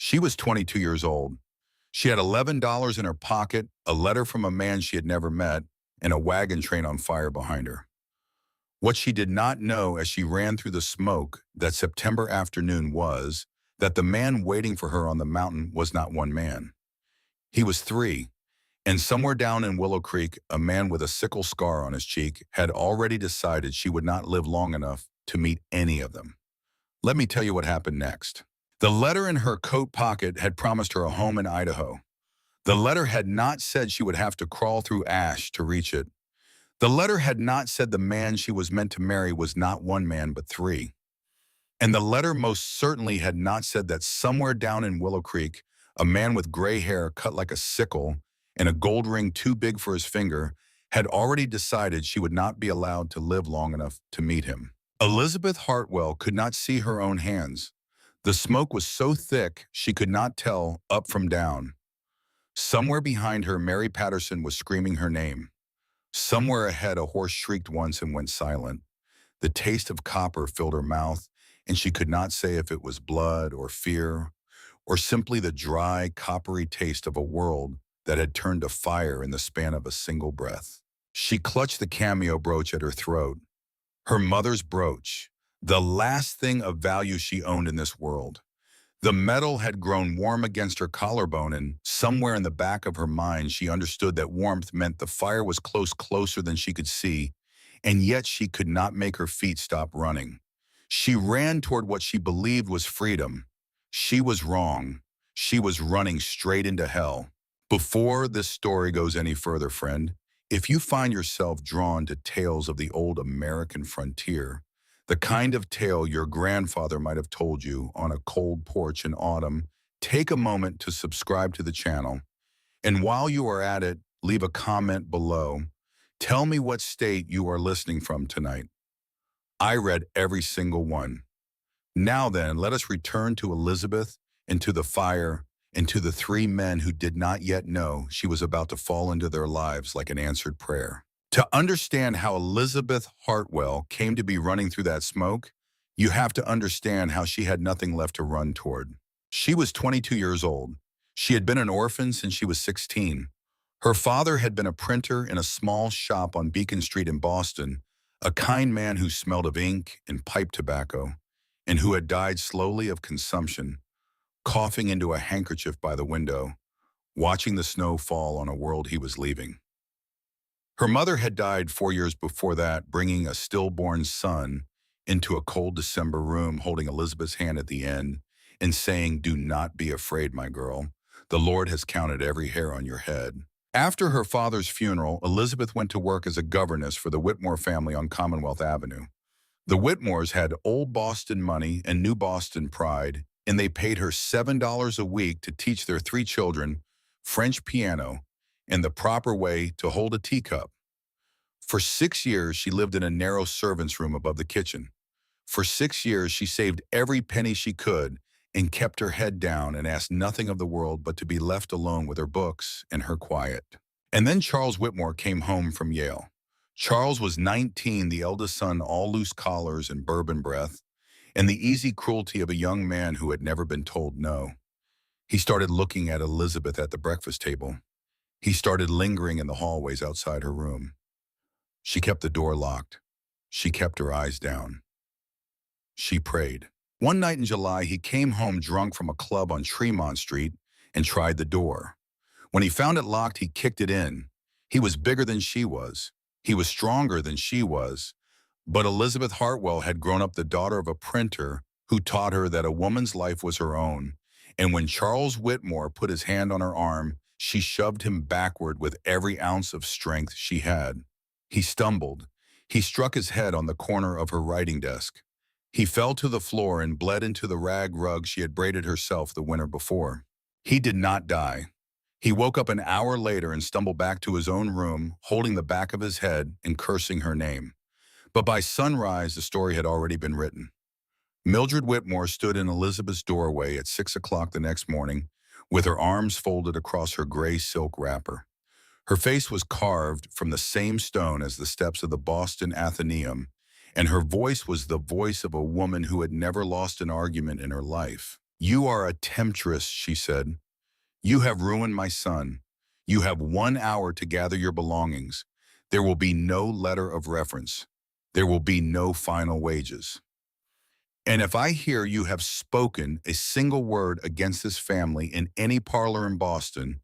She was 22 years old. She had $11 in her pocket, a letter from a man she had never met, and a wagon train on fire behind her. What she did not know as she ran through the smoke that September afternoon was that the man waiting for her on the mountain was not one man. He was three, and somewhere down in Willow Creek, a man with a sickle scar on his cheek had already decided she would not live long enough to meet any of them. Let me tell you what happened next. The letter in her coat pocket had promised her a home in Idaho. The letter had not said she would have to crawl through ash to reach it. The letter had not said the man she was meant to marry was not one man but three. And the letter most certainly had not said that somewhere down in Willow Creek, a man with gray hair cut like a sickle and a gold ring too big for his finger had already decided she would not be allowed to live long enough to meet him. Elizabeth Hartwell could not see her own hands. The smoke was so thick she could not tell up from down. Somewhere behind her, Mary Patterson was screaming her name. Somewhere ahead, a horse shrieked once and went silent. The taste of copper filled her mouth, and she could not say if it was blood or fear, or simply the dry, coppery taste of a world that had turned to fire in the span of a single breath. She clutched the cameo brooch at her throat. Her mother's brooch, the last thing of value she owned in this world. The metal had grown warm against her collarbone, and somewhere in the back of her mind she understood that warmth meant the fire was closer than she could see, and yet she could not make her feet stop running. She ran toward what she believed was freedom. She was wrong. She was running straight into hell. Before this story goes any further, friend, if you find yourself drawn to tales of the old American frontier, the kind of tale your grandfather might have told you on a cold porch in autumn, take a moment to subscribe to the channel. And while you are at it, leave a comment below. Tell me what state you are listening from tonight. I read every single one. Now then, let us return to Elizabeth and to the fire and to the three men who did not yet know she was about to fall into their lives like an answered prayer. To understand how Elizabeth Hartwell came to be running through that smoke, you have to understand how she had nothing left to run toward. She was 22 years old. She had been an orphan since she was 16. Her father had been a printer in a small shop on Beacon Street in Boston, a kind man who smelled of ink and pipe tobacco, and who had died slowly of consumption, coughing into a handkerchief by the window, watching the snow fall on a world he was leaving. Her mother had died 4 years before that, bringing a stillborn son into a cold December room, holding Elizabeth's hand at the end and saying, "Do not be afraid, my girl. The Lord has counted every hair on your head." After her father's funeral, Elizabeth went to work as a governess for the Whitmore family on Commonwealth Avenue. The Whitmores had old Boston money and new Boston pride, and they paid her $7 a week to teach their three children French piano and the proper way to hold a teacup. For 6 years, she lived in a narrow servant's room above the kitchen. For 6 years, she saved every penny she could and kept her head down and asked nothing of the world but to be left alone with her books and her quiet. And then Charles Whitmore came home from Yale. Charles was 19, the eldest son, all loose collars and bourbon breath, and the easy cruelty of a young man who had never been told no. He started looking at Elizabeth at the breakfast table. He started lingering in the hallways outside her room. She kept the door locked. She kept her eyes down. She prayed. One night in July, he came home drunk from a club on Tremont Street and tried the door. When he found it locked, he kicked it in. He was bigger than she was. He was stronger than she was. But Elizabeth Hartwell had grown up the daughter of a printer who taught her that a woman's life was her own. And when Charles Whitmore put his hand on her arm, she shoved him backward with every ounce of strength she had. He stumbled. He struck his head on the corner of her writing desk. He fell to the floor and bled into the rag rug she had braided herself the winter before. He did not die. He woke up an hour later and stumbled back to his own room, holding the back of his head and cursing her name. But by sunrise, the story had already been written. Mildred Whitmore stood in Elizabeth's doorway at 6 o'clock the next morning, with her arms folded across her gray silk wrapper. Her face was carved from the same stone as the steps of the Boston Athenaeum, and her voice was the voice of a woman who had never lost an argument in her life. "You are a temptress," she said. "You have ruined my son. You have 1 hour to gather your belongings. There will be no letter of reference. There will be no final wages. And if I hear you have spoken a single word against this family in any parlor in Boston,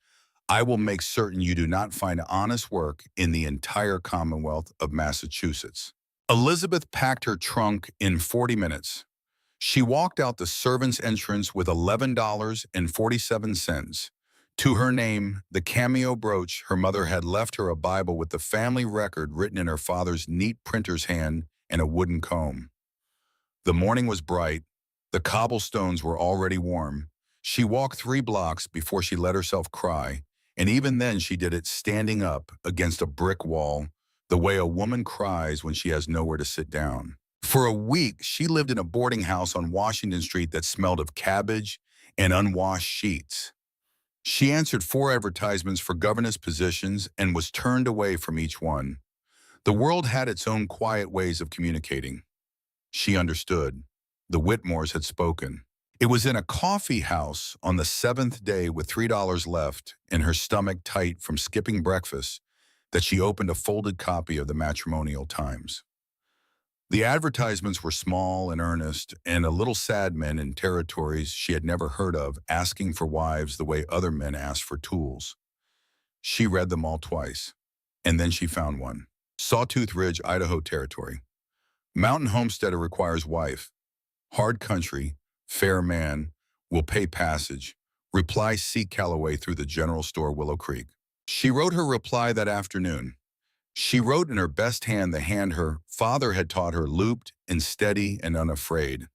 I will make certain you do not find honest work in the entire Commonwealth of Massachusetts." Elizabeth packed her trunk in 40 minutes. She walked out the servant's entrance with $11.47. To her name, the cameo brooch, her mother had left her a Bible with the family record written in her father's neat printer's hand and a wooden comb. The morning was bright. The cobblestones were already warm. She walked 3 blocks before she let herself cry, and even then she did it standing up against a brick wall, the way a woman cries when she has nowhere to sit down. For a week, she lived in a boarding house on Washington Street that smelled of cabbage and unwashed sheets. She answered 4 advertisements for governess positions and was turned away from each one. The world had its own quiet ways of communicating. She understood. The Whitmores had spoken. It was in a coffee house on the 7th day with $3 left and her stomach tight from skipping breakfast that she opened a folded copy of the Matrimonial Times. The advertisements were small and earnest, and a little sad men in territories she had never heard of asking for wives the way other men asked for tools. She read them all twice, and then she found one. Sawtooth Ridge, Idaho Territory. Mountain homesteader requires wife. Hard country, fair man, will pay passage. Reply C. Calloway through the general store, Willow Creek. She wrote her reply that afternoon. She wrote in her best hand the hand her father had taught her, looped and steady and unafraid.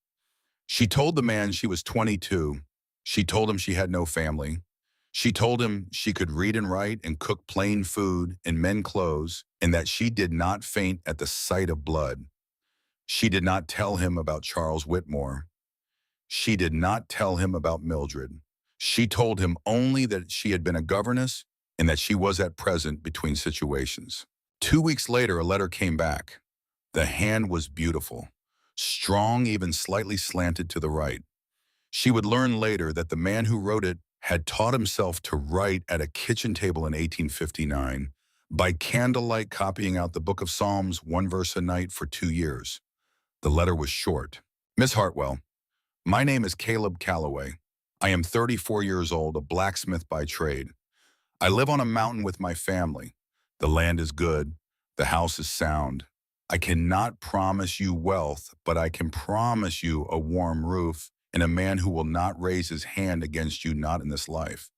She told the man she was 22. She told him she had no family. She told him she could read and write and cook plain food and mend clothes, and that she did not faint at the sight of blood. She did not tell him about Charles Whitmore. She did not tell him about Mildred. She told him only that she had been a governess and that she was at present between situations. 2 weeks later, a letter came back. The hand was beautiful, strong, even slightly slanted to the right. She would learn later that the man who wrote it had taught himself to write at a kitchen table in 1859, by candlelight copying out the Book of Psalms 1 verse a night for 2 years. The letter was short. "Miss Hartwell, my name is Caleb Calloway. I am 34 years old, a blacksmith by trade. I live on a mountain with my family. The land is good. The house is sound. I cannot promise you wealth, but I can promise you a warm roof and a man who will not raise his hand against you, not in this life.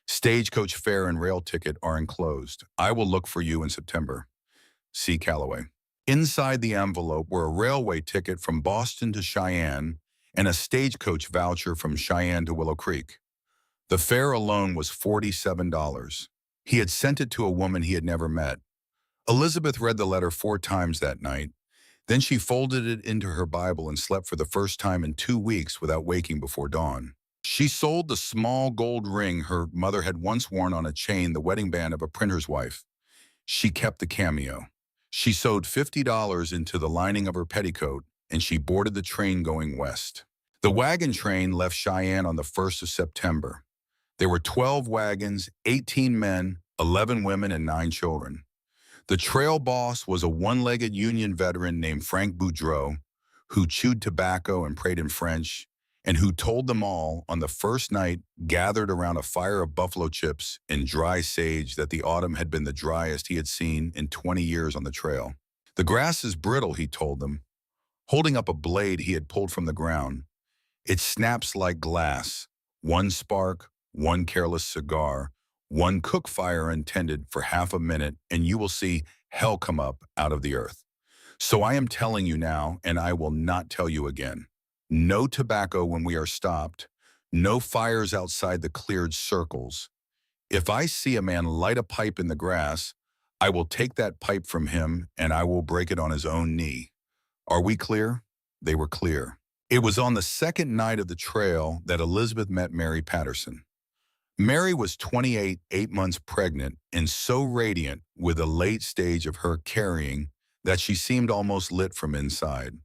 Stagecoach fare and rail ticket are enclosed. I will look for you in September. C. Calloway." Inside the envelope were a railway ticket from Boston to Cheyenne and a stagecoach voucher from Cheyenne to Willow Creek. The fare alone was $47. He had sent it to a woman he had never met. Elizabeth read the letter 4 times that night. Then she folded it into her Bible and slept for the first time in 2 weeks without waking before dawn. She sold the small gold ring her mother had once worn on a chain, the wedding band of a printer's wife. She kept the cameo. She sewed $50 into the lining of her petticoat, and she boarded the train going west. The wagon train left Cheyenne on the 1st of September. There were 12 wagons, 18 men, 11 women, and 9 children. The trail boss was a one-legged Union veteran named Frank Boudreau, who chewed tobacco and prayed in French, and who told them all on the first night, gathered around a fire of buffalo chips and dry sage, that the autumn had been the driest he had seen in 20 years on the trail. "The grass is brittle," he told them, holding up a blade he had pulled from the ground. "It snaps like glass. One spark, one careless cigar, one cook fire intended for half a minute, and you will see hell come up out of the earth. So I am telling you now, and I will not tell you again. No tobacco when we are stopped. No fires outside the cleared circles. If I see a man light a pipe in the grass, I will take that pipe from him and I will break it on his own knee. Are we clear?" They were clear. It was on the second night of the trail that Elizabeth met Mary Patterson. Mary was 28, 8 months pregnant, and so radiant with the late stage of her carrying that she seemed almost lit from inside.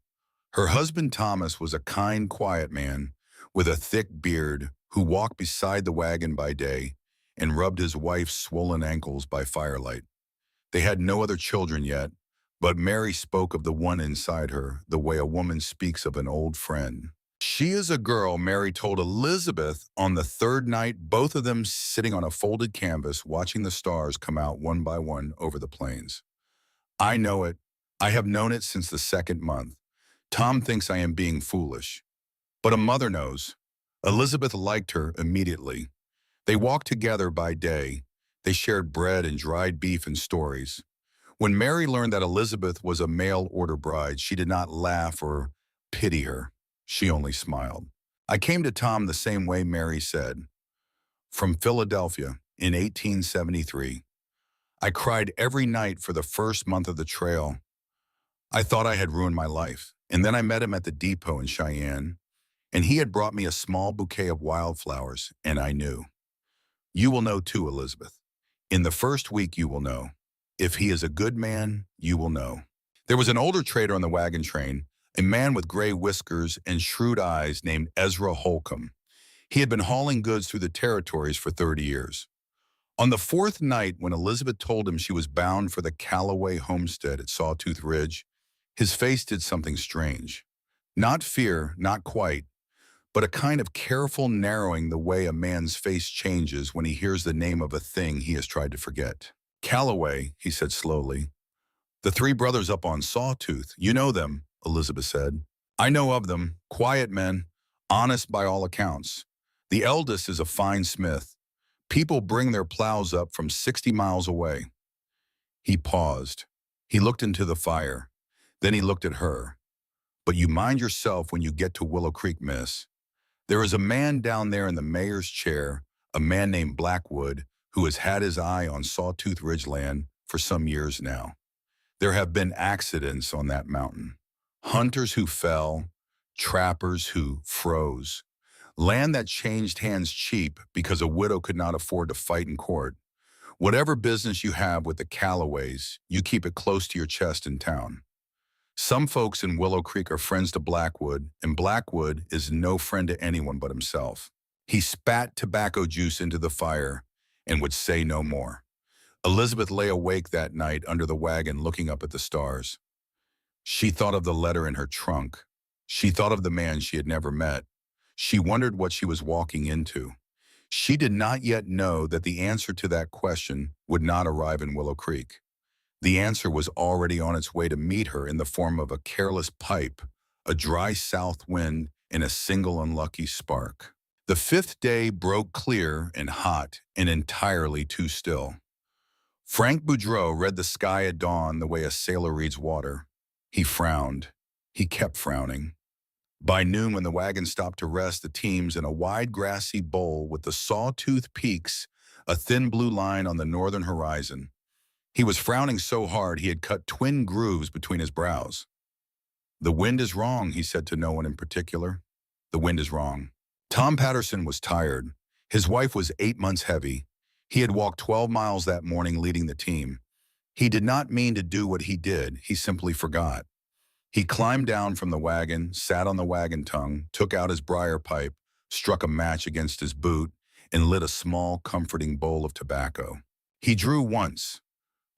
Her husband Thomas was a kind, quiet man with a thick beard who walked beside the wagon by day and rubbed his wife's swollen ankles by firelight. They had no other children yet, but Mary spoke of the one inside her the way a woman speaks of an old friend. She is a girl, Mary told Elizabeth on the third night, both of them sitting on a folded canvas watching the stars come out one by one over the plains. I know it. I have known it since the second month. Tom thinks I am being foolish. But a mother knows. Elizabeth liked her immediately. They walked together by day. They shared bread and dried beef and stories. When Mary learned that Elizabeth was a mail-order bride, she did not laugh or pity her. She only smiled. I came to Tom the same way Mary said. From Philadelphia in 1873. I cried every night for the first month of the trail. I thought I had ruined my life. And then I met him at the depot in Cheyenne, and he had brought me a small bouquet of wildflowers, and I knew. You will know too, Elizabeth. In the first week you will know. If he is a good man, you will know. There was an older trader on the wagon train, a man with gray whiskers and shrewd eyes named Ezra Holcomb. He had been hauling goods through the territories for 30 years. On the fourth night, when Elizabeth told him she was bound for the Callaway homestead at Sawtooth Ridge, his face did something strange. Not fear, not quite, but a kind of careful narrowing the way a man's face changes when he hears the name of a thing he has tried to forget. Callaway, he said slowly. The three brothers up on Sawtooth. You know them, Elizabeth said. I know of them. Quiet men, honest by all accounts. The eldest is a fine smith. People bring their plows up from 60 miles away. He paused. He looked into the fire. Then he looked at her. But you mind yourself when you get to Willow Creek, miss. There is a man down there in the mayor's chair, a man named Blackwood, who has had his eye on Sawtooth Ridge land for some years now. There have been accidents on that mountain. Hunters who fell, trappers who froze. Land that changed hands cheap because a widow could not afford to fight in court. Whatever business you have with the Callaways, you keep it close to your chest in town. Some folks in Willow Creek are friends to Blackwood, and Blackwood is no friend to anyone but himself. He spat tobacco juice into the fire and would say no more. Elizabeth lay awake that night under the wagon looking up at the stars. She thought of the letter in her trunk. She thought of the man she had never met. She wondered what she was walking into. She did not yet know that the answer to that question would not arrive in Willow Creek. The answer was already on its way to meet her in the form of a careless pipe, a dry south wind, and a single unlucky spark. The fifth day broke clear and hot and entirely too still. Frank Boudreau read the sky at dawn the way a sailor reads water. He frowned. He kept frowning. By noon, when the wagon stopped to rest the teams in a wide grassy bowl with the Sawtooth Peaks, a thin blue line on the northern horizon, he was frowning so hard he had cut twin grooves between his brows. The wind is wrong, he said to no one in particular. The wind is wrong. Tom Patterson was tired. His wife was 8 months heavy. He had walked 12 miles that morning leading the team. He did not mean to do what he did. He simply forgot. He climbed down from the wagon, sat on the wagon tongue, took out his briar pipe, struck a match against his boot, and lit a small, comforting bowl of tobacco. He drew once.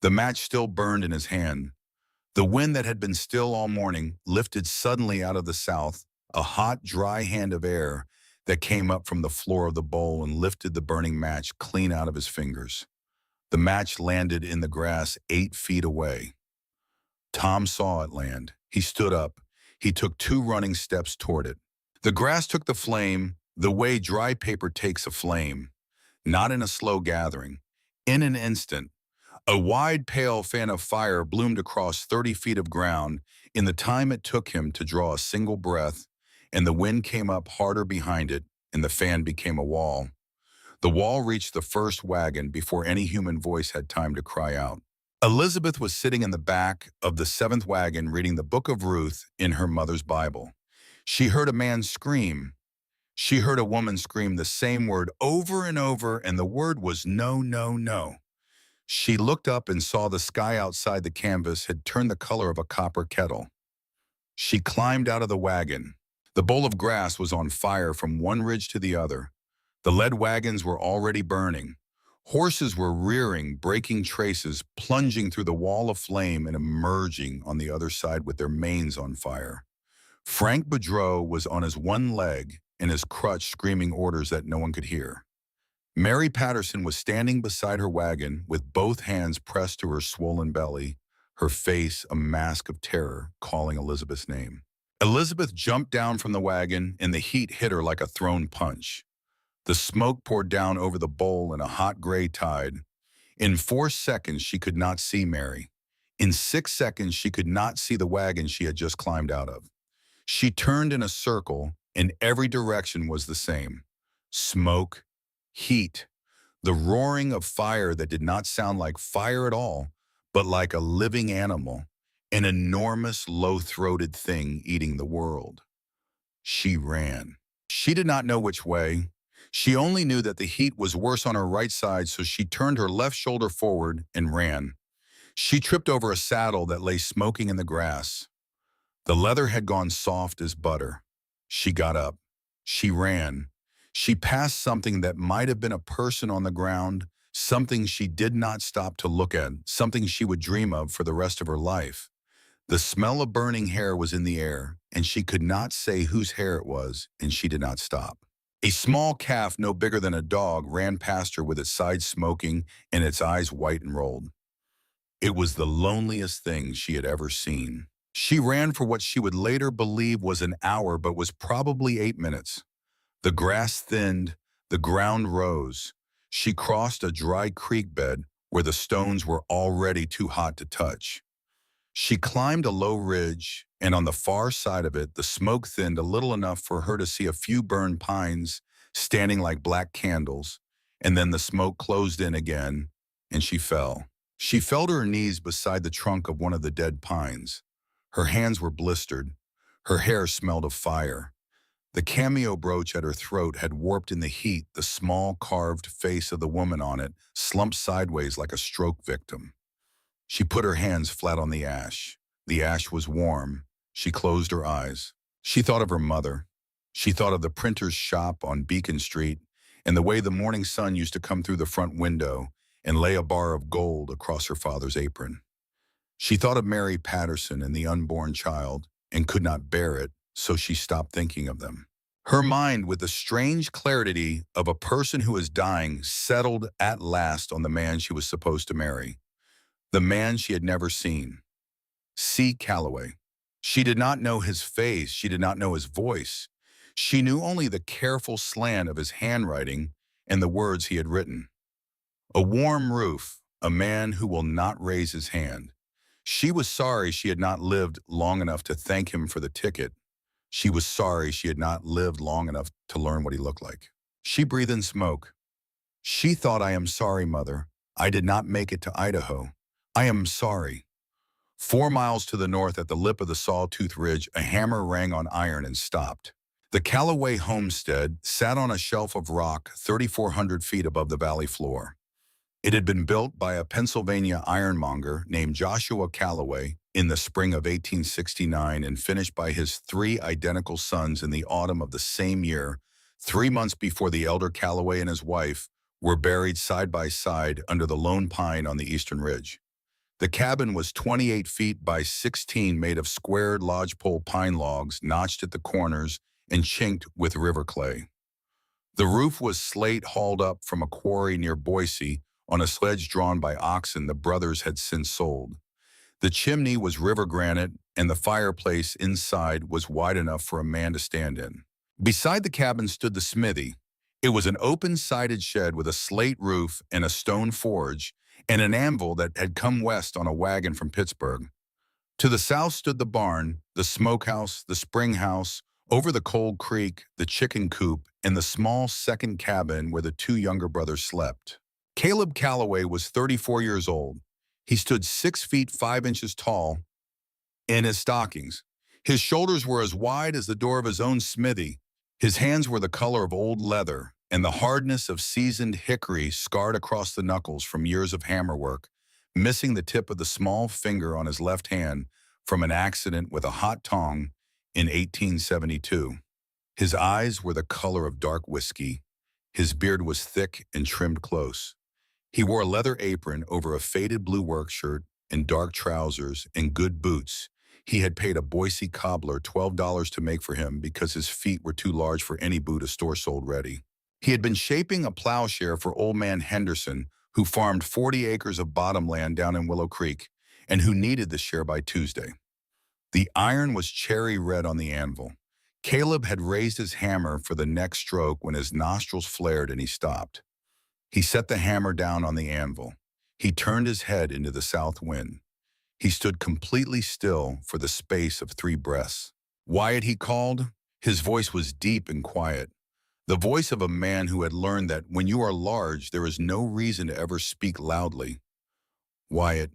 The match still burned in his hand. The wind that had been still all morning lifted suddenly out of the south, a hot, dry hand of air that came up from the floor of the bowl and lifted the burning match clean out of his fingers. The match landed in the grass 8 feet away. Tom saw it land. He stood up. He took 2 running steps toward it. The grass took the flame the way dry paper takes a flame, not in a slow gathering. In an instant, a wide, pale fan of fire bloomed across 30 feet of ground in the time it took him to draw a single breath, and the wind came up harder behind it, and the fan became a wall. The wall reached the first wagon before any human voice had time to cry out. Elizabeth was sitting in the back of the 7th wagon reading the book of Ruth in her mother's Bible. She heard a man scream. She heard a woman scream the same word over and over, and the word was no, no, no. She looked up and saw the sky outside the canvas had turned the color of a copper kettle. She climbed out of the wagon. The bowl of grass was on fire from one ridge to the other. The lead wagons were already burning. Horses were rearing, breaking traces, plunging through the wall of flame and emerging on the other side with their manes on fire. Frank Boudreau was on his one leg and his crutch screaming orders that no one could hear. Mary Patterson was standing beside her wagon with both hands pressed to her swollen belly, her face a mask of terror, calling Elizabeth's name. Elizabeth jumped down from the wagon and the heat hit her like a thrown punch. The smoke poured down over the bowl in a hot gray tide. In 4 seconds, she could not see Mary. In 6 seconds, she could not see the wagon she had just climbed out of. She turned in a circle, and every direction was the same. Smoke, heat, the roaring of fire that did not sound like fire at all, but like a living animal, an enormous, low-throated thing eating the world. She ran. She did not know which way. She only knew that the heat was worse on her right side, so she turned her left shoulder forward and ran. She tripped over a saddle that lay smoking in the grass. The leather had gone soft as butter. She got up. She ran. She passed something that might have been a person on the ground, something she did not stop to look at, something she would dream of for the rest of her life. The smell of burning hair was in the air, and she could not say whose hair it was, and she did not stop. A small calf no bigger than a dog ran past her with its sides smoking and its eyes white and rolled. It was the loneliest thing she had ever seen. She ran for what she would later believe was an hour, but was probably 8 minutes. The grass thinned, the ground rose. She crossed a dry creek bed where the stones were already too hot to touch. She climbed a low ridge, and on the far side of it, the smoke thinned a little enough for her to see a few burned pines standing like black candles, and then the smoke closed in again, and she fell. She fell to her knees beside the trunk of one of the dead pines. Her hands were blistered. Her hair smelled of fire. The cameo brooch at her throat had warped in the heat. The small carved face of the woman on it slumped sideways like a stroke victim. She put her hands flat on the ash. The ash was warm. She closed her eyes. She thought of her mother. She thought of the printer's shop on Beacon Street and the way the morning sun used to come through the front window and lay a bar of gold across her father's apron. She thought of Mary Patterson and the unborn child and could not bear it, so she stopped thinking of them. Her mind, with the strange clarity of a person who is dying, settled at last on the man she was supposed to marry. The man she had never seen. C. Calloway. She did not know his face. She did not know his voice. She knew only the careful slant of his handwriting and the words he had written. A warm roof, a man who will not raise his hand. She was sorry she had not lived long enough to thank him for the ticket. She was sorry she had not lived long enough to learn what he looked like. She breathed in smoke. She thought, "I am sorry, Mother. I did not make it to Idaho. I am sorry." 4 miles to the north at the lip of the Sawtooth Ridge, a hammer rang on iron and stopped. The Calloway homestead sat on a shelf of rock 3,400 feet above the valley floor. It had been built by a Pennsylvania ironmonger named Joshua Calloway in the spring of 1869 and finished by his 3 identical sons in the autumn of the same year, 3 months before the elder Calloway and his wife were buried side by side under the lone pine on the eastern ridge. The cabin was 28 feet by 16, made of squared lodgepole pine logs notched at the corners and chinked with river clay. The roof was slate hauled up from a quarry near Boise on a sledge drawn by oxen the brothers had since sold. The chimney was river granite, and the fireplace inside was wide enough for a man to stand in. Beside the cabin stood the smithy. It was an open-sided shed with a slate roof and a stone forge, and an anvil that had come west on a wagon from Pittsburgh. To the south stood the barn, the smokehouse, the spring house, over the cold creek, the chicken coop, and the small second cabin where the 2 younger brothers slept. Caleb Calloway was 34 years old. He stood 6 feet 5 inches tall in his stockings. His shoulders were as wide as the door of his own smithy. His hands were the color of old leather, and the hardness of seasoned hickory scarred across the knuckles from years of hammer work, missing the tip of the small finger on his left hand from an accident with a hot tong in 1872. His eyes were the color of dark whiskey. His beard was thick and trimmed close. He wore a leather apron over a faded blue work shirt and dark trousers and good boots. He had paid a Boise cobbler $12 to make for him because his feet were too large for any boot a store sold ready. He had been shaping a plowshare for old man Henderson, who farmed 40 acres of bottomland down in Willow Creek, and who needed the share by Tuesday. The iron was cherry red on the anvil. Caleb had raised his hammer for the next stroke when his nostrils flared and he stopped. He set the hammer down on the anvil. He turned his head into the south wind. He stood completely still for the space of 3 breaths. "Wyatt," he called. His voice was deep and quiet, the voice of a man who had learned that when you are large, there is no reason to ever speak loudly. "Wyatt,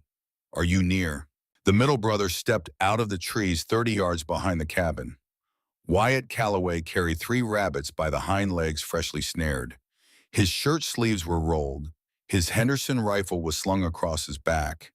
are you near?" The middle brother stepped out of the trees 30 yards behind the cabin. Wyatt Calloway carried 3 rabbits by the hind legs freshly snared. His shirt sleeves were rolled. His Henderson rifle was slung across his back.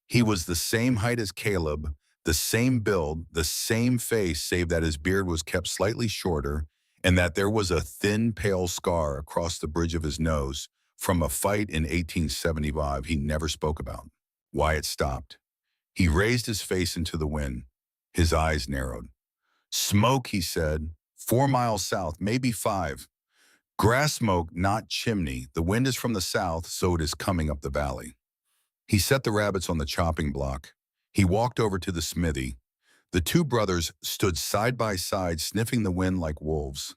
He was the same height as Caleb, the same build, the same face, save that his beard was kept slightly shorter and that there was a thin, pale scar across the bridge of his nose from a fight in 1875 he never spoke about. Wyatt stopped. He raised his face into the wind. His eyes narrowed. "Smoke," he said. 4 miles south, maybe 5. "Grass smoke, not chimney. The wind is from the south, so it is coming up the valley." He set the rabbits on the chopping block. He walked over to the smithy. The 2 brothers stood side by side, sniffing the wind like wolves.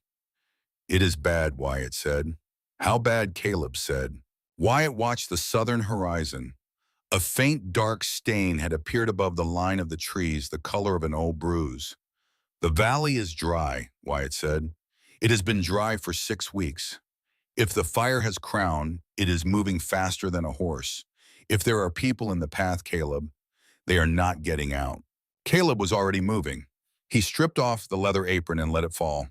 "It is bad," Wyatt said. "How bad?" Caleb said. Wyatt watched the southern horizon. A faint dark stain had appeared above the line of the trees, the color of an old bruise. "The valley is dry," Wyatt said. "It has been dry for 6 weeks. If the fire has crowned, it is moving faster than a horse. If there are people in the path, Caleb, they are not getting out." Caleb was already moving. He stripped off the leather apron and let it fall.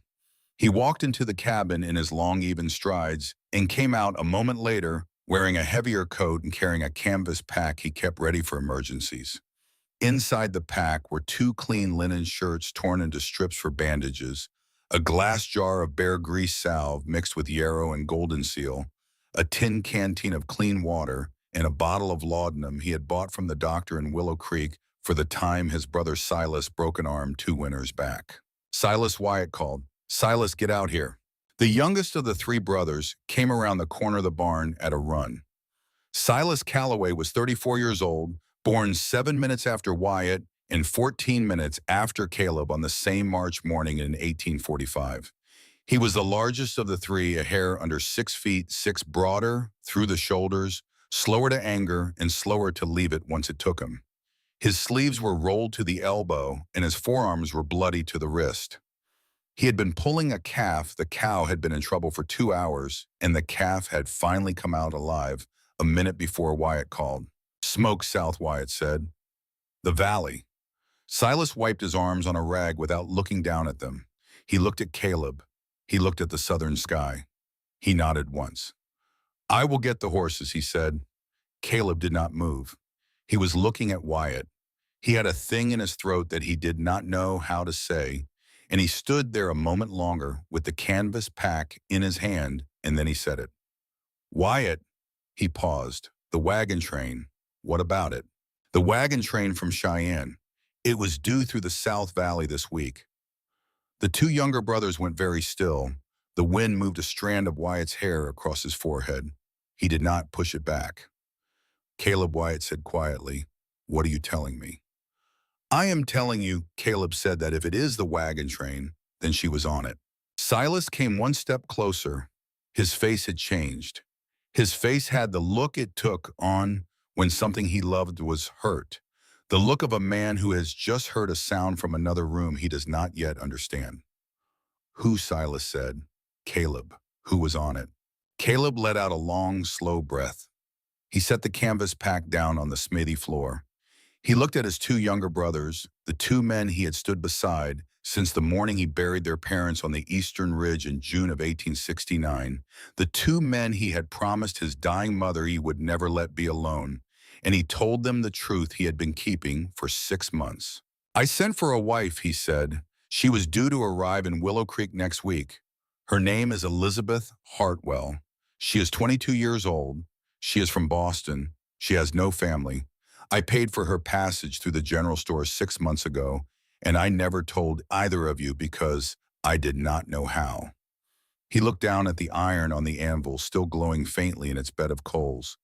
He walked into the cabin in his long, even strides and came out a moment later wearing a heavier coat and carrying a canvas pack he kept ready for emergencies. Inside the pack were 2 clean linen shirts torn into strips for bandages, a glass jar of bear grease salve mixed with yarrow and golden seal, a tin canteen of clean water, and a bottle of laudanum he had bought from the doctor in Willow Creek for the time his brother Silas broke an arm 2 winters back. "Silas," Wyatt called. "Silas, get out here." The youngest of the 3 brothers came around the corner of the barn at a run. Silas Calloway was 34 years old, born 7 minutes after Wyatt and 14 minutes after Caleb on the same March morning in 1845. He was the largest of the 3, a hair under 6 feet, 6 broader through the shoulders, slower to anger and slower to leave it once it took him. His sleeves were rolled to the elbow and his forearms were bloody to the wrist. He had been pulling a calf. The cow had been in trouble for 2 hours, and the calf had finally come out alive a minute before Wyatt called. "Smoke south," Wyatt said. "The valley." Silas wiped his arms on a rag without looking down at them. He looked at Caleb. He looked at the southern sky. He nodded once. "I will get the horses," he said. Caleb did not move. He was looking at Wyatt. He had a thing in his throat that he did not know how to say, and he stood there a moment longer with the canvas pack in his hand, and then he said it. "Wyatt," he paused. "The wagon train. What about it?" "The wagon train from Cheyenne. It was due through the South Valley this week." The 2 younger brothers went very still. The wind moved a strand of Wyatt's hair across his forehead. He did not push it back. "Caleb," Wyatt said quietly, "what are you telling me?" "I am telling you," Caleb said, "that if it is the wagon train, then she was on it." Silas came 1 step closer. His face had changed. His face had the look it took on when something he loved was hurt. The look of a man who has just heard a sound from another room he does not yet understand. "Who?" Silas said. "Caleb." "Who was on it?" Caleb let out a long, slow breath. He set the canvas pack down on the smithy floor. He looked at his 2 younger brothers, the 2 men he had stood beside since the morning he buried their parents on the eastern ridge in June of 1869, the 2 men he had promised his dying mother he would never let be alone, and he told them the truth he had been keeping for 6 months. "I sent for a wife," he said. She was due to arrive in Willow Creek next week. Her name is Elizabeth Hartwell. She is 22 years old. She is from Boston. She has no family. I paid for her passage through the general store 6 months ago, and I never told either of you because I did not know how. He looked down at the iron on the anvil, still glowing faintly in its bed of coals.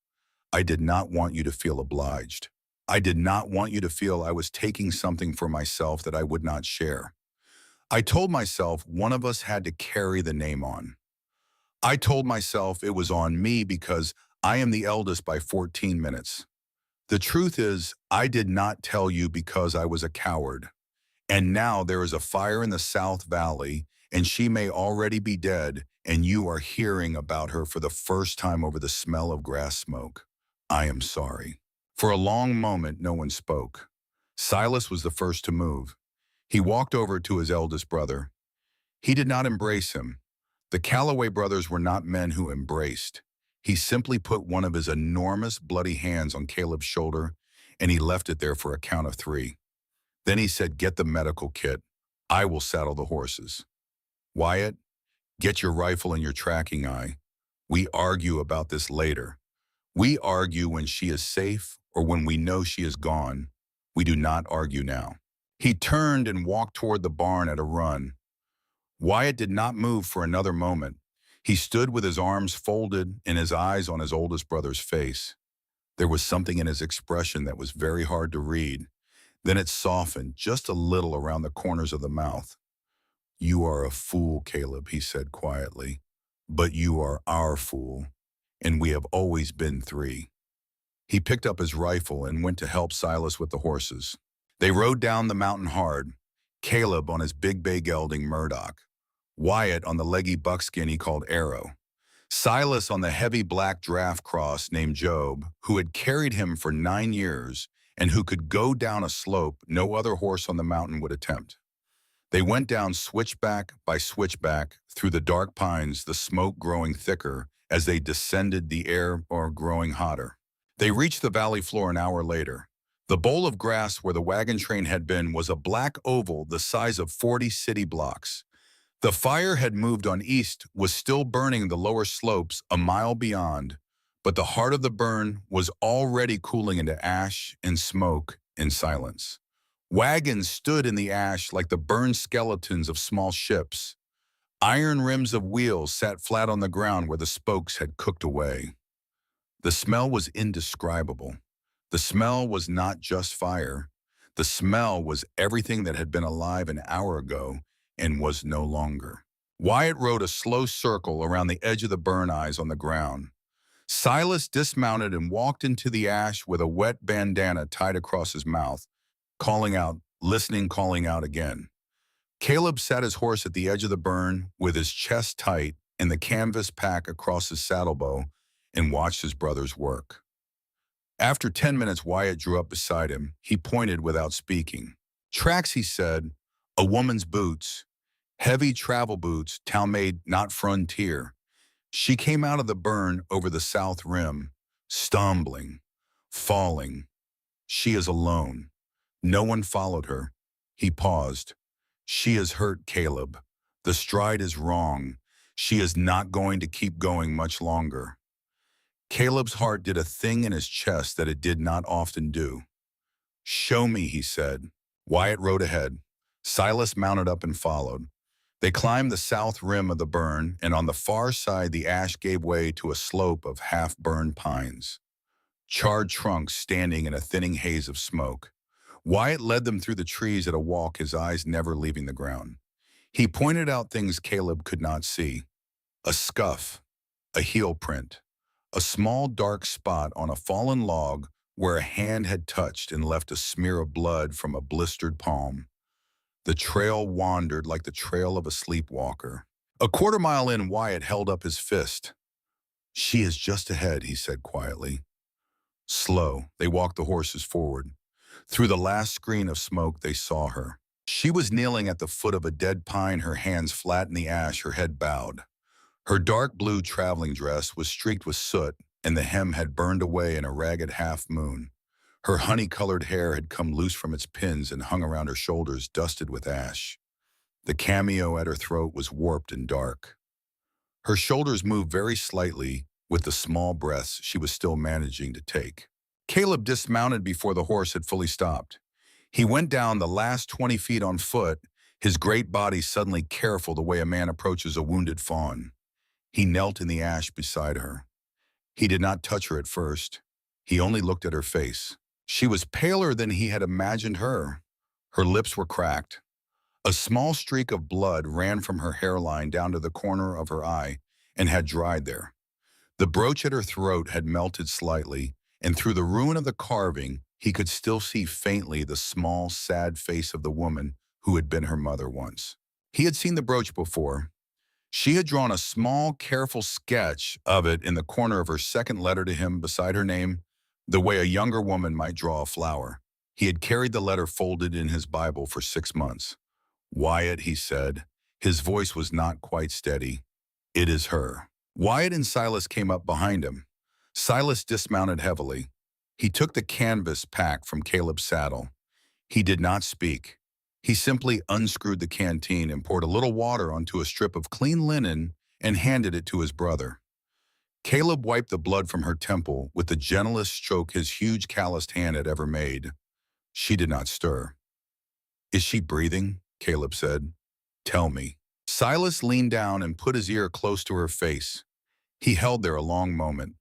I did not want you to feel obliged. I did not want you to feel I was taking something for myself that I would not share. I told myself one of us had to carry the name on. I told myself it was on me because I am the eldest by 14 minutes. The truth is, I did not tell you because I was a coward. And now there is a fire in the South Valley, and she may already be dead, and you are hearing about her for the first time over the smell of grass smoke. I am sorry. For a long moment, no one spoke. Silas was the first to move. He walked over to his eldest brother. He did not embrace him. The Calloway brothers were not men who embraced. He simply put one of his enormous, bloody hands on Caleb's shoulder, and he left it there for a count of 3. Then he said, "Get the medical kit. I will saddle the horses. Wyatt, get your rifle and your tracking eye. We argue about this later. We argue when she is safe or when we know she is gone. We do not argue now." He turned and walked toward the barn at a run. Wyatt did not move for another moment. He stood with his arms folded and his eyes on his oldest brother's face. There was something in his expression that was very hard to read. Then it softened just a little around the corners of the mouth. "You are a fool, Caleb," he said quietly. "But you are our fool, and we have always been 3. He picked up his rifle and went to help Silas with the horses. They rode down the mountain hard, Caleb on his big bay gelding Murdoch, Wyatt on the leggy buckskin he called Arrow, Silas on the heavy black draft cross named Job, who had carried him for 9 years and who could go down a slope no other horse on the mountain would attempt. They went down switchback by switchback through the dark pines, the smoke growing thicker as they descended, the air growing hotter. They reached the valley floor an hour later. The bowl of grass where the wagon train had been was a black oval the size of 40 city blocks. The fire had moved on east, was still burning the lower slopes a mile beyond, but the heart of the burn was already cooling into ash and smoke and silence. Wagons stood in the ash like the burned skeletons of small ships. Iron rims of wheels sat flat on the ground where the spokes had cooked away. The smell was indescribable. The smell was not just fire. The smell was everything that had been alive an hour ago and was no longer. Wyatt rode a slow circle around the edge of the burn eyes on the ground. Silas dismounted and walked into the ash with a wet bandana tied across his mouth, calling out, listening, calling out again. Caleb sat his horse at the edge of the burn with his chest tight and the canvas pack across his saddlebow and watched his brothers work. After 10 minutes, Wyatt drew up beside him. He pointed without speaking. "Tracks," he said. "A woman's boots. Heavy travel boots, town-made, not frontier. She came out of the burn over the south rim, stumbling, falling. She is alone. No one followed her." He paused. "She is hurt, Caleb. The stride is wrong. She is not going to keep going much longer." Caleb's heart did a thing in his chest that it did not often do. "Show me," he said. Wyatt rode ahead. Silas mounted up and followed. They climbed the south rim of the burn, and on the far side the ash gave way to a slope of half-burned pines, charred trunks standing in a thinning haze of smoke. Wyatt led them through the trees at a walk, his eyes never leaving the ground. He pointed out things Caleb could not see. A scuff, a heel print, a small dark spot on a fallen log where a hand had touched and left a smear of blood from a blistered palm. The trail wandered like the trail of a sleepwalker. A quarter mile in, Wyatt held up his fist. "She is just ahead," he said quietly. Slow, they walked the horses forward. Through the last screen of smoke, they saw her. She was kneeling at the foot of a dead pine, her hands flat in the ash, her head bowed. Her dark blue traveling dress was streaked with soot, and the hem had burned away in a ragged half-moon. Her honey-colored hair had come loose from its pins and hung around her shoulders, dusted with ash. The cameo at her throat was warped and dark. Her shoulders moved very slightly with the small breaths she was still managing to take. Caleb dismounted before the horse had fully stopped. He went down the last 20 feet on foot, his great body suddenly careful the way a man approaches a wounded fawn. He knelt in the ash beside her. He did not touch her at first. He only looked at her face. She was paler than he had imagined her. Her lips were cracked. A small streak of blood ran from her hairline down to the corner of her eye and had dried there. The brooch at her throat had melted slightly, and through the ruin of the carving, he could still see faintly the small, sad face of the woman who had been her mother once. He had seen the brooch before. She had drawn a small, careful sketch of it in the corner of her second letter to him beside her name, the way a younger woman might draw a flower. He had carried the letter folded in his Bible for 6 months. "Wyatt," he said. His voice was not quite steady. "It is her." Wyatt and Silas came up behind him. Silas dismounted heavily. He took the canvas pack from Caleb's saddle. He did not speak. He simply unscrewed the canteen and poured a little water onto a strip of clean linen and handed it to his brother. Caleb wiped the blood from her temple with the gentlest stroke his huge calloused hand had ever made. She did not stir. "Is she breathing?" Caleb said. "Tell me." Silas leaned down and put his ear close to her face. He held there a long moment.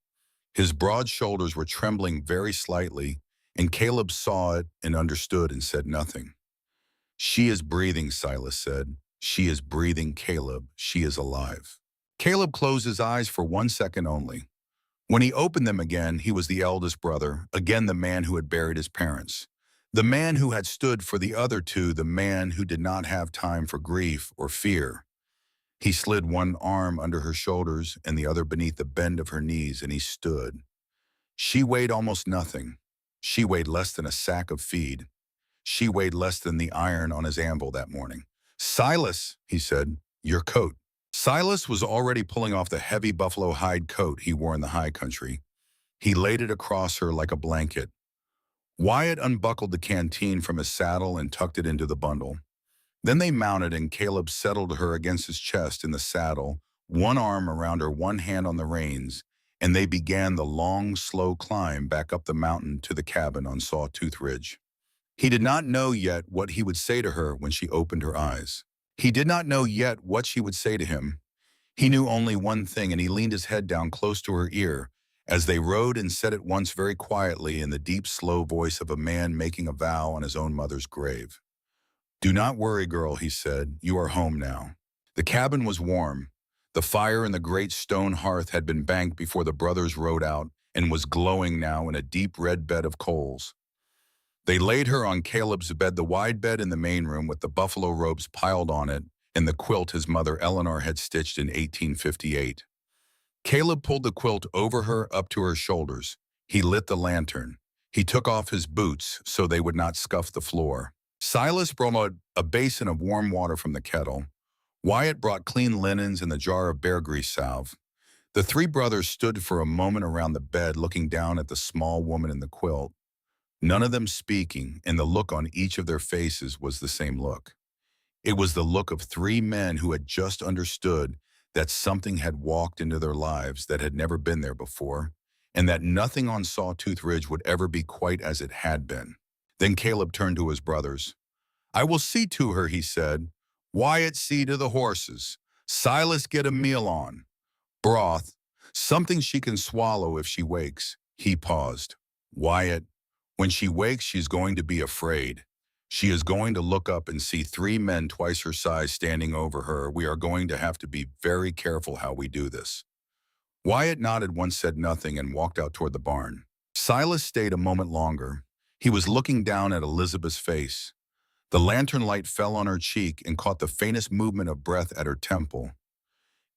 His broad shoulders were trembling very slightly, and Caleb saw it and understood and said nothing. "She is breathing," Silas said. "She is breathing, Caleb. She is alive." Caleb closed his eyes for 1 second only. When he opened them again, he was the eldest brother, again the man who had buried his parents. The man who had stood for the other two, the man who did not have time for grief or fear. He slid one arm under her shoulders and the other beneath the bend of her knees, and he stood. She weighed almost nothing. She weighed less than a sack of feed. She weighed less than the iron on his anvil that morning. "Silas," he said, "your coat." Silas was already pulling off the heavy buffalo hide coat he wore in the high country. He laid it across her like a blanket. Wyatt unbuckled the canteen from his saddle and tucked it into the bundle. Then they mounted and Caleb settled her against his chest in the saddle, one arm around her, one hand on the reins, and they began the long, slow climb back up the mountain to the cabin on Sawtooth Ridge. He did not know yet what he would say to her when she opened her eyes. He did not know yet what she would say to him. He knew only one thing, and he leaned his head down close to her ear as they rode and said it once very quietly in the deep, slow voice of a man making a vow on his own mother's grave. "Do not worry, girl," he said. "You are home now." The cabin was warm. The fire in the great stone hearth had been banked before the brothers rode out and was glowing now in a deep red bed of coals. They laid her on Caleb's bed, the wide bed in the main room with the buffalo robes piled on it and the quilt his mother Eleanor had stitched in 1858. Caleb pulled the quilt over her up to her shoulders. He lit the lantern. He took off his boots so they would not scuff the floor. Silas brought a basin of warm water from the kettle. Wyatt brought clean linens and the jar of bear grease salve. The three brothers stood for a moment around the bed looking down at the small woman in the quilt. None of them speaking, and the look on each of their faces was the same look. It was the look of three men who had just understood that something had walked into their lives that had never been there before, and that nothing on Sawtooth Ridge would ever be quite as it had been. Then Caleb turned to his brothers. "I will see to her," he said. "Wyatt, see to the horses. Silas, get a meal on. Broth, something she can swallow if she wakes." He paused. "Wyatt, when she wakes, she's going to be afraid. She is going to look up and see three men twice her size standing over her. We are going to have to be very careful how we do this." Wyatt nodded, once said nothing, and walked out toward the barn. Silas stayed a moment longer. He was looking down at Elizabeth's face. The lantern light fell on her cheek and caught the faintest movement of breath at her temple.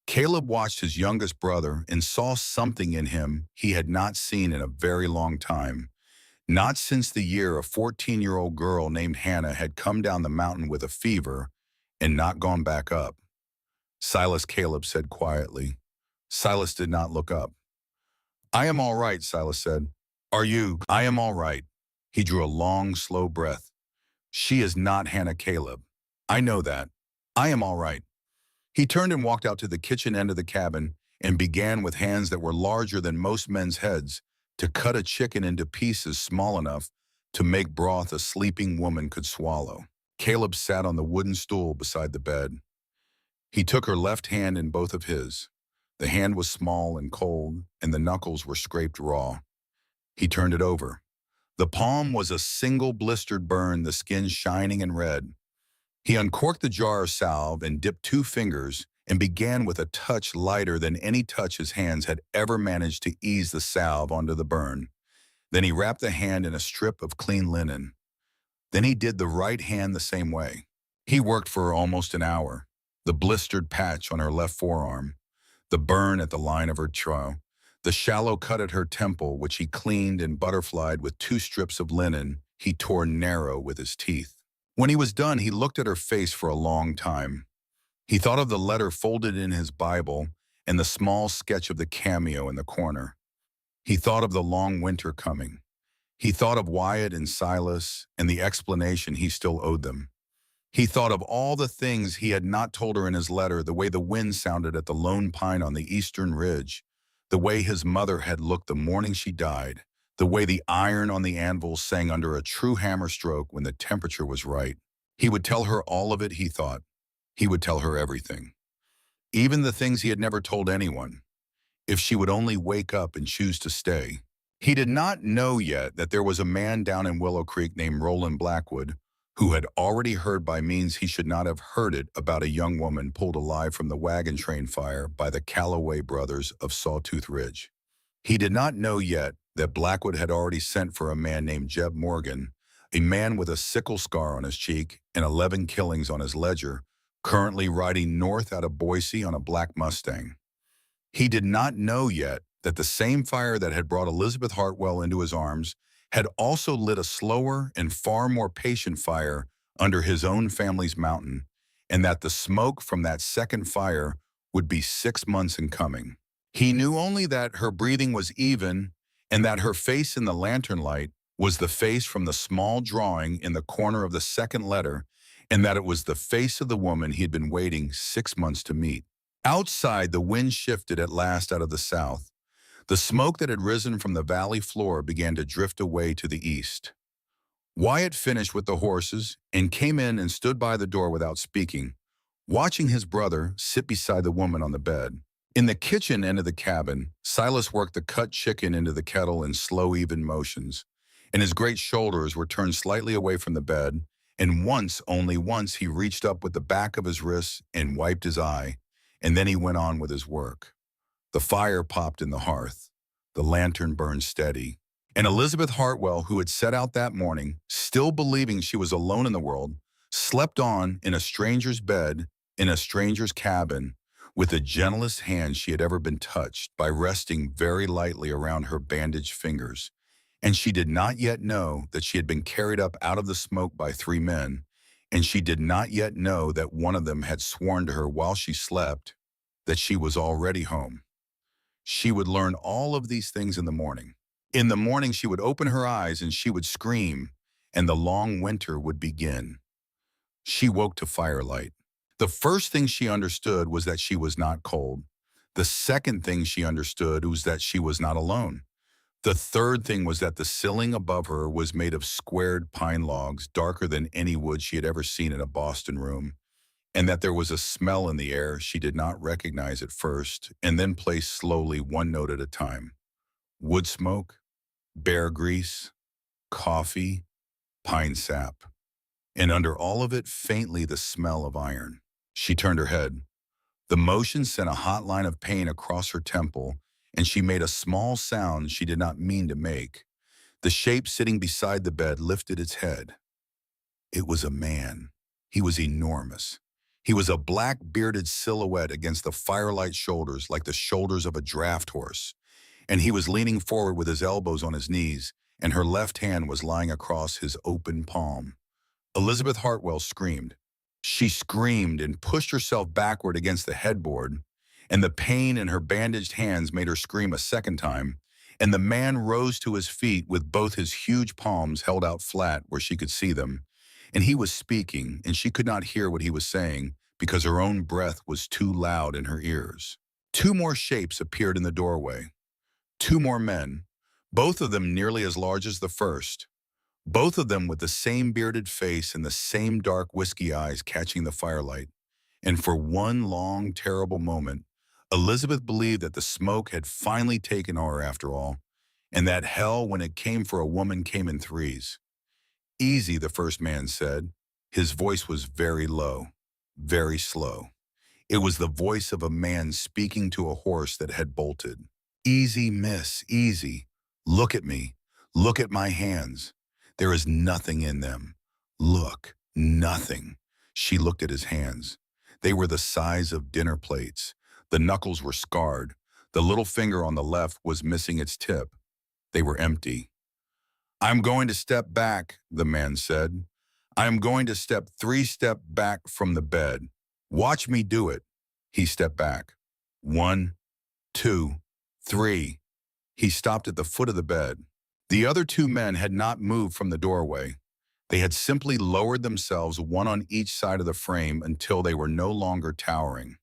Caleb watched his youngest brother and saw something in him he had not seen in a very long time. Not since the year a 14-year-old girl named Hannah had come down the mountain with a fever and not gone back up. "Silas," Caleb said quietly. Silas did not look up. "I am all right," Silas said. "Are you?" "I am all right." He drew a long, slow breath. "She is not Hannah, Caleb. I know that. I am all right. He turned and walked out to the kitchen end of the cabin and began with hands that were larger than most men's heads to cut a chicken into pieces small enough to make broth a sleeping woman could swallow. Caleb sat on the wooden stool beside the bed. He took her left hand in both of his. The hand was small and cold, and the knuckles were scraped raw. He turned it over. The palm was a single blistered burn, the skin shining and red. He uncorked the jar of salve and dipped 2 fingers and began with a touch lighter than any touch his hands had ever managed to ease the salve onto the burn. Then he wrapped the hand in a strip of clean linen. Then he did the right hand the same way. He worked for almost an hour. The blistered patch on her left forearm, the burn at the line of her trough, the shallow cut at her temple, which he cleaned and butterflied with 2 strips of linen he tore narrow with his teeth. When he was done, he looked at her face for a long time. He thought of the letter folded in his Bible and the small sketch of the cameo in the corner. He thought of the long winter coming. He thought of Wyatt and Silas and the explanation he still owed them. He thought of all the things he had not told her in his letter, the way the wind sounded at the lone pine on the eastern ridge, the way his mother had looked the morning she died, the way the iron on the anvil sang under a true hammer stroke when the temperature was right. He would tell her all of it, he thought. He would tell her everything. Even the things he had never told anyone, if she would only wake up and choose to stay. He did not know yet that there was a man down in Willow Creek named Roland Blackwood who had already heard by means he should not have heard it about a young woman pulled alive from the wagon train fire by the Calloway brothers of Sawtooth Ridge. He did not know yet that Blackwood had already sent for a man named Jeb Morgan, a man with a sickle scar on his cheek and 11 killings on his ledger, currently riding north out of Boise on a black Mustang. He did not know yet that the same fire that had brought Elizabeth Hartwell into his arms had also lit a slower and far more patient fire under his own family's mountain, and that the smoke from that second fire would be 6 months in coming. He knew only that her breathing was even and that her face in the lantern light was the face from the small drawing in the corner of the second letter, and that it was the face of the woman he had been waiting 6 months to meet. Outside, the wind shifted at last out of the south. The smoke that had risen from the valley floor began to drift away to the east. Wyatt finished with the horses and came in and stood by the door without speaking, watching his brother sit beside the woman on the bed. In the kitchen end of the cabin, Silas worked the cut chicken into the kettle in slow, even motions, and his great shoulders were turned slightly away from the bed, and once, only once, he reached up with the back of his wrist and wiped his eye, and then he went on with his work. The fire popped in the hearth. The lantern burned steady. And Elizabeth Hartwell, who had set out that morning, still believing she was alone in the world, slept on in a stranger's bed, in a stranger's cabin, with the gentlest hand she had ever been touched, by resting very lightly around her bandaged fingers. And she did not yet know that she had been carried up out of the smoke by 3 men, and she did not yet know that one of them had sworn to her while she slept that she was already home. She would learn all of these things in the morning. In the morning, she would open her eyes and she would scream, and the long winter would begin. She woke to firelight. The first thing she understood was that she was not cold. The second thing she understood was that she was not alone. The third thing was that the ceiling above her was made of squared pine logs, darker than any wood she had ever seen in a Boston room, and that there was a smell in the air she did not recognize at first, and then placed slowly one note at a time. Wood smoke, bear grease, coffee, pine sap, and under all of it, faintly the smell of iron. She turned her head. The motion sent a hot line of pain across her temple, and she made a small sound she did not mean to make. The shape sitting beside the bed lifted its head. It was a man. He was enormous. He was a black bearded silhouette against the firelight shoulders like the shoulders of a draft horse, and he was leaning forward with his elbows on his knees, and her left hand was lying across his open palm. Elizabeth Hartwell screamed. She screamed and pushed herself backward against the headboard, and the pain in her bandaged hands made her scream a second time, and the man rose to his feet with both his huge palms held out flat where she could see them, and he was speaking, and she could not hear what he was saying because her own breath was too loud in her ears. Two more shapes appeared in the doorway. Two more men, both of them nearly as large as the first. Both of them with the same bearded face and the same dark whiskey eyes catching the firelight. And for one long, terrible moment, Elizabeth believed that the smoke had finally taken her after all, and that hell, when it came for a woman, came in threes. Easy, the first man said. His voice was very low, very slow. It was the voice of a man speaking to a horse that had bolted. Easy, miss, easy. Look at me. Look at my hands. There is nothing in them. Look, nothing. She looked at his hands. They were the size of dinner plates. The knuckles were scarred. The little finger on the left was missing its tip. They were empty. I'm going to step back, the man said. I am going to step 3 steps back from the bed. Watch me do it. He stepped back. 1, 2, 3. He stopped at the foot of the bed. The other two men had not moved from the doorway. They had simply lowered themselves one on each side of the frame until they were no longer towering.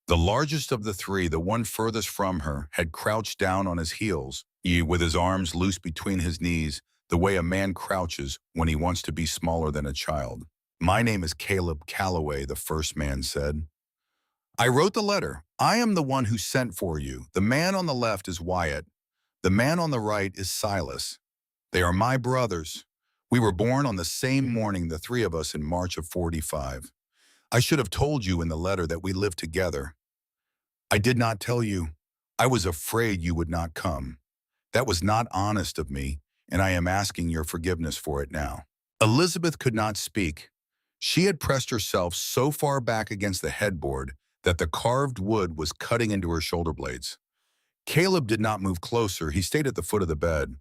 The largest of the three, the one furthest from her, had crouched down on his heels, with his arms loose between his knees, the way a man crouches when he wants to be smaller than a child. My name is Caleb Calloway, the first man said. I wrote the letter. I am the one who sent for you. The man on the left is Wyatt. The man on the right is Silas. They are my brothers. We were born on the same morning, the three of us, in March of 45. I should have told you in the letter that we lived together. I did not tell you. I was afraid you would not come. That was not honest of me, and I am asking your forgiveness for it now. Elizabeth could not speak. She had pressed herself so far back against the headboard that the carved wood was cutting into her shoulder blades. Caleb did not move closer. He stayed at the foot of the bed.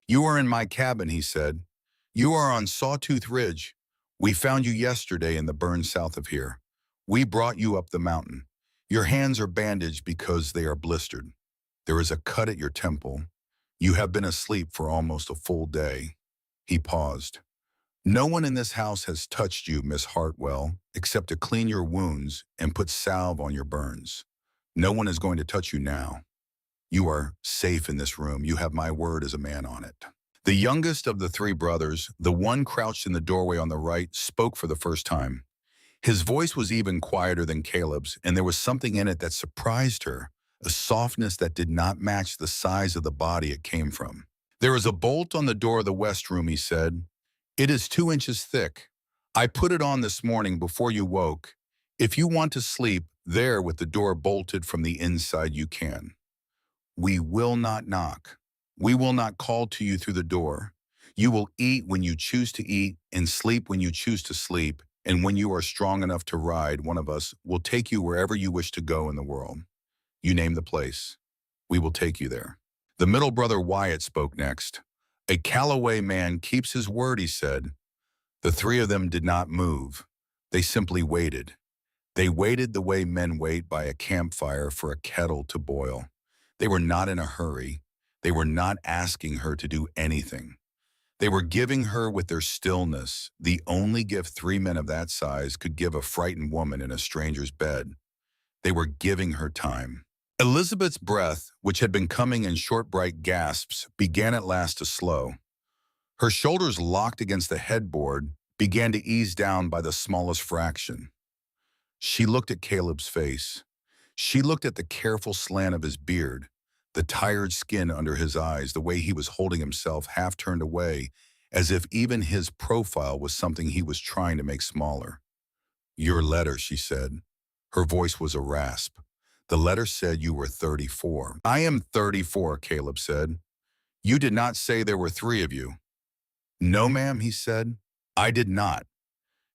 You are in my cabin, he said. You are on Sawtooth Ridge. We found you yesterday in the burn south of here. We brought you up the mountain. Your hands are bandaged because they are blistered. There is a cut at your temple. You have been asleep for almost a full day. He paused. No one in this house has touched you, Miss Hartwell, except to clean your wounds and put salve on your burns. No one is going to touch you now. You are safe in this room. You have my word as a man on it. The youngest of the three brothers, the one crouched in the doorway on the right, spoke for the first time. His voice was even quieter than Caleb's, and there was something in it that surprised her, a softness that did not match the size of the body it came from. There is a bolt on the door of the west room, he said. It is 2 inches thick. I put it on this morning before you woke. If you want to sleep there with the door bolted from the inside, you can. We will not knock. We will not call to you through the door. You will eat when you choose to eat and sleep when you choose to sleep, and when you are strong enough to ride, one of us will take you wherever you wish to go in the world. You name the place. We will take you there. The middle brother Wyatt spoke next. A Calloway man keeps his word, he said. The three of them did not move. They simply waited. They waited the way men wait by a campfire for a kettle to boil. They were not in a hurry. They were not asking her to do anything. They were giving her with their stillness the only gift 3 men of that size could give a frightened woman in a stranger's bed. They were giving her time. Elizabeth's breath, which had been coming in short, bright gasps, began at last to slow. Her shoulders, locked against the headboard, began to ease down by the smallest fraction. She looked at Caleb's face. She looked at the careful slant of his beard, the tired skin under his eyes, the way he was holding himself half turned away, as if even his profile was something he was trying to make smaller. Your letter, she said. Her voice was a rasp. The letter said you were 34. I am 34, Caleb said. You did not say there were 3 of you. No, ma'am, he said. I did not.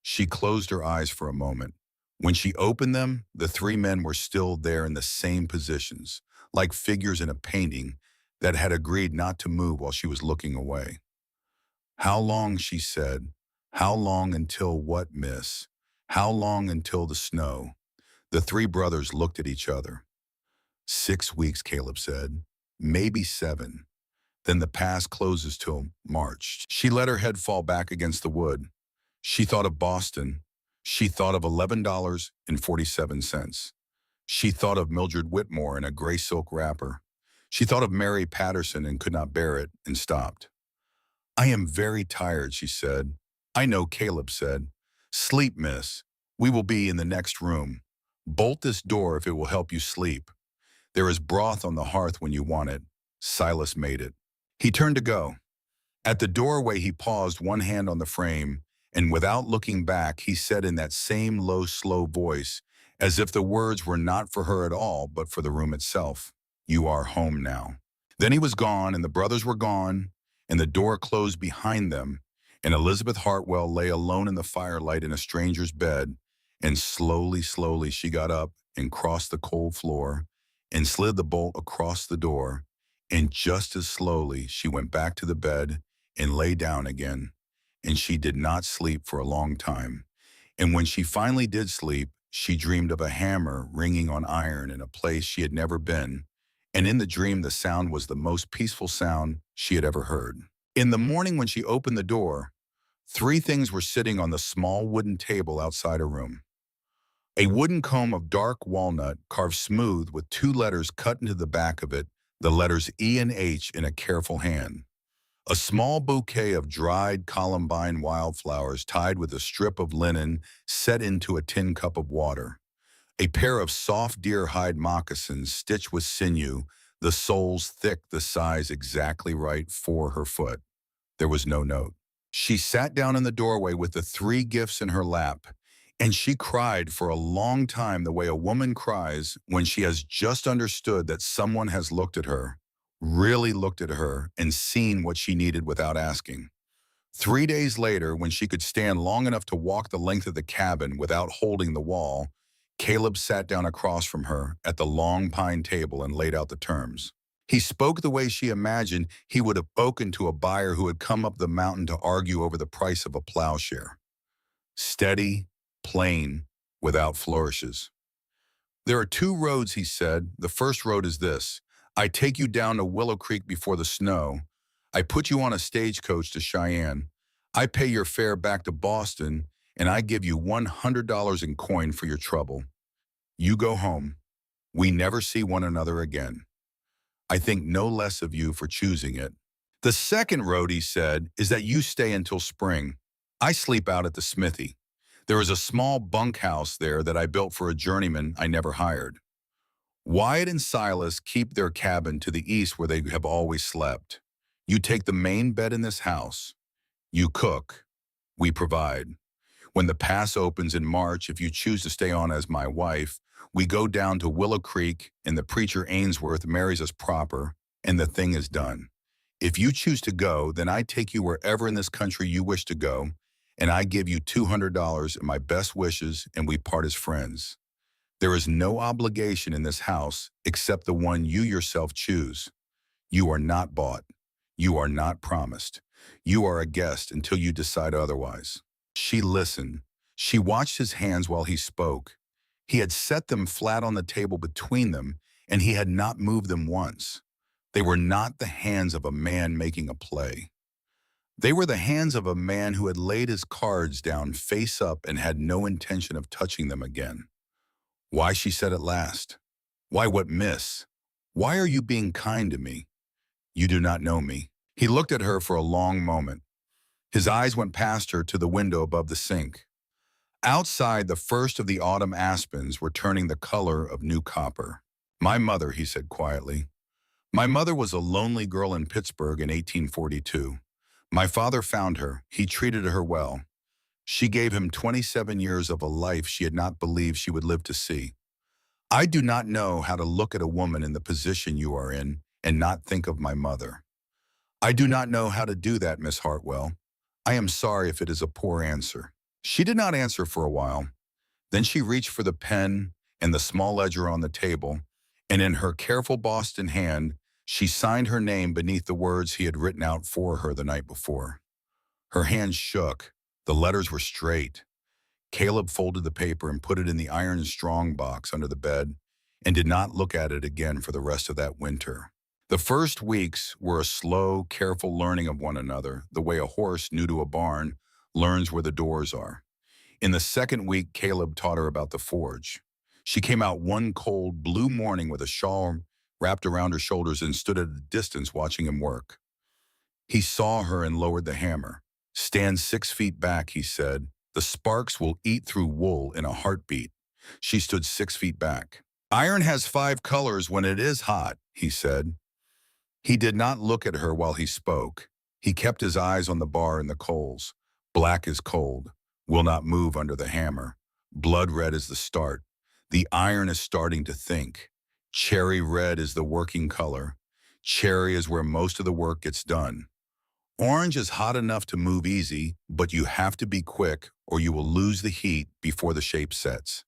She closed her eyes for a moment. When she opened them, the 3 men were still there in the same positions, like figures in a painting that had agreed not to move while she was looking away. How long, she said. How long until what, miss? How long until the snow? The 3 brothers looked at each other. 6 weeks, Caleb said. Maybe 7. Then the pass closes till March. She let her head fall back against the wood. She thought of Boston. She thought of $11.47. She thought of Mildred Whitmore in a gray silk wrapper. She thought of Mary Patterson and could not bear it and stopped. I am very tired, she said. I know, Caleb said. Sleep, miss. We will be in the next room. Bolt this door if it will help you sleep. There is broth on the hearth when you want it. Silas made it. He turned to go. At the doorway he paused, one hand on the frame, and without looking back he said in that same low, slow voice, as if the words were not for her at all but for the room itself, "You are home now." Then he was gone, and the brothers were gone, and the door closed behind them, and Elizabeth Hartwell lay alone in the firelight in a stranger's bed, and slowly, slowly she got up and crossed the cold floor and slid the bolt across the door, and just as slowly she went back to the bed and lay down again, and she did not sleep for a long time. And when she finally did sleep, she dreamed of a hammer ringing on iron in a place she had never been, and in the dream the sound was the most peaceful sound she had ever heard. In the morning when she opened the door, three things were sitting on the small wooden table outside her room. A wooden comb of dark walnut carved smooth with two letters cut into the back of it, the letters E and H in a careful hand. A small bouquet of dried columbine wildflowers tied with a strip of linen set into a tin cup of water. A pair of soft deer hide moccasins stitched with sinew, the soles thick, the size exactly right for her foot. There was no note. She sat down in the doorway with the three gifts in her lap, and she cried for a long time the way a woman cries when she has just understood that someone has looked at her, really looked at her, and seen what she needed without asking. 3 days later, when she could stand long enough to walk the length of the cabin without holding the wall, Caleb sat down across from her at the long pine table and laid out the terms. He spoke the way she imagined he would have spoken to a buyer who had come up the mountain to argue over the price of a plowshare. Steady, plain, without flourishes. There are two roads, he said. The first road is this. I take you down to Willow Creek before the snow. I put you on a stagecoach to Cheyenne. I pay your fare back to Boston, and I give you $100 in coin for your trouble. You go home. We never see one another again. I think no less of you for choosing it. The second road, he said, is that you stay until spring. I sleep out at the smithy. There is a small bunkhouse there that I built for a journeyman I never hired. Wyatt and Silas keep their cabin to the east where they have always slept. You take the main bed in this house. You cook. We provide. When the pass opens in March, if you choose to stay on as my wife, we go down to Willow Creek and the preacher Ainsworth marries us proper, and the thing is done. If you choose to go, then I take you wherever in this country you wish to go, and I give you $200 and my best wishes, and we part as friends. There is no obligation in this house except the one you yourself choose. You are not bought. You are not promised. You are a guest until you decide otherwise. She listened. She watched his hands while he spoke. He had set them flat on the table between them, and he had not moved them once. They were not the hands of a man making a play. They were the hands of a man who had laid his cards down face up and had no intention of touching them again. Why, she said at last. Why, what, miss? Why are you being kind to me? You do not know me. He looked at her for a long moment. His eyes went past her to the window above the sink. Outside, the first of the autumn aspens were turning the color of new copper. My mother, he said quietly. My mother was a lonely girl in Pittsburgh in 1842. My father found her. He treated her well. She gave him 27 years of a life she had not believed she would live to see. I do not know how to look at a woman in the position you are in and not think of my mother. I do not know how to do that, Miss Hartwell. I am sorry if it is a poor answer. She did not answer for a while. Then she reached for the pen and the small ledger on the table, and in her careful Boston hand, she signed her name beneath the words he had written out for her the night before. Her hand shook. The letters were straight. Caleb folded the paper and put it in the iron strong box under the bed and did not look at it again for the rest of that winter. The first weeks were a slow, careful learning of one another, the way a horse new to a barn learns where the doors are. In the second week, Caleb taught her about the forge. She came out one cold, blue morning with a shawl wrapped around her shoulders and stood at a distance watching him work. He saw her and lowered the hammer. "Stand 6 feet back," he said. "The sparks will eat through wool in a heartbeat." She stood 6 feet back. "Iron has 5 colors when it is hot," he said. He did not look at her while he spoke. He kept his eyes on the bar and the coals. Black is cold, will not move under the hammer. Blood red is the start. The iron is starting to think. Cherry red is the working color. Cherry is where most of the work gets done. Orange is hot enough to move easy, but you have to be quick or you will lose the heat before the shape sets.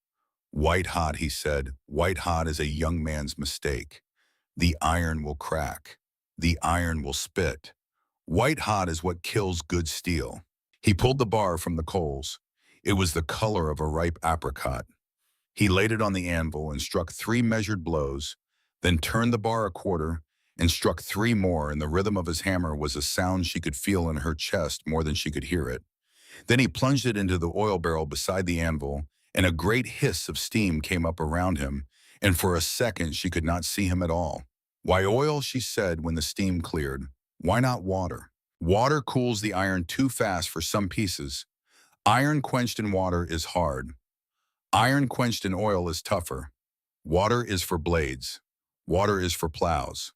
White hot, he said. White hot is a young man's mistake. The iron will crack. The iron will spit. White hot is what kills good steel. He pulled the bar from the coals. It was the color of a ripe apricot. He laid it on the anvil and struck 3 measured blows, then turned the bar a quarter and struck 3 more, and the rhythm of his hammer was a sound she could feel in her chest more than she could hear it. Then he plunged it into the oil barrel beside the anvil, and a great hiss of steam came up around him, and for a second she could not see him at all. "Why oil?" she said when the steam cleared. "Why not water? Water cools the iron too fast for some pieces. Iron quenched in water is hard. Iron quenched in oil is tougher. Water is for blades. Water is for plows.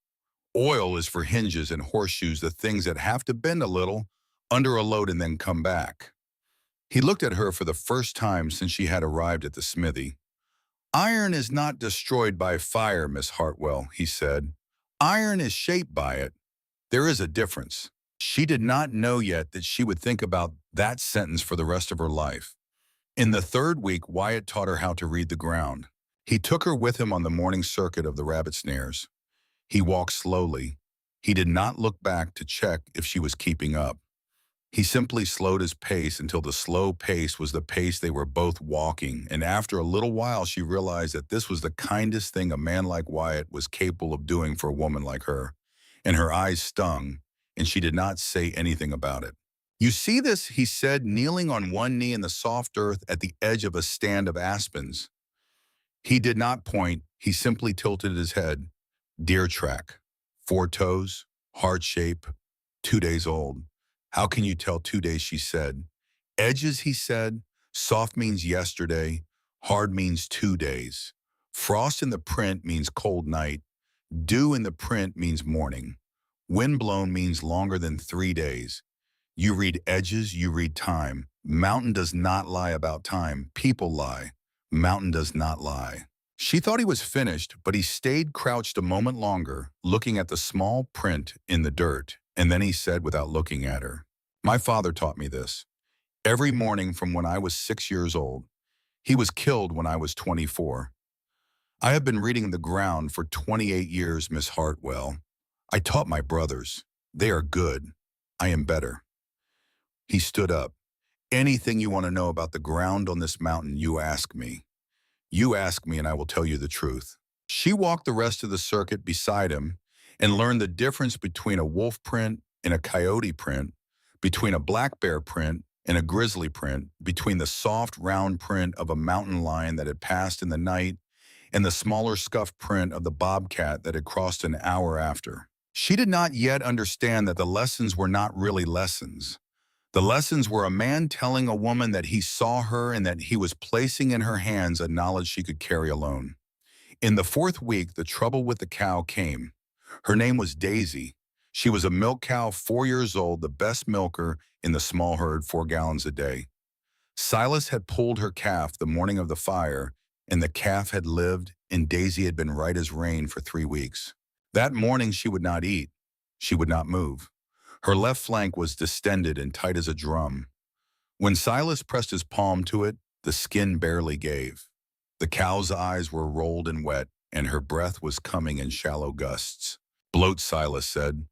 Oil is for hinges and horseshoes, the things that have to bend a little under a load and then come back." He looked at her for the first time since she had arrived at the smithy. "Iron is not destroyed by fire, Miss Hartwell," he said. "Iron is shaped by it. There is a difference." She did not know yet that she would think about that sentence for the rest of her life. In the third week, Wyatt taught her how to read the ground. He took her with him on the morning circuit of the rabbit snares. He walked slowly. He did not look back to check if she was keeping up. He simply slowed his pace until the slow pace was the pace they were both walking, and after a little while she realized that this was the kindest thing a man like Wyatt was capable of doing for a woman like her, and her eyes stung, and she did not say anything about it. "You see this?" he said, kneeling on one knee in the soft earth at the edge of a stand of aspens. He did not point, he simply tilted his head. "Deer track. 4 toes, heart shape, 2 days old." "How can you tell 2 days?" she said. "Edges," he said. "Soft means yesterday. Hard means 2 days. Frost in the print means cold night. Dew in the print means morning. Windblown means longer than 3 days. You read edges, you read time. Mountain does not lie about time. People lie. Mountain does not lie." She thought he was finished, but he stayed crouched a moment longer, looking at the small print in the dirt, and then he said without looking at her, "My father taught me this. Every morning from when I was 6 years old. He was killed when I was 24. I have been reading the ground for 28 years, Miss Hartwell. I taught my brothers. They are good. I am better." He stood up. "Anything you want to know about the ground on this mountain, you ask me. You ask me and I will tell you the truth." She walked the rest of the circuit beside him and learned the difference between a wolf print and a coyote print, between a black bear print and a grizzly print, between the soft, round print of a mountain lion that had passed in the night and the smaller scuffed print of the bobcat that had crossed an hour after. She did not yet understand that the lessons were not really lessons. The lessons were a man telling a woman that he saw her and that he was placing in her hands a knowledge she could carry alone. In the 4th week, the trouble with the cow came. Her name was Daisy. She was a milk cow, 4 years old, the best milker in the small herd, 4 gallons a day. Silas had pulled her calf the morning of the fire, and the calf had lived, and Daisy had been right as rain for 3 weeks. That morning she would not eat. She would not move. Her left flank was distended and tight as a drum. When Silas pressed his palm to it, the skin barely gave. The cow's eyes were rolled and wet, and her breath was coming in shallow gusts. "Bloat," Silas said.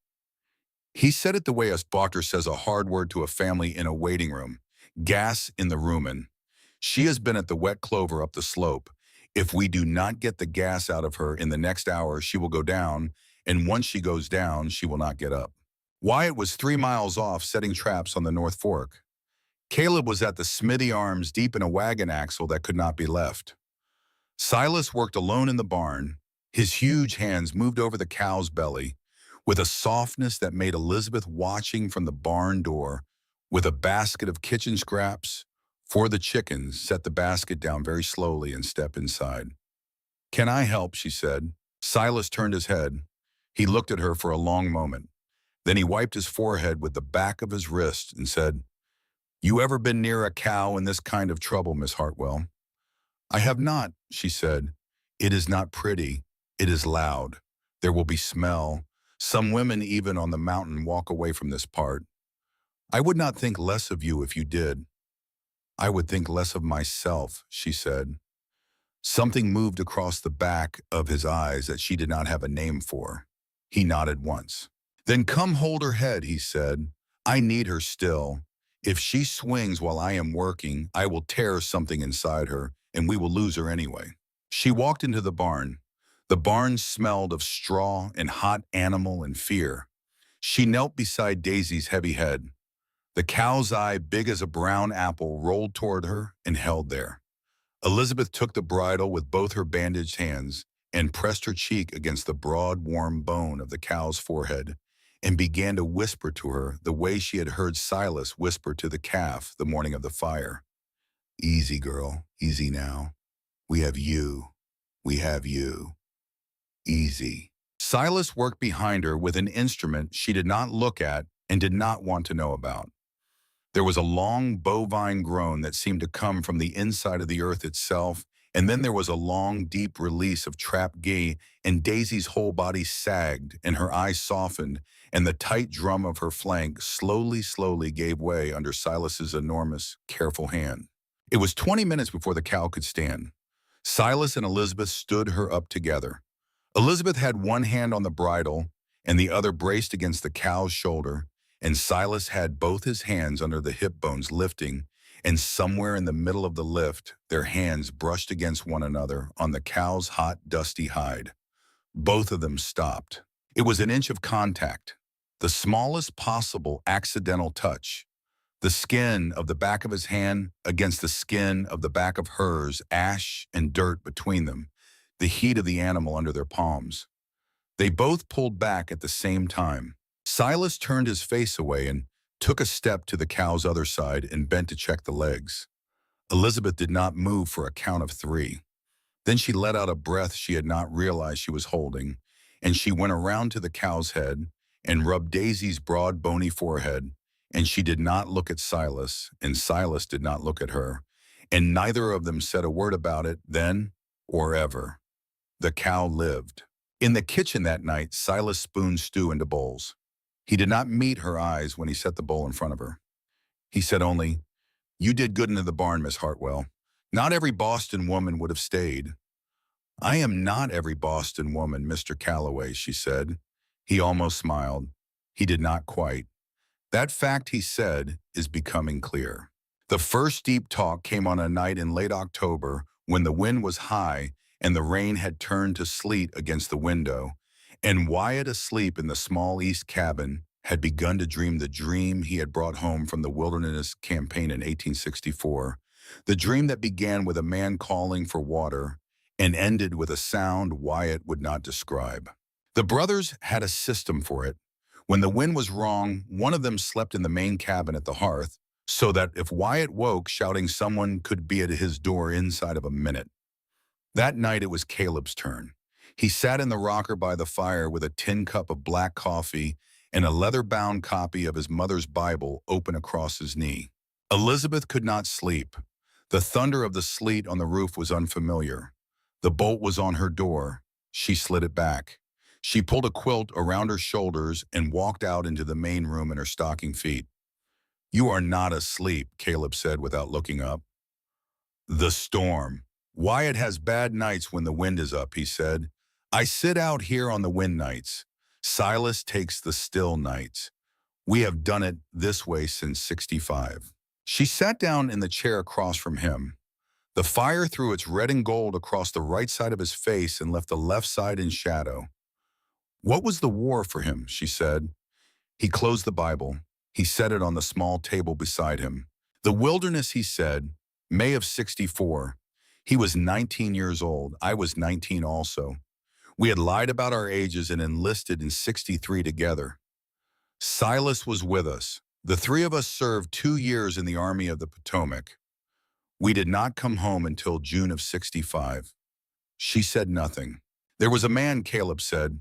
He said it the way a doctor says a hard word to a family in a waiting room. "Gas in the rumen. She has been at the wet clover up the slope. If we do not get the gas out of her in the next hour, she will go down, and once she goes down, she will not get up." Wyatt was 3 miles off setting traps on the North Fork. Caleb was at the smithy arms deep in a wagon axle that could not be left. Silas worked alone in the barn. His huge hands moved over the cow's belly with a softness that made Elizabeth, watching from the barn door with a basket of kitchen scraps for the chickens, set the basket down very slowly and step inside. "Can I help?" she said. Silas turned his head. He looked at her for a long moment. Then he wiped his forehead with the back of his wrist and said, "You ever been near a cow in this kind of trouble, Miss Hartwell?" "I have not," she said. "It is not pretty. It is loud. There will be smell. Some women even on the mountain walk away from this part. I would not think less of you if you did." "I would think less of myself," she said. Something moved across the back of his eyes that she did not have a name for. He nodded once. "Then come hold her head," he said. "I need her still. If she swings while I am working, I will tear something inside her, and we will lose her anyway." She walked into the barn. The barn smelled of straw and hot animal and fear. She knelt beside Daisy's heavy head. The cow's eye, big as a brown apple, rolled toward her and held there. Elizabeth took the bridle with both her bandaged hands and pressed her cheek against the broad, warm bone of the cow's forehead and began to whisper to her the way she had heard Silas whisper to the calf the morning of the fire. "Easy, girl, easy now. We have you. We have you. Easy." Silas worked behind her with an instrument she did not look at and did not want to know about. There was a long bovine groan that seemed to come from the inside of the earth itself, and then there was a long, deep release of trapped gay, and Daisy's whole body sagged, and her eyes softened, and the tight drum of her flank slowly gave way under Silas's enormous, careful hand. It was 20 minutes before the cow could stand. Silas and Elizabeth stood her up together. Elizabeth had one hand on the bridle and the other braced against the cow's shoulder, and Silas had both his hands under the hip bones lifting, and somewhere in the middle of the lift, their hands brushed against one another on the cow's hot, dusty hide. Both of them stopped. It was an inch of contact, the smallest possible accidental touch. The skin of the back of his hand against the skin of the back of hers, ash and dirt between them, the heat of the animal under their palms. They both pulled back at the same time. Silas turned his face away and took a step to the cow's other side and bent to check the legs. Elizabeth did not move for a count of 3. Then she let out a breath she had not realized she was holding, and she went around to the cow's head and rubbed Daisy's broad, bony forehead, and she did not look at Silas, and Silas did not look at her, and neither of them said a word about it then or ever. The cow lived. In the kitchen that night, Silas spooned stew into bowls. He did not meet her eyes when he set the bowl in front of her. He said only, "You did good into the barn, Miss Hartwell. Not every Boston woman would have stayed." "I am not every Boston woman, Mr. Calloway," she said. He almost smiled. He did not quite. That fact, he said, is becoming clear. The first deep talk came on a night in late October when the wind was high and the rain had turned to sleet against the window, and Wyatt, asleep in the small east cabin, had begun to dream the dream he had brought home from the Wilderness Campaign in 1864, the dream that began with a man calling for water and ended with a sound Wyatt would not describe. The brothers had a system for it. When the wind was wrong, one of them slept in the main cabin at the hearth, so that if Wyatt woke shouting, someone could be at his door inside of a minute. That night it was Caleb's turn. He sat in the rocker by the fire with a tin cup of black coffee and a leather-bound copy of his mother's Bible open across his knee. Elizabeth could not sleep. The thunder of the sleet on the roof was unfamiliar. The bolt was on her door. She slid it back. She pulled a quilt around her shoulders and walked out into the main room in her stocking feet. "You are not asleep," Caleb said without looking up. "The storm. Wyatt has bad nights when the wind is up," he said. "I sit out here on the wind nights. Silas takes the still nights. We have done it this way since '65. She sat down in the chair across from him. The fire threw its red and gold across the right side of his face and left the left side in shadow. "What was the war for him?" she said. He closed the Bible. He set it on the small table beside him. The wilderness, he said, May of 64. He was 19 years old. I was 19 also. We had lied about our ages and enlisted in 63 together. Silas was with us. The three of us served 2 years in the Army of the Potomac. We did not come home until June of 65. She said nothing. There was a man, Caleb said.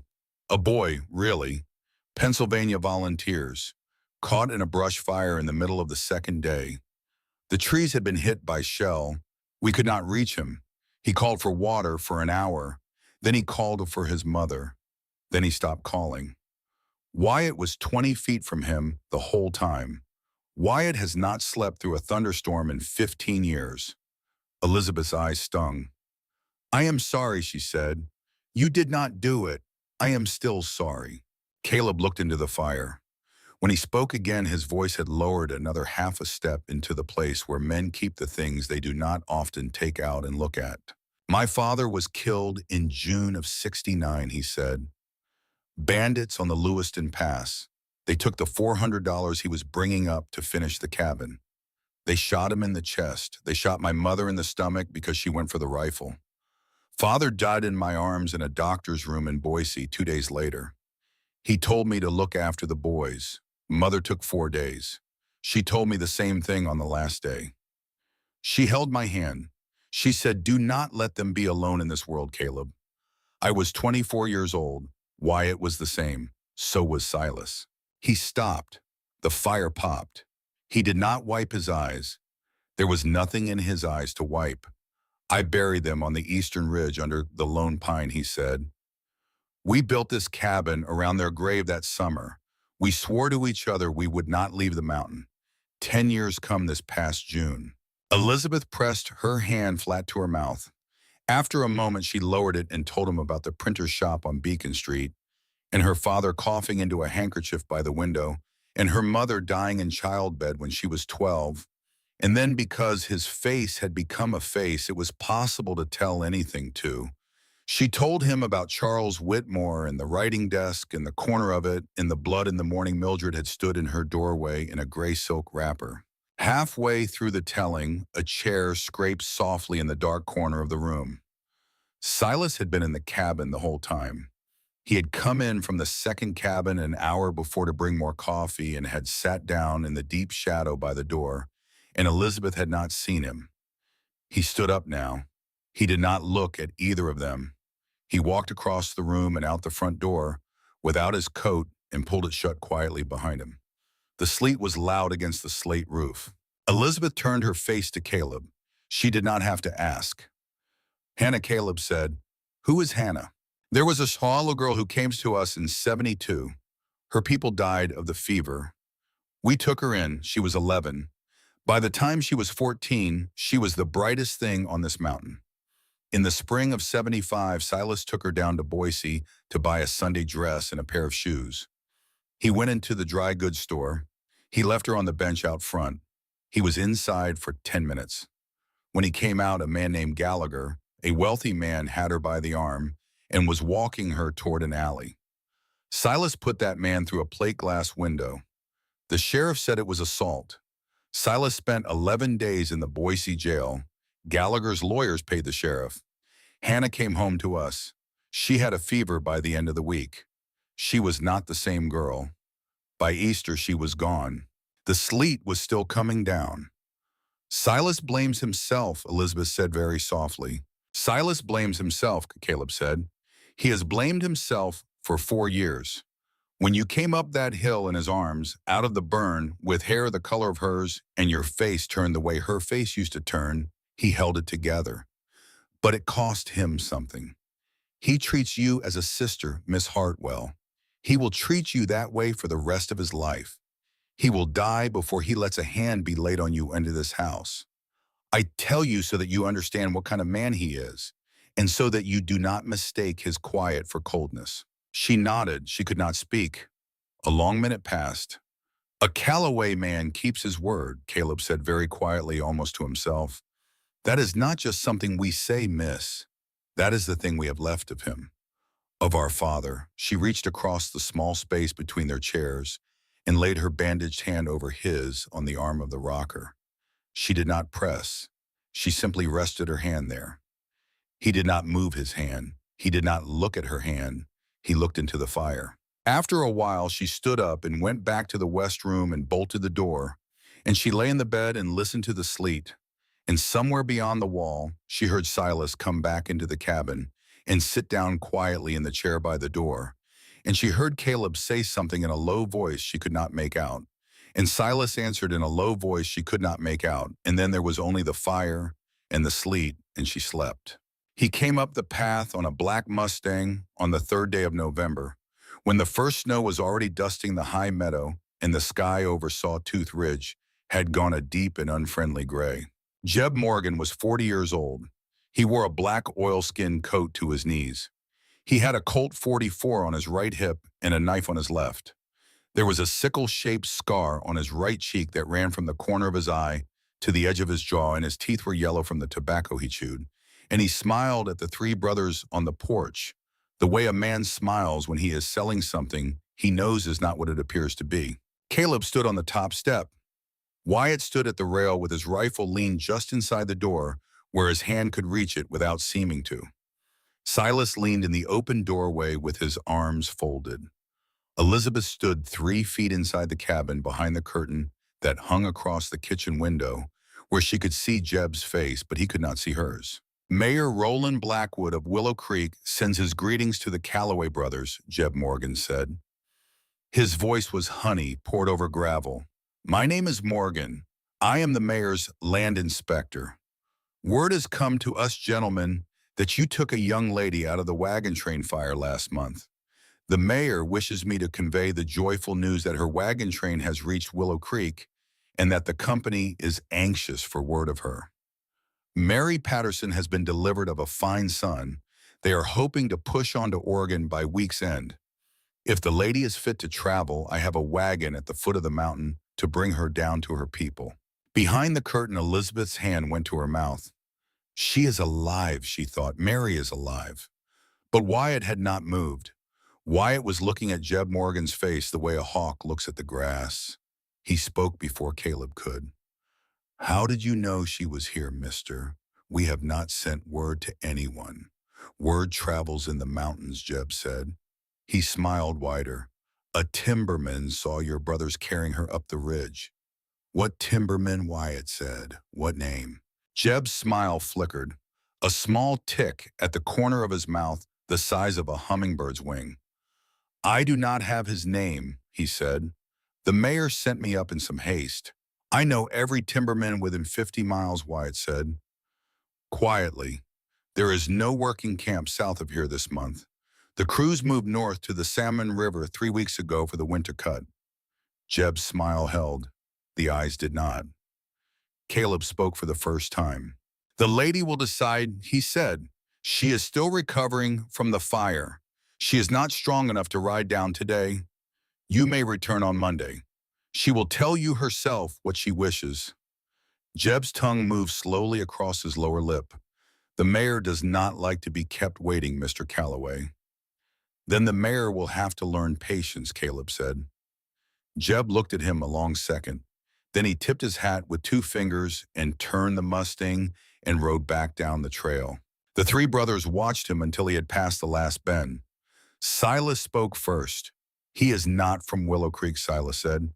A boy, really. Pennsylvania volunteers. Caught in a brush fire in the middle of the second day. The trees had been hit by shell. We could not reach him. He called for water for an hour. Then he called for his mother. Then he stopped calling. Wyatt was 20 feet from him the whole time. Wyatt has not slept through a thunderstorm in 15 years. Elizabeth's eyes stung. I am sorry, she said. You did not do it. I am still sorry. Caleb looked into the fire. When he spoke again, his voice had lowered another half a step into the place where men keep the things they do not often take out and look at. My father was killed in June of 69, he said. Bandits on the Lewiston Pass. They took the $400 he was bringing up to finish the cabin. They shot him in the chest. They shot my mother in the stomach because she went for the rifle. Father died in my arms in a doctor's room in Boise 2 days later. He told me to look after the boys. Mother took 4 days. She told me the same thing on the last day. She held my hand. She said, do not let them be alone in this world, Caleb. I was 24 years old. Wyatt was the same. So was Silas. He stopped. The fire popped. He did not wipe his eyes. There was nothing in his eyes to wipe. I buried them on the eastern ridge under the lone pine, he said. We built this cabin around their grave that summer. We swore to each other we would not leave the mountain. 10 years come this past June. Elizabeth pressed her hand flat to her mouth. After a moment, she lowered it and told him about the printer's shop on Beacon Street, and her father coughing into a handkerchief by the window, and her mother dying in childbed when she was 12. And then because his face had become a face, it was possible to tell anything to. She told him about Charles Whitmore and the writing desk and the corner of it and the blood in the morning Mildred had stood in her doorway in a gray silk wrapper. Halfway through the telling, a chair scraped softly in the dark corner of the room. Silas had been in the cabin the whole time. He had come in from the second cabin an hour before to bring more coffee and had sat down in the deep shadow by the door, and Elizabeth had not seen him. He stood up now. He did not look at either of them. He walked across the room and out the front door without his coat and pulled it shut quietly behind him. The sleet was loud against the slate roof. Elizabeth turned her face to Caleb. She did not have to ask. Hannah, Caleb said. Who is Hannah? There was a Swallow girl who came to us in 72. Her people died of the fever. We took her in. She was 11. By the time she was 14, she was the brightest thing on this mountain. In the spring of 75, Silas took her down to Boise to buy a Sunday dress and a pair of shoes. He went into the dry goods store. He left her on the bench out front. He was inside for 10 minutes. When he came out, a man named Gallagher, a wealthy man, had her by the arm and was walking her toward an alley. Silas put that man through a plate glass window. The sheriff said it was assault. Silas spent 11 days in the Boise jail. Gallagher's lawyers paid the sheriff. Hannah came home to us. She had a fever by the end of the week. She was not the same girl. By Easter, she was gone. The sleet was still coming down. Silas blames himself, Elizabeth said very softly. Silas blames himself, Caleb said. He has blamed himself for 4 years. When you came up that hill in his arms, out of the burn, with hair the color of hers, and your face turned the way her face used to turn, he held it together. But it cost him something. He treats you as a sister, Miss Hartwell. He will treat you that way for the rest of his life. He will die before he lets a hand be laid on you into this house. I tell you so that you understand what kind of man he is, and so that you do not mistake his quiet for coldness. She nodded. She could not speak. A long minute passed. A Callaway man keeps his word, Caleb said very quietly, almost to himself. That is not just something we say, miss. That is the thing we have left of him. Of our father. She reached across the small space between their chairs and laid her bandaged hand over his on the arm of the rocker. She did not press. She simply rested her hand there. He did not move his hand. He did not look at her hand. He looked into the fire. After a while, she stood up and went back to the west room and bolted the door, and she lay in the bed and listened to the sleet. And somewhere beyond the wall, she heard Silas come back into the cabin and sit down quietly in the chair by the door. And she heard Caleb say something in a low voice she could not make out. And Silas answered in a low voice she could not make out. And then there was only the fire and the sleet, and she slept. He came up the path on a black Mustang on the third day of November, when the first snow was already dusting the high meadow and the sky over Sawtooth Ridge had gone a deep and unfriendly gray. Jeb Morgan was 40 years old. He wore a black oilskin coat to his knees. He had a Colt 44 on his right hip and a knife on his left. There was a sickle-shaped scar on his right cheek that ran from the corner of his eye to the edge of his jaw, and his teeth were yellow from the tobacco he chewed. And he smiled at the three brothers on the porch, the way a man smiles when he is selling something he knows is not what it appears to be. Caleb stood on the top step. Wyatt stood at the rail with his rifle leaned just inside the door, where his hand could reach it without seeming to. Silas leaned in the open doorway with his arms folded. Elizabeth stood 3 feet inside the cabin behind the curtain that hung across the kitchen window, where she could see Jeb's face, but he could not see hers. Mayor Roland Blackwood of Willow Creek sends his greetings to the Calloway brothers, Jeb Morgan said. His voice was honey poured over gravel. My name is Morgan. I am the mayor's land inspector. Word has come to us gentlemen that you took a young lady out of the wagon train fire last month. The mayor wishes me to convey the joyful news that her wagon train has reached Willow Creek and that the company is anxious for word of her. Mary Patterson has been delivered of a fine son. They are hoping to push on to Oregon by week's end. If the lady is fit to travel, I have a wagon at the foot of the mountain to bring her down to her people. Behind the curtain, Elizabeth's hand went to her mouth. She is alive, she thought. Mary is alive. But Wyatt had not moved. Wyatt was looking at Jeb Morgan's face the way a hawk looks at the grass. He spoke before Caleb could. How did you know she was here, mister? We have not sent word to anyone. Word travels in the mountains, Jeb said. He smiled wider. A timberman saw your brothers carrying her up the ridge. What timberman? Wyatt said. What name? Jeb's smile flickered. A small tick at the corner of his mouth, the size of a hummingbird's wing. I do not have his name, he said. The mayor sent me up in some haste. I know every timberman within 50 miles, Wyatt said. Quietly, there is no working camp south of here this month. The crews moved north to the Salmon River 3 weeks ago for the winter cut. Jeb's smile held. The eyes did not. Caleb spoke for the first time. The lady will decide, he said. She is still recovering from the fire. She is not strong enough to ride down today. You may return on Monday. She will tell you herself what she wishes. Jeb's tongue moved slowly across his lower lip. The mayor does not like to be kept waiting, Mr. Calloway. Then the mayor will have to learn patience, Caleb said. Jeb looked at him a long second. Then he tipped his hat with 2 fingers and turned the Mustang and rode back down the trail. The 3 brothers watched him until he had passed the last bend. Silas spoke first. He is not from Willow Creek, Silas said.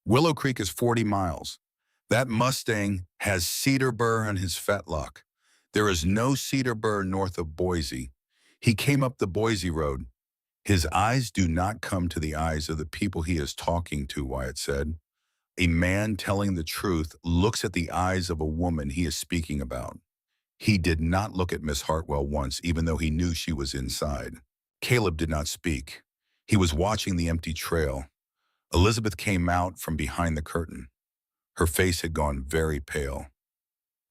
Willow Creek is 40 miles. That Mustang has cedar burr on his fetlock. There is no cedar burr north of Boise. He came up the Boise Road. His eyes do not come to the eyes of the people he is talking to, Wyatt said. A man telling the truth looks at the eyes of a woman he is speaking about. He did not look at Miss Hartwell once, even though he knew she was inside. Caleb did not speak. He was watching the empty trail. Elizabeth came out from behind the curtain. Her face had gone very pale.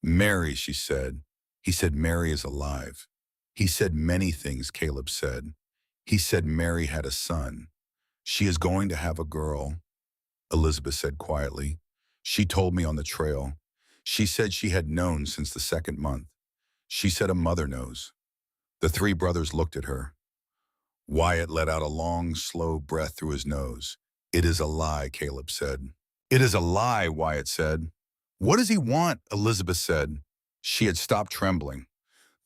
Mary, she said. He said Mary is alive. He said many things, Caleb said. He said Mary had a son. She is going to have a girl, Elizabeth said quietly. She told me on the trail. She said she had known since the 2nd month. She said a mother knows. The 3 brothers looked at her. Wyatt let out a long, slow breath through his nose. It is a lie, Caleb said. It is a lie, Wyatt said. What does he want? Elizabeth said. She had stopped trembling.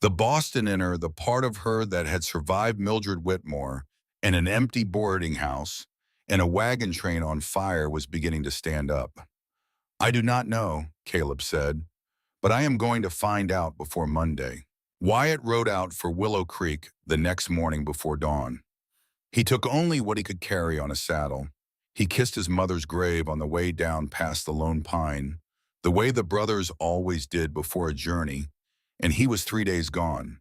The Boston in her, the part of her that had survived Mildred Whitmore and an empty boarding house and a wagon train on fire, was beginning to stand up. I do not know, Caleb said, but I am going to find out before Monday. Wyatt rode out for Willow Creek the next morning before dawn. He took only what he could carry on a saddle. He kissed his mother's grave on the way down past the lone pine, the way the brothers always did before a journey, and he was 3 days gone.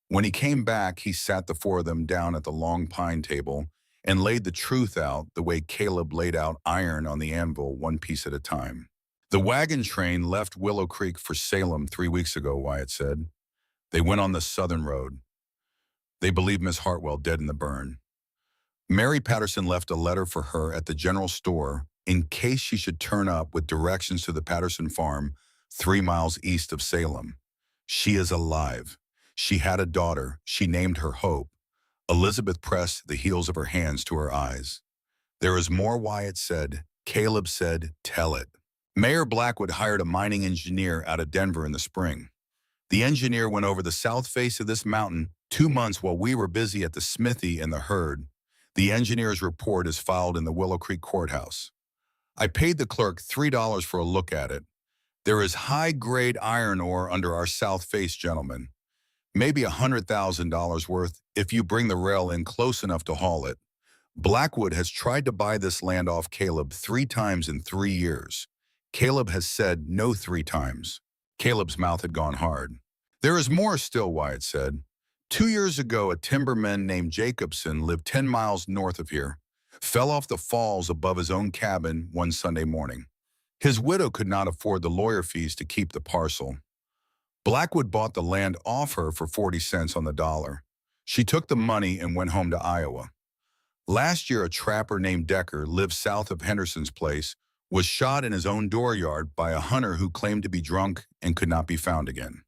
When he came back, he sat the four of them down at the long pine table and laid the truth out the way Caleb laid out iron on the anvil, one piece at a time. The wagon train left Willow Creek for Salem 3 weeks ago, Wyatt said. They went on the southern road. They believe Miss Hartwell dead in the burn. Mary Patterson left a letter for her at the general store in case she should turn up with directions to the Patterson farm 3 miles east of Salem. She is alive. She had a daughter. She named her Hope. Elizabeth pressed the heels of her hands to her eyes. There is more, Wyatt said. Caleb said, tell it. Mayor Blackwood hired a mining engineer out of Denver in the spring. The engineer went over the south face of this mountain 2 months while we were busy at the smithy and the herd. The engineer's report is filed in the Willow Creek courthouse. I paid the clerk $3 for a look at it. There is high-grade iron ore under our south face, gentlemen. Maybe $100,000 worth if you bring the rail in close enough to haul it. Blackwood has tried to buy this land off Caleb 3 times in 3 years. Caleb has said no 3 times. Caleb's mouth had gone hard. There is more still, Wyatt said. 2 years ago, a timberman named Jacobson lived 10 miles north of here, fell off the falls above his own cabin one Sunday morning. His widow could not afford the lawyer fees to keep the parcel. Blackwood bought the land off her for 40 cents on the dollar. She took the money and went home to Iowa. Last year, a trapper named Decker lived south of Henderson's place, was shot in his own dooryard by a hunter who claimed to be drunk and could not be found again.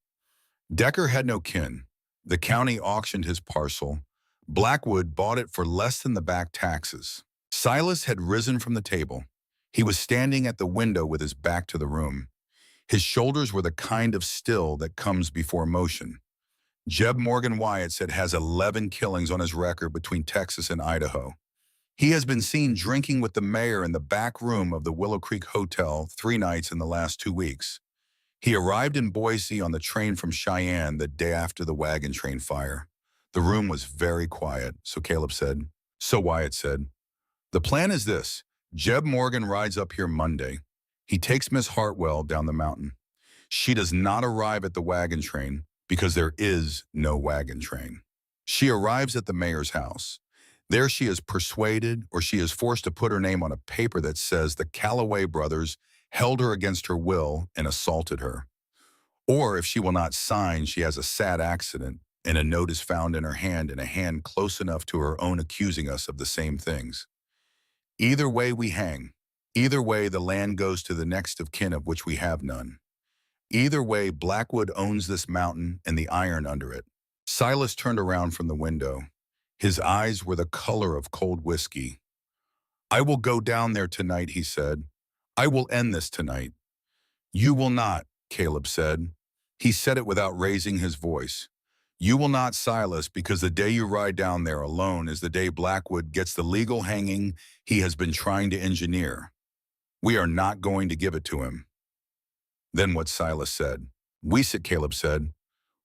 Decker had no kin. The county auctioned his parcel. Blackwood bought it for less than the back taxes. Silas had risen from the table. He was standing at the window with his back to the room. His shoulders were the kind of still that comes before motion. Jeb Morgan, Wyatt said, has 11 killings on his record between Texas and Idaho. He has been seen drinking with the mayor in the back room of the Willow Creek Hotel 3 nights in the last 2 weeks. He arrived in Boise on the train from Cheyenne the day after the wagon train fire. The room was very quiet, so Caleb said. So Wyatt said, the plan is this. Jeb Morgan rides up here Monday. He takes Miss Hartwell down the mountain. She does not arrive at the wagon train because there is no wagon train. She arrives at the mayor's house. There she is persuaded, or she is forced to put her name on a paper that says the Calloway brothers held her against her will and assaulted her. Or if she will not sign, she has a sad accident and a note is found in her hand, and a hand close enough to her own accusing us of the same things. Either way we hang. Either way the land goes to the next of kin of which we have none. Either way Blackwood owns this mountain and the iron under it. Silas turned around from the window. His eyes were the color of cold whiskey. I will go down there tonight, he said. I will end this tonight. You will not, Caleb said. He said it without raising his voice. You will not, Silas, because the day you ride down there alone is the day Blackwood gets the legal hanging he has been trying to engineer. We are not going to give it to him. Then what Silas said. Caleb said,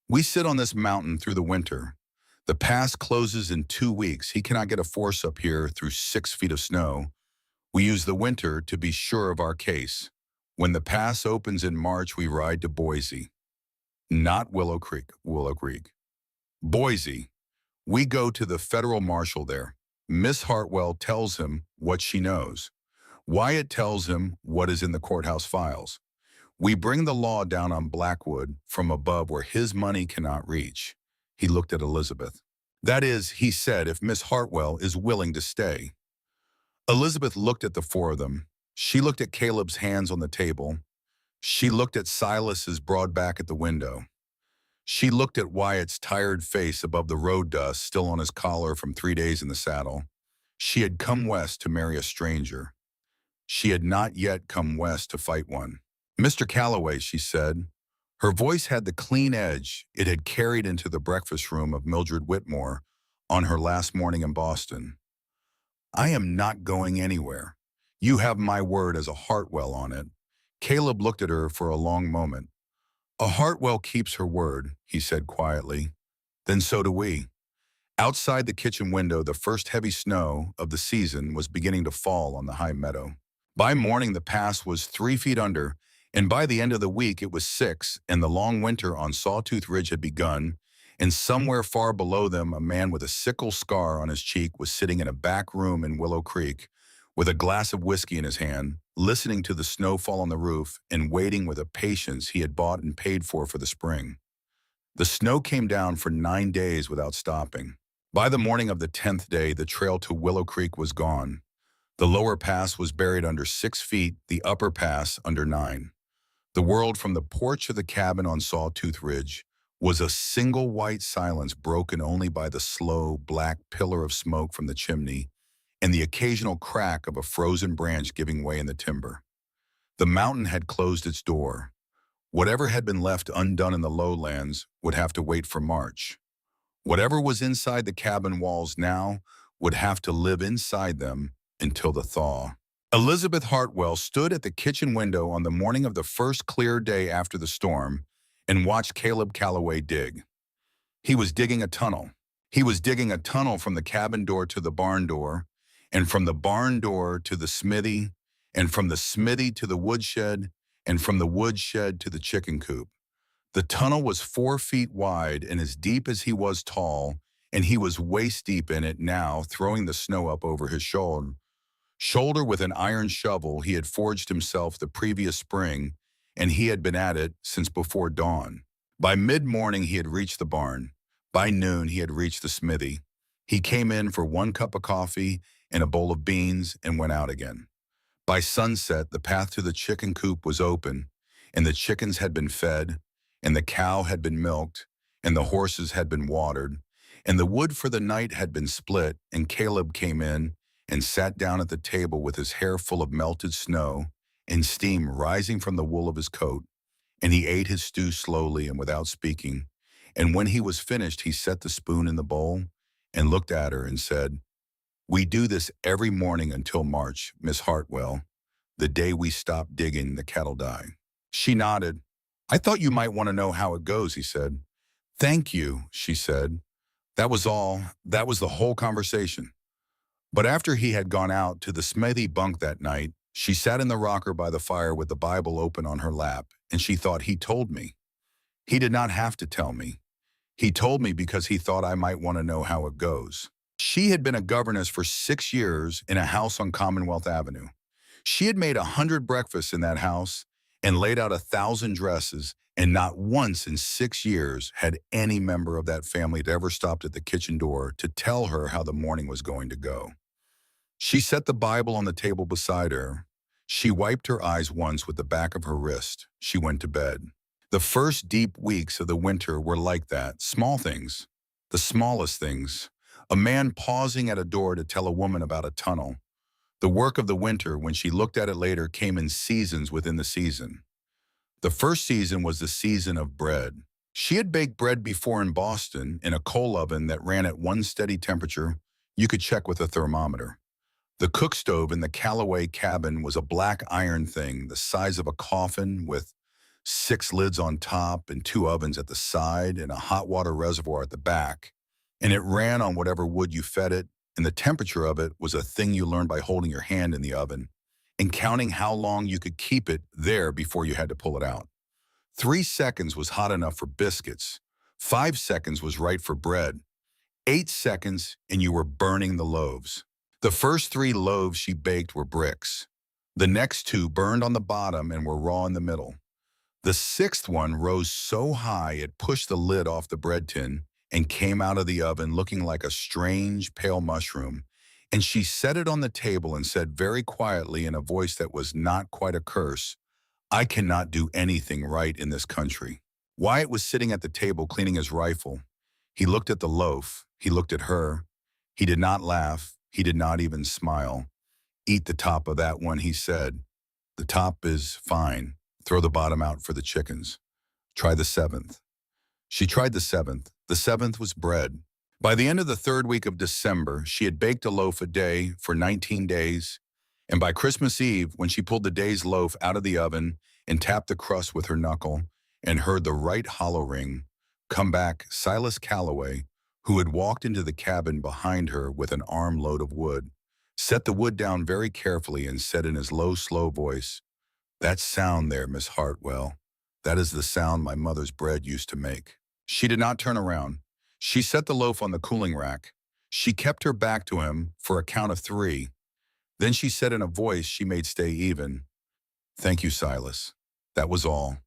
we sit on this mountain through the winter. The pass closes in 2 weeks. He cannot get a force up here through 6 feet of snow. We use the winter to be sure of our case. When the pass opens in March, we ride to Boise. Not Willow Creek. Boise. We go to the federal marshal there. Miss Hartwell tells him what she knows. Wyatt tells him what is in the courthouse files. We bring the law down on Blackwood from above where his money cannot reach. He looked at Elizabeth. That is, he said, if Miss Hartwell is willing to stay. Elizabeth looked at the four of them. She looked at Caleb's hands on the table. She looked at Silas's broad back at the window. She looked at Wyatt's tired face above the road dust still on his collar from 3 days in the saddle. She had come west to marry a stranger. She had not yet come west to fight one. Mr. Calloway, she said. Her voice had the clean edge it had carried into the breakfast room of Mildred Whitmore on her last morning in Boston. I am not going anywhere. You have my word as a Hartwell on it. Caleb looked at her for a long moment. A Hartwell keeps her word, he said quietly. Then so do we. Outside the kitchen window, the first heavy snow of the season was beginning to fall on the high meadow. By morning, the pass was 3 feet under, and by the end of the week, it was 6, and the long winter on Sawtooth Ridge had begun, and somewhere far below them, a man with a sickle scar on his cheek was sitting in a back room in Willow Creek, with a glass of whiskey in his hand, listening to the snow fall on the roof and waiting with a patience he had bought and paid for the spring. The snow came down for 9 days without stopping. By the morning of the 10th day, the trail to Willow Creek was gone. The lower pass was buried under 6 feet, the upper pass under 9. The world from the porch of the cabin on Sawtooth Ridge was a single white silence broken only by the slow, black pillar of smoke from the chimney and the occasional crack of a frozen branch giving way in the timber. The mountain had closed its door. Whatever had been left undone in the lowlands would have to wait for March. Whatever was inside the cabin walls now would have to live inside them until the thaw. Elizabeth Hartwell stood at the kitchen window on the morning of the first clear day after the storm and watched Caleb Calloway dig. He was digging a tunnel. He was digging a tunnel from the cabin door to the barn door, and from the barn door to the smithy, and from the smithy to the woodshed, and from the woodshed to the chicken coop. The tunnel was 4 feet wide and as deep as he was tall, and he was waist deep in it now, throwing the snow up over his shoulder. Shoulder with an iron shovel he had forged himself the previous spring, and he had been at it since before dawn. By mid-morning he had reached the barn. By noon he had reached the smithy. He came in for 1 cup of coffee and a bowl of beans and went out again. By sunset, the path to the chicken coop was open, and the chickens had been fed, and the cow had been milked, and the horses had been watered, and the wood for the night had been split, and Caleb came in and sat down at the table with his hair full of melted snow and steam rising from the wool of his coat, and he ate his stew slowly and without speaking, and when he was finished, he set the spoon in the bowl and looked at her and said, "We do this every morning until March, Miss Hartwell. The day we stop digging, the cattle die." She nodded. "I thought you might want to know how it goes," he said. "Thank you," she said. That was all. That was the whole conversation. But after he had gone out to the smithy bunk that night, she sat in the rocker by the fire with the Bible open on her lap, and she thought, he told me. He did not have to tell me. He told me because he thought I might want to know how it goes. She had been a governess for 6 years in a house on Commonwealth Avenue. She had made 100 breakfasts in that house and laid out 1,000 dresses, and not once in 6 years had any member of that family ever stopped at the kitchen door to tell her how the morning was going to go. She set the Bible on the table beside her. She wiped her eyes once with the back of her wrist. She went to bed. The first deep weeks of the winter were like that, small things, the smallest things. A man pausing at a door to tell a woman about a tunnel. The work of the winter, when she looked at it later, came in seasons within the season. The first season was the season of bread. She had baked bread before in Boston in a coal oven that ran at one steady temperature you could check with a thermometer. The cook stove in the Calloway cabin was a black iron thing the size of a coffin with 6 lids on top and 2 ovens at the side and a hot water reservoir at the back. And it ran on whatever wood you fed it, and the temperature of it was a thing you learned by holding your hand in the oven and counting how long you could keep it there before you had to pull it out. 3 seconds was hot enough for biscuits. 5 seconds was right for bread. 8 seconds and you were burning the loaves. The first 3 loaves she baked were bricks. The next 2 burned on the bottom and were raw in the middle. The 6th one rose so high it pushed the lid off the bread tin and came out of the oven looking like a strange, pale mushroom, and she set it on the table and said very quietly in a voice that was not quite a curse, "I cannot do anything right in this country." Wyatt was sitting at the table cleaning his rifle. He looked at the loaf. He looked at her. He did not laugh. He did not even smile. "Eat the top of that one," he said. "The top is fine. Throw the bottom out for the chickens. Try the seventh. She tried the seventh. The seventh was bread. By the end of the third week of December, she had baked a loaf a day for 19 days, and by Christmas Eve, when she pulled the day's loaf out of the oven and tapped the crust with her knuckle and heard the right hollow ring, come back Silas Calloway, who had walked into the cabin behind her with an armload of wood, set the wood down very carefully and said in his low, slow voice, "That sound there, Miss Hartwell, that is the sound my mother's bread used to make." She did not turn around. She set the loaf on the cooling rack. She kept her back to him for a count of 3. Then she said in a voice she made stay even, "Thank you, Silas. That was all.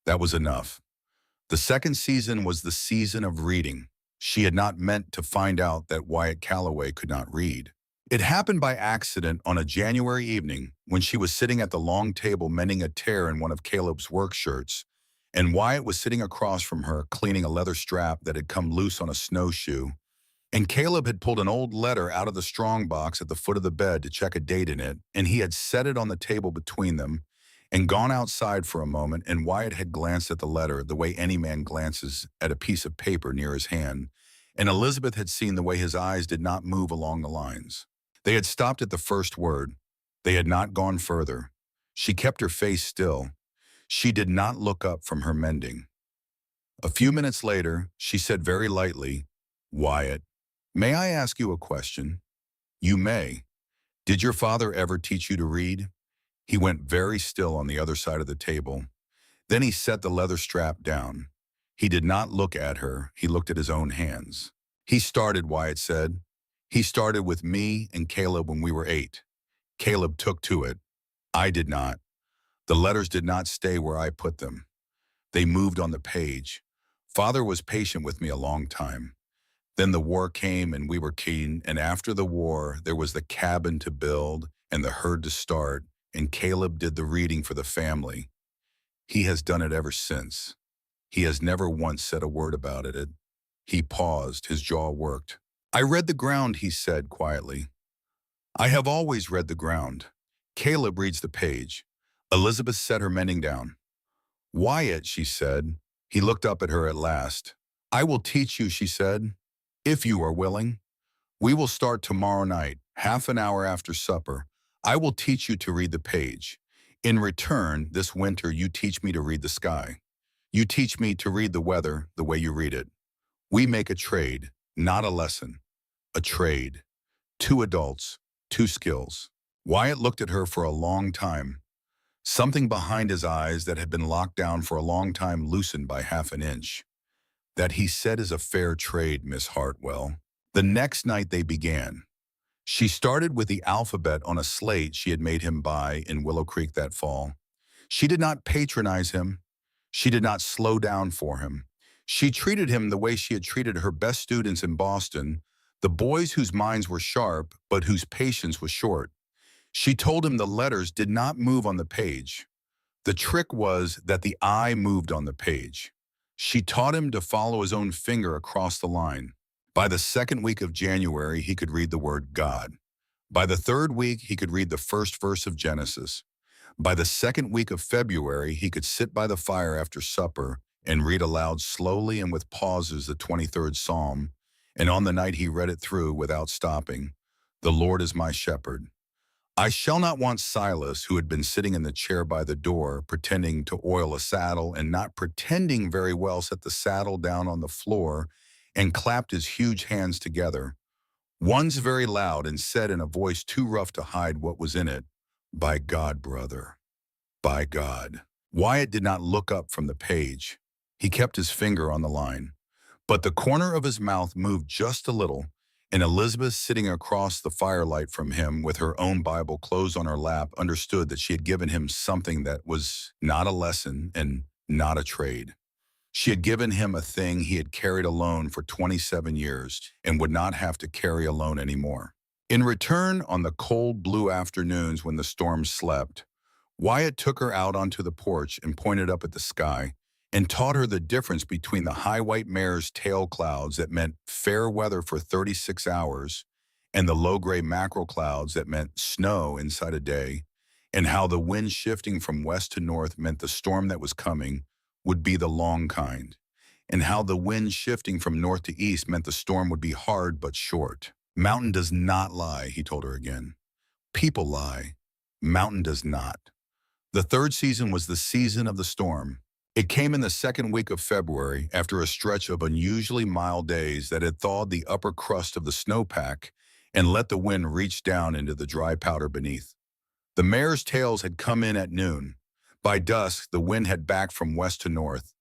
That was enough." The second season was the season of reading. She had not meant to find out that Wyatt Calloway could not read. It happened by accident on a January evening when she was sitting at the long table mending a tear in one of Caleb's work shirts, and Wyatt was sitting across from her cleaning a leather strap that had come loose on a snowshoe, and Caleb had pulled an old letter out of the strong box at the foot of the bed to check a date in it, and he had set it on the table between them and gone outside for a moment, and Wyatt had glanced at the letter the way any man glances at a piece of paper near his hand, and Elizabeth had seen the way his eyes did not move along the lines. They had stopped at the first word. They had not gone further. She kept her face still. She did not look up from her mending. A few minutes later, she said very lightly, "Wyatt, may I ask you a question?" "You may." "Did your father ever teach you to read?" He went very still on the other side of the table. Then he set the leather strap down. He did not look at her. He looked at his own hands. "He started," Wyatt said. "He started with me and Caleb when we were 8. Caleb took to it. I did not. The letters did not stay where I put them. They moved on the page. Father was patient with me a long time. Then the war came and we were keen, and after the war, there was the cabin to build and the herd to start, and Caleb did the reading for the family. He has done it ever since. He has never once said a word about it." He paused, his jaw worked. "I read the ground," he said quietly. "I have always read the ground." Caleb reads the page. Elizabeth set her mending down. "Wyatt," she said. He looked up at her at last. "I will teach you," she said, "if you are willing. We will start tomorrow night, half an hour after supper. I will teach you to read the page. In return, this winter you teach me to read the sky. You teach me to read the weather the way you read it. We make a trade, not a lesson. A trade. 2 adults, 2 skills." Wyatt looked at her for a long time. Something behind his eyes that had been locked down for a long time loosened by half an inch. "That he said is a fair trade, Miss Hartwell." The next night they began. She started with the alphabet on a slate she had made him buy in Willow Creek that fall. She did not patronize him. She did not slow down for him. She treated him the way she had treated her best students in Boston, the boys whose minds were sharp but whose patience was short. She told him the letters did not move on the page. The trick was that the eye moved on the page. She taught him to follow his own finger across the line. By the second week of January, he could read the word God. By the third week, he could read the first verse of Genesis. By the second week of February, he could sit by the fire after supper and read aloud slowly and with pauses the 23rd Psalm, and on the night he read it through without stopping, "The Lord is my shepherd. I shall not want." Silas, who had been sitting in the chair by the door, pretending to oil a saddle and not pretending very well, set the saddle down on the floor and clapped his huge hands together, once very loud, and said in a voice too rough to hide what was in it, "By God, brother, by God." Wyatt did not look up from the page. He kept his finger on the line. But the corner of his mouth moved just a little, and Elizabeth, sitting across the firelight from him with her own Bible closed on her lap, understood that she had given him something that was not a lesson and not a trade. She had given him a thing he had carried alone for 27 years and would not have to carry alone anymore. In return, on the cold blue afternoons when the storm slept, Wyatt took her out onto the porch and pointed up at the sky and taught her the difference between the high white mare's tail clouds that meant fair weather for 36 hours and the low gray mackerel clouds that meant snow inside a day, and how the wind shifting from west to north meant the storm that was coming would be the long kind, and how the wind shifting from north to east meant the storm would be hard but short. Mountain does not lie, he told her again. People lie. Mountain does not. The third season was the season of the storm. It came in the second week of February after a stretch of unusually mild days that had thawed the upper crust of the snowpack and let the wind reach down into the dry powder beneath. The mare's tails had come in at noon. By dusk, the wind had backed from west to north.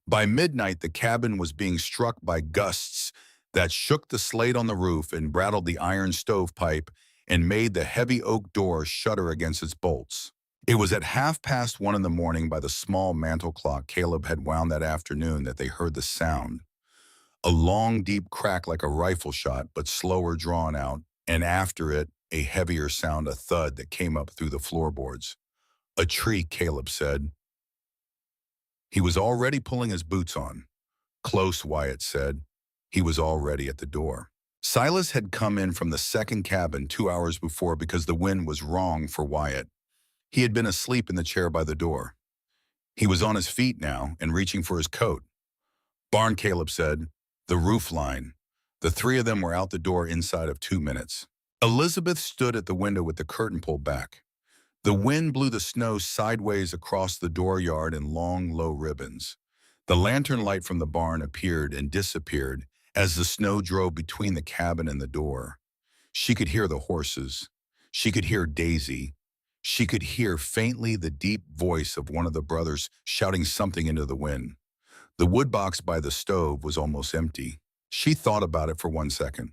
By midnight, the cabin was being struck by gusts that shook the slate on the roof and rattled the iron stovepipe and made the heavy oak door shudder against its bolts. It was at 1:30 in the morning by the small mantel clock Caleb had wound that afternoon that they heard the sound. A long, deep crack like a rifle shot, but slower drawn out, and after it, a heavier sound, a thud that came up through the floorboards. A tree, Caleb said. He was already pulling his boots on. Close, Wyatt said. He was already at the door. Silas had come in from the second cabin 2 hours before because the wind was wrong for Wyatt. He had been asleep in the chair by the door. He was on his feet now and reaching for his coat. Barn, Caleb said. The roof line. The three of them were out the door inside of 2 minutes. Elizabeth stood at the window with the curtain pulled back. The wind blew the snow sideways across the dooryard in long, low ribbons. The lantern light from the barn appeared and disappeared as the snow drove between the cabin and the door. She could hear the horses. She could hear Daisy. She could hear faintly the deep voice of one of the brothers shouting something into the wind. The wood box by the stove was almost empty. She thought about it for 1 second.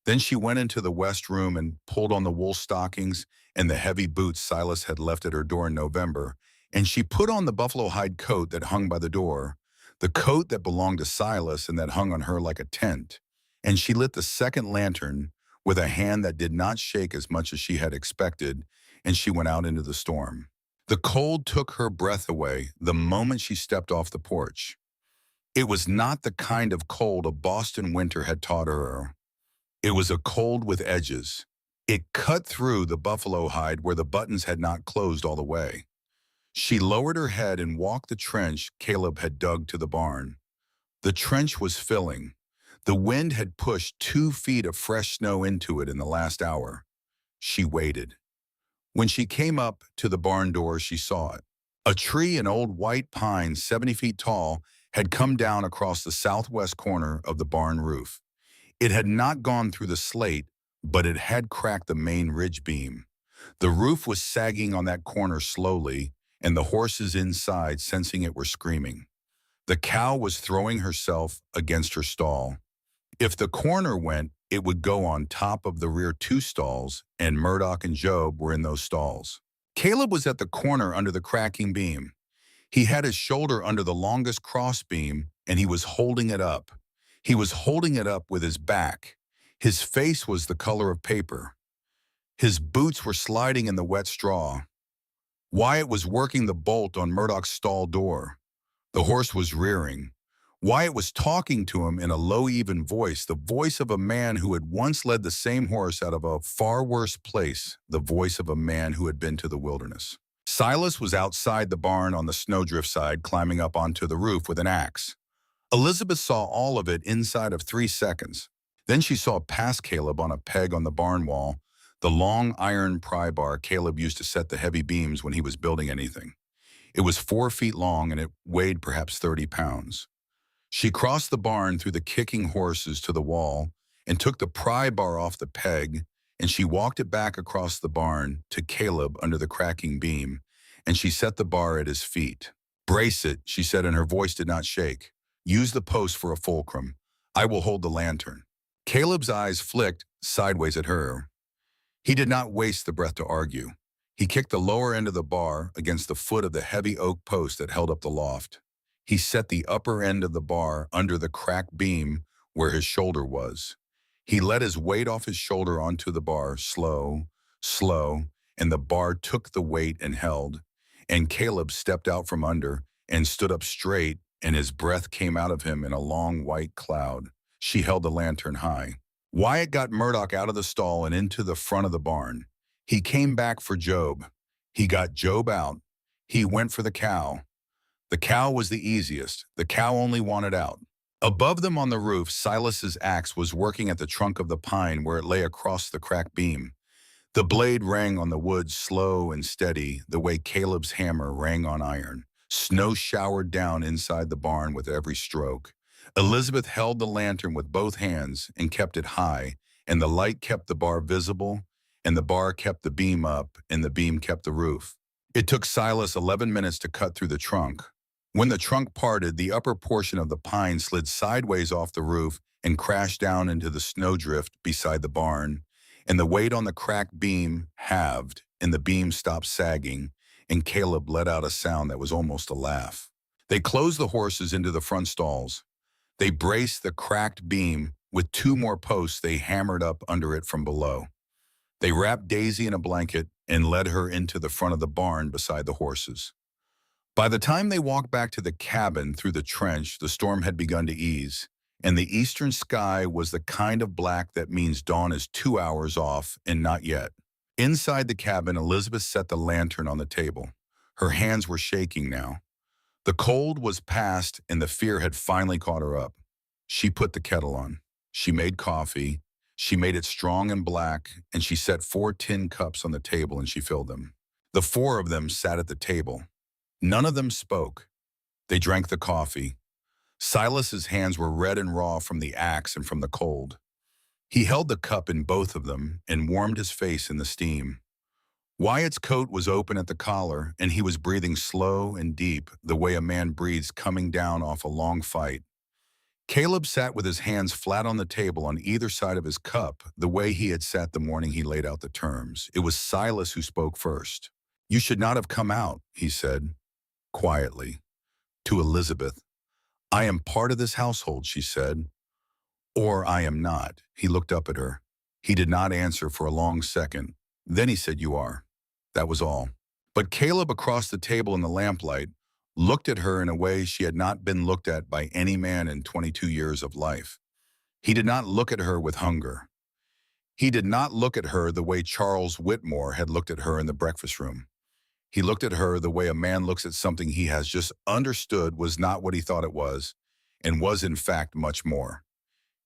Then she went into the west room and pulled on the wool stockings and the heavy boots Silas had left at her door in November, and she put on the buffalo hide coat that hung by the door, the coat that belonged to Silas and that hung on her like a tent, and she lit the second lantern with a hand that did not shake as much as she had expected, and she went out into the storm. The cold took her breath away the moment she stepped off the porch. It was not the kind of cold a Boston winter had taught her. It was a cold with edges. It cut through the buffalo hide where the buttons had not closed all the way. She lowered her head and walked the trench Caleb had dug to the barn. The trench was filling. The wind had pushed 2 feet of fresh snow into it in the last hour. She waited. When she came up to the barn door, she saw it. A tree, an old white pine 70 feet tall, had come down across the southwest corner of the barn roof. It had not gone through the slate, but it had cracked the main ridge beam. The roof was sagging on that corner slowly, and the horses inside, sensing it, were screaming. The cow was throwing herself against her stall. If the corner went, it would go on top of the rear 2 stalls, and Murdoch and Job were in those stalls. Caleb was at the corner under the cracking beam. He had his shoulder under the longest cross beam, and he was holding it up. He was holding it up with his back. His face was the color of paper. His boots were sliding in the wet straw. Wyatt was working the bolt on Murdoch's stall door. The horse was rearing. Wyatt was talking to him in a low, even voice, the voice of a man who had once led the same horse out of a far worse place, the voice of a man who had been to the wilderness. Silas was outside the barn on the snowdrift side, climbing up onto the roof with an axe. Elizabeth saw all of it inside of 3 seconds. Then she saw past Caleb on a peg on the barn wall, the long iron pry bar Caleb used to set the heavy beams when he was building anything. It was 4 feet long and it weighed perhaps 30 pounds. She crossed the barn through the kicking horses to the wall and took the pry bar off the peg, and she walked it back across the barn to Caleb under the cracking beam, and she set the bar at his feet. "Brace it," she said, and her voice did not shake. "Use the post for a fulcrum. I will hold the lantern." Caleb's eyes flicked sideways at her. He did not waste the breath to argue. He kicked the lower end of the bar against the foot of the heavy oak post that held up the loft. He set the upper end of the bar under the cracked beam where his shoulder was. He let his weight off his shoulder onto the bar, slow, and the bar took the weight and held. And Caleb stepped out from under and stood up straight, and his breath came out of him in a long white cloud. She held the lantern high. Wyatt got Murdoch out of the stall and into the front of the barn. He came back for Job. He got Job out. He went for the cow. The cow was the easiest. The cow only wanted out. Above them on the roof, Silas's axe was working at the trunk of the pine where it lay across the cracked beam. The blade rang on the wood slow and steady, the way Caleb's hammer rang on iron. Snow showered down inside the barn with every stroke. Elizabeth held the lantern with both hands and kept it high, and the light kept the bar visible, and the bar kept the beam up, and the beam kept the roof. It took Silas 11 minutes to cut through the trunk. When the trunk parted, the upper portion of the pine slid sideways off the roof and crashed down into the snowdrift beside the barn, and the weight on the cracked beam halved, and the beam stopped sagging, and Caleb let out a sound that was almost a laugh. They closed the horses into the front stalls. They braced the cracked beam with 2 more posts they hammered up under it from below. They wrapped Daisy in a blanket and led her into the front of the barn beside the horses. By the time they walked back to the cabin through the trench, the storm had begun to ease, and the eastern sky was the kind of black that means dawn is 2 hours off and not yet. Inside the cabin, Elizabeth set the lantern on the table. Her hands were shaking now. The cold was past and the fear had finally caught her up. She put the kettle on. She made coffee. She made it strong and black, and she set 4 tin cups on the table and she filled them. The 4 of them sat at the table. None of them spoke. They drank the coffee. Silas's hands were red and raw from the axe and from the cold. He held the cup in both of them and warmed his face in the steam. Wyatt's coat was open at the collar, and he was breathing slow and deep, the way a man breathes coming down off a long fight. Caleb sat with his hands flat on the table on either side of his cup, the way he had sat the morning he laid out the terms. It was Silas who spoke first. "You should not have come out," he said, quietly, to Elizabeth. "I am part of this household," she said. "Or I am not." He looked up at her. He did not answer for a long second. Then he said, "You are." That was all. But Caleb, across the table in the lamplight, looked at her in a way she had not been looked at by any man in 22 years of life. He did not look at her with hunger. He did not look at her the way Charles Whitmore had looked at her in the breakfast room. He looked at her the way a man looks at something he has just understood was not what he thought it was, and was in fact much more.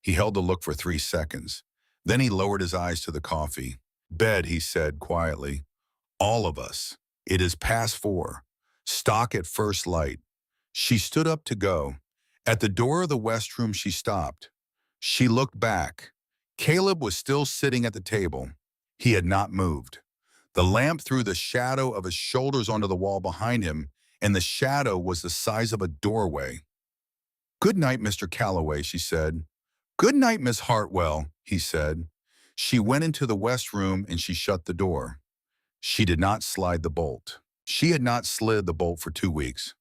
He held the look for 3 seconds. Then he lowered his eyes to the coffee. "Bed," he said quietly. "All of us. It is past 4. Stock at first light." She stood up to go. At the door of the west room she stopped. She looked back. Caleb was still sitting at the table. He had not moved. The lamp threw the shadow of his shoulders onto the wall behind him, and the shadow was the size of a doorway. "Good night, Mr. Calloway," she said. "Good night, Miss Hartwell," he said. She went into the west room and she shut the door. She did not slide the bolt. She had not slid the bolt for 2 weeks.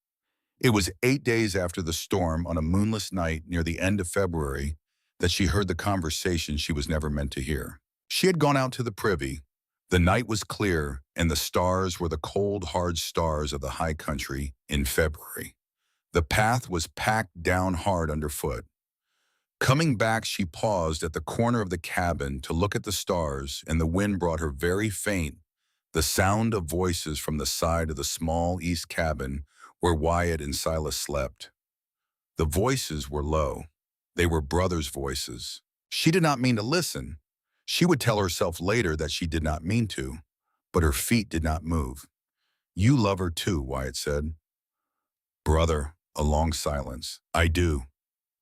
It was 8 days after the storm, on a moonless night near the end of February, that she heard the conversation she was never meant to hear. She had gone out to the privy. The night was clear, and the stars were the cold, hard stars of the high country in February. The path was packed down hard underfoot. Coming back, she paused at the corner of the cabin to look at the stars, and the wind brought her very faint the sound of voices from the side of the small east cabin where Wyatt and Silas slept. The voices were low. They were brothers' voices. She did not mean to listen. She would tell herself later that she did not mean to, but her feet did not move. "You love her too," Wyatt said. "Brother," a long silence. "I do,"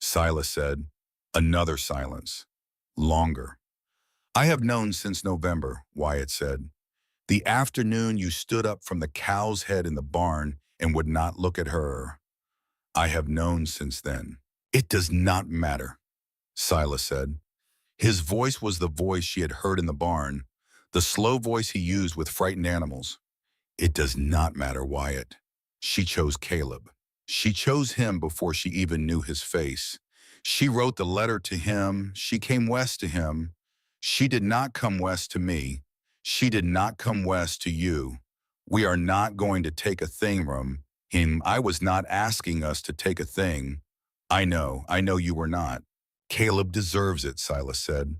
Silas said. Another silence. Longer. "I have known since November," Wyatt said. "The afternoon you stood up from the cow's head in the barn and would not look at her. I have known since then." "It does not matter," Silas said. His voice was the voice she had heard in the barn, the slow voice he used with frightened animals. "It does not matter, Wyatt. She chose Caleb. She chose him before she even knew his face. She wrote the letter to him. She came west to him. She did not come west to me. She did not come west to you. We are not going to take a thing from him. I was not asking us to take a thing. I know you were not." "Caleb deserves it," Silas said.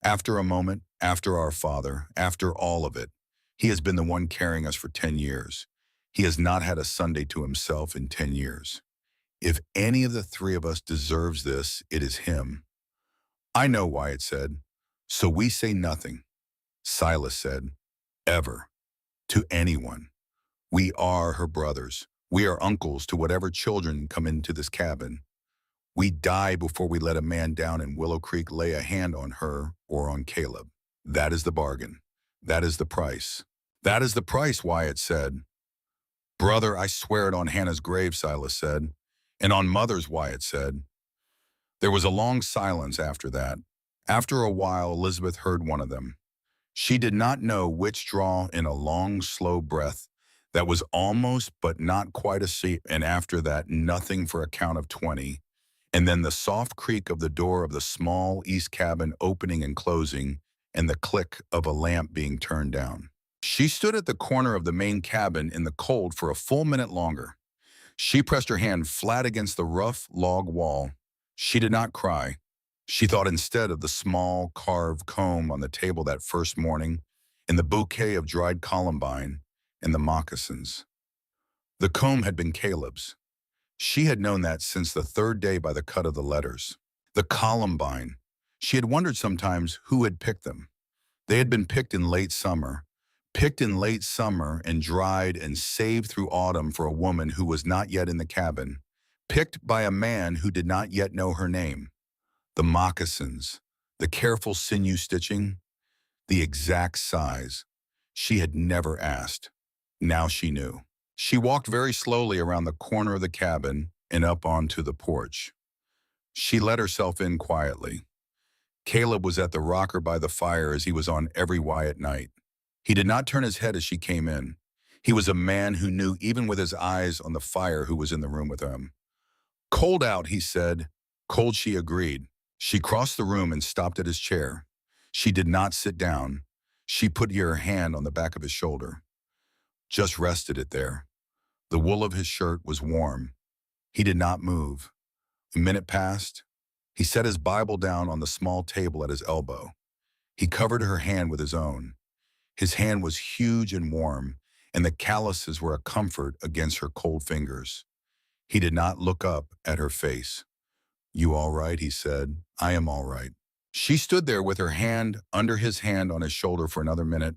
After a moment, after our father, after all of it, He has been the one carrying us for 10 years. He has not had a Sunday to himself in 10 years. If any of the three of us deserves this, it is him. I know, Wyatt said. So we say nothing, Silas said, ever, to anyone. We are her brothers. We are uncles to whatever children come into this cabin. We die before we let a man down in Willow Creek lay a hand on her or on Caleb. That is the bargain. That is the price. That is the price, Wyatt said. Brother, I swear it on Hannah's grave, Silas said. And on Mother's, Wyatt said. There was a long silence after that. After a while, Elizabeth heard one of them. She did not know which draw in a long, slow breath that was almost but not quite a sea, and after that, nothing for a count of 20. And then the soft creak of the door of the small east cabin opening and closing, and the click of a lamp being turned down. She stood at the corner of the main cabin in the cold for a full minute longer. She pressed her hand flat against the rough log wall. She did not cry. She thought instead of the small carved comb on the table that first morning, and the bouquet of dried columbine, and the moccasins. The comb had been Caleb's. She had known that since the third day by the cut of the letters. The columbine. She had wondered sometimes who had picked them. They had been picked in late summer and dried and saved through autumn for a woman who was not yet in the cabin, picked by a man who did not yet know her name. The moccasins, the careful sinew stitching, the exact size. She had never asked. Now she knew. She walked very slowly around the corner of the cabin and up onto the porch. She let herself in quietly. Caleb was at the rocker by the fire as he was on every Wyatt night. He did not turn his head as she came in. He was a man who knew even with his eyes on the fire who was in the room with him. Cold out, he said. Cold, she agreed. She crossed the room and stopped at his chair. She did not sit down. She put her hand on the back of his shoulder. Just rested it there. The wool of his shirt was warm. He did not move. A minute passed. He set his Bible down on the small table at his elbow. He covered her hand with his own. His hand was huge and warm, and the calluses were a comfort against her cold fingers. He did not look up at her face. You all right, he said. I am all right. She stood there with her hand under his hand on his shoulder for another minute,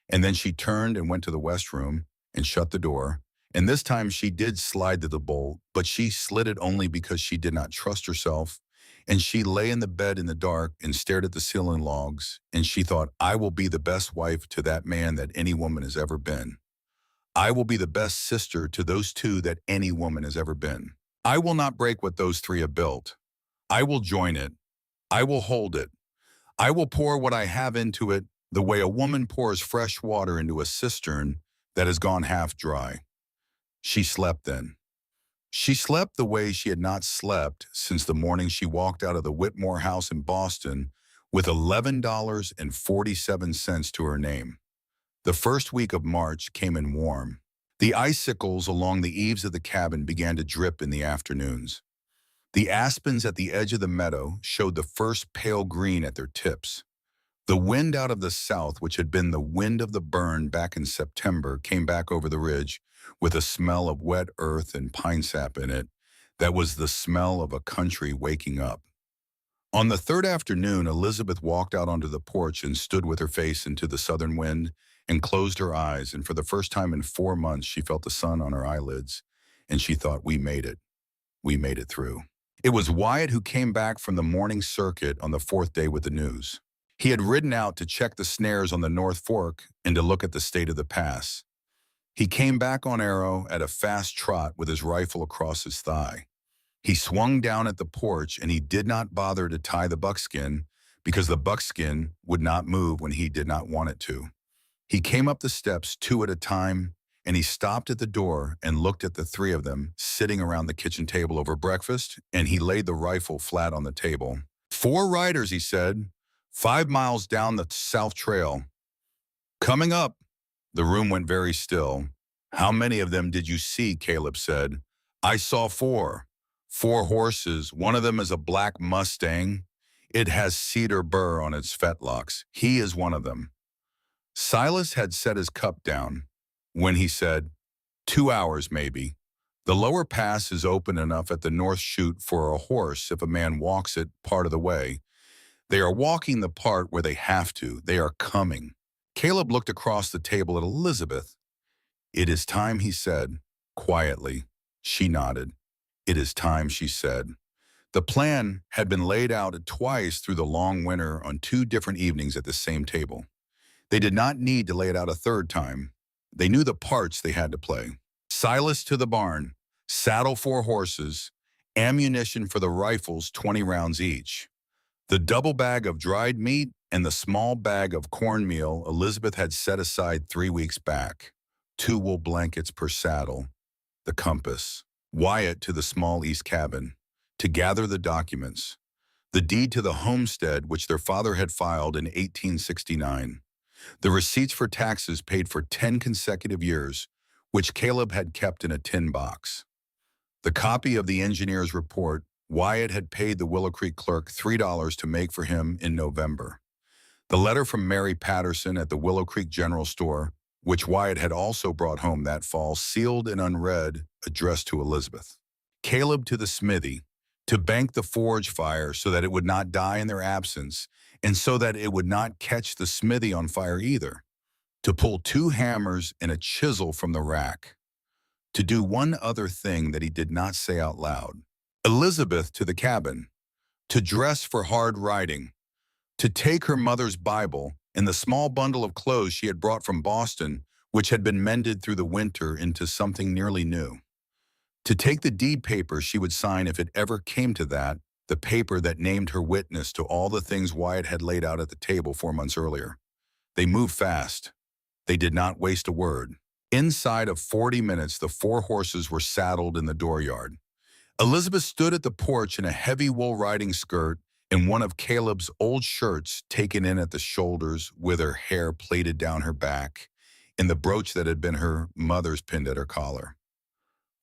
and then she turned and went to the west room and shut the door. And this time she did slide to the bolt, but she slid it only because she did not trust herself. And she lay in the bed in the dark and stared at the ceiling logs, and she thought, I will be the best wife to that man that any woman has ever been. I will be the best sister to those two that any woman has ever been. I will not break what those three have built. I will join it. I will hold it. I will pour what I have into it the way a woman pours fresh water into a cistern that has gone half dry. She slept then. She slept the way she had not slept since the morning she walked out of the Whitmore house in Boston with $11.47 to her name. The first week of March came in warm. The icicles along the eaves of the cabin began to drip in the afternoons. The aspens at the edge of the meadow showed the first pale green at their tips. The wind out of the south, which had been the wind of the burn back in September, came back over the ridge with a smell of wet earth and pine sap in it that was the smell of a country waking up. On the third afternoon, Elizabeth walked out onto the porch and stood with her face into the southern wind and closed her eyes, and for the first time in 4 months she felt the sun on her eyelids, and she thought, we made it. We made it through. It was Wyatt who came back from the morning circuit on the fourth day with the news. He had ridden out to check the snares on the North Fork and to look at the state of the pass. He came back on Arrow at a fast trot with his rifle across his thigh. He swung down at the porch and he did not bother to tie the buckskin because the buckskin would not move when he did not want it to. He came up the steps 2 at a time, and he stopped at the door and looked at the 3 of them sitting around the kitchen table over breakfast, and he laid the rifle flat on the table. 4 riders, he said, 5 miles down the south trail. Coming up. The room went very still. How many of them did you see? Caleb said. I saw 4. 4 horses. One of them is a black Mustang. It has cedar burr on its fetlocks. He is one of them. Silas had set his cup down when he said, 2 hours maybe. The lower pass is open enough at the north chute for a horse if a man walks it part of the way. They are walking the part where they have to. They are coming. Caleb looked across the table at Elizabeth. It is time, he said, quietly. She nodded. It is time, she said. The plan had been laid out twice through the long winter on 2 different evenings at the same table. They did not need to lay it out a third time. They knew the parts they had to play. Silas to the barn, saddle 4 horses, ammunition for the rifles 20 rounds each. The double bag of dried meat and the small bag of cornmeal Elizabeth had set aside 3 weeks back. 2 wool blankets per saddle. The compass. Wyatt to the small east cabin, to gather the documents. The deed to the homestead which their father had filed in 1869. The receipts for taxes paid for 10 consecutive years, which Caleb had kept in a tin box. The copy of the engineer's report Wyatt had paid the Willow Creek clerk $3 to make for him in November. The letter from Mary Patterson at the Willow Creek General Store, which Wyatt had also brought home that fall, sealed and unread, addressed to Elizabeth. Caleb to the smithy, to bank the forge fire so that it would not die in their absence, and so that it would not catch the smithy on fire either. To pull 2 hammers and a chisel from the rack. To do one other thing that he did not say out loud. Elizabeth to the cabin, to dress for hard riding, to take her mother's Bible and the small bundle of clothes she had brought from Boston, which had been mended through the winter, into something nearly new. To take the deed paper she would sign if it ever came to that, the paper that named her witness to all the things Wyatt had laid out at the table 4 months earlier. They moved fast. They did not waste a word. Inside of 40 minutes, the 4 horses were saddled in the dooryard. Elizabeth stood at the porch in a heavy wool riding skirt and one of Caleb's old shirts taken in at the shoulders, with her hair plaited down her back, and the brooch that had been her mother's pinned at her collar.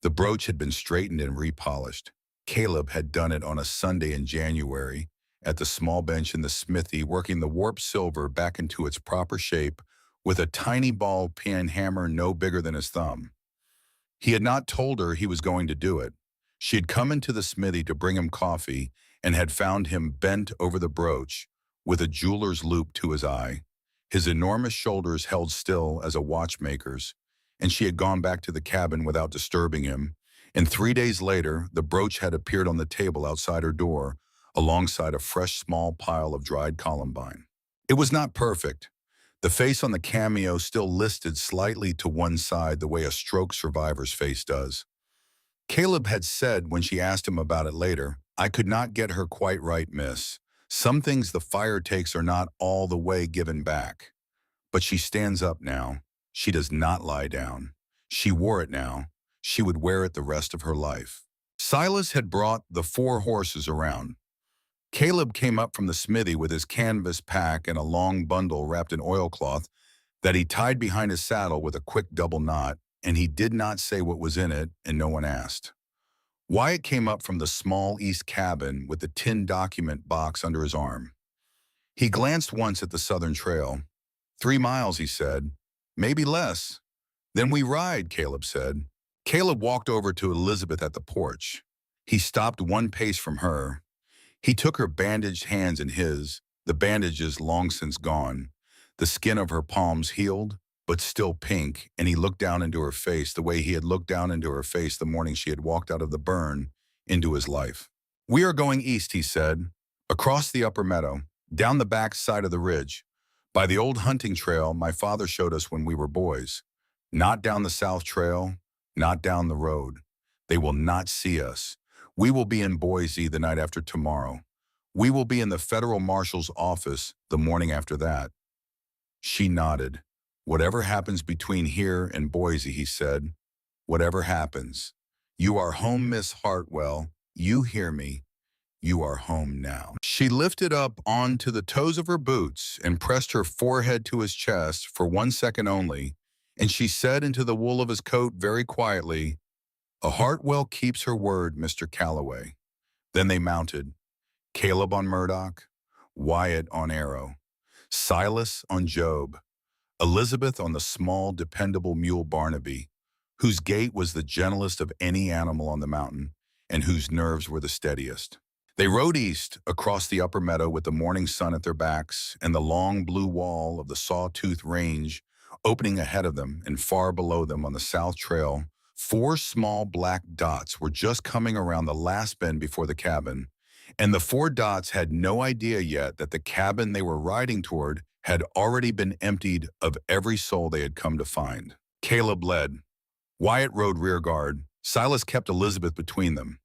The brooch had been straightened and repolished. Caleb had done it on a Sunday in January at the small bench in the smithy, working the warped silver back into its proper shape with a tiny ball peen hammer no bigger than his thumb. He had not told her he was going to do it. She had come into the smithy to bring him coffee and had found him bent over the brooch with a jeweler's loop to his eye, his enormous shoulders held still as a watchmaker's, and she had gone back to the cabin without disturbing him, and 3 days later the brooch had appeared on the table outside her door alongside a fresh small pile of dried columbine. It was not perfect. The face on the cameo still listed slightly to one side the way a stroke survivor's face does. Caleb had said when she asked him about it later, "I could not get her quite right, miss. Some things the fire takes are not all the way given back. But she stands up now. She does not lie down. She wore it now. She would wear it the rest of her life." Silas had brought the 4 horses around. Caleb came up from the smithy with his canvas pack and a long bundle wrapped in oilcloth that he tied behind his saddle with a quick double knot, and he did not say what was in it, and no one asked. Wyatt came up from the small east cabin with the tin document box under his arm. He glanced once at the southern trail. 3 miles, he said. Maybe less. Then we ride, Caleb said. Caleb walked over to Elizabeth at the porch. He stopped 1 pace from her. He took her bandaged hands in his, the bandages long since gone, the skin of her palms healed, but still pink, and he looked down into her face the way he had looked down into her face the morning she had walked out of the burn into his life. "We are going east," he said, "across the upper meadow, down the back side of the ridge, by the old hunting trail my father showed us when we were boys. Not down the south trail, not down the road. They will not see us. We will be in Boise the night after tomorrow. We will be in the federal marshal's office the morning after that." She nodded. "Whatever happens between here and Boise," he said. "Whatever happens. You are home, Miss Hartwell. You hear me. You are home now." She lifted up onto the toes of her boots and pressed her forehead to his chest for 1 second only, and she said into the wool of his coat very quietly, "A Hartwell keeps her word, Mr. Calloway." Then they mounted. Caleb on Murdoch, Wyatt on Arrow, Silas on Job, Elizabeth on the small, dependable mule Barnaby, whose gait was the gentlest of any animal on the mountain and whose nerves were the steadiest. They rode east across the upper meadow with the morning sun at their backs and the long blue wall of the Sawtooth Range opening ahead of them, and far below them on the south trail, four small black dots were just coming around the last bend before the cabin, and the four dots had no idea yet that the cabin they were riding toward had already been emptied of every soul they had come to find. Caleb led. Wyatt rode rear guard. Silas kept Elizabeth between them.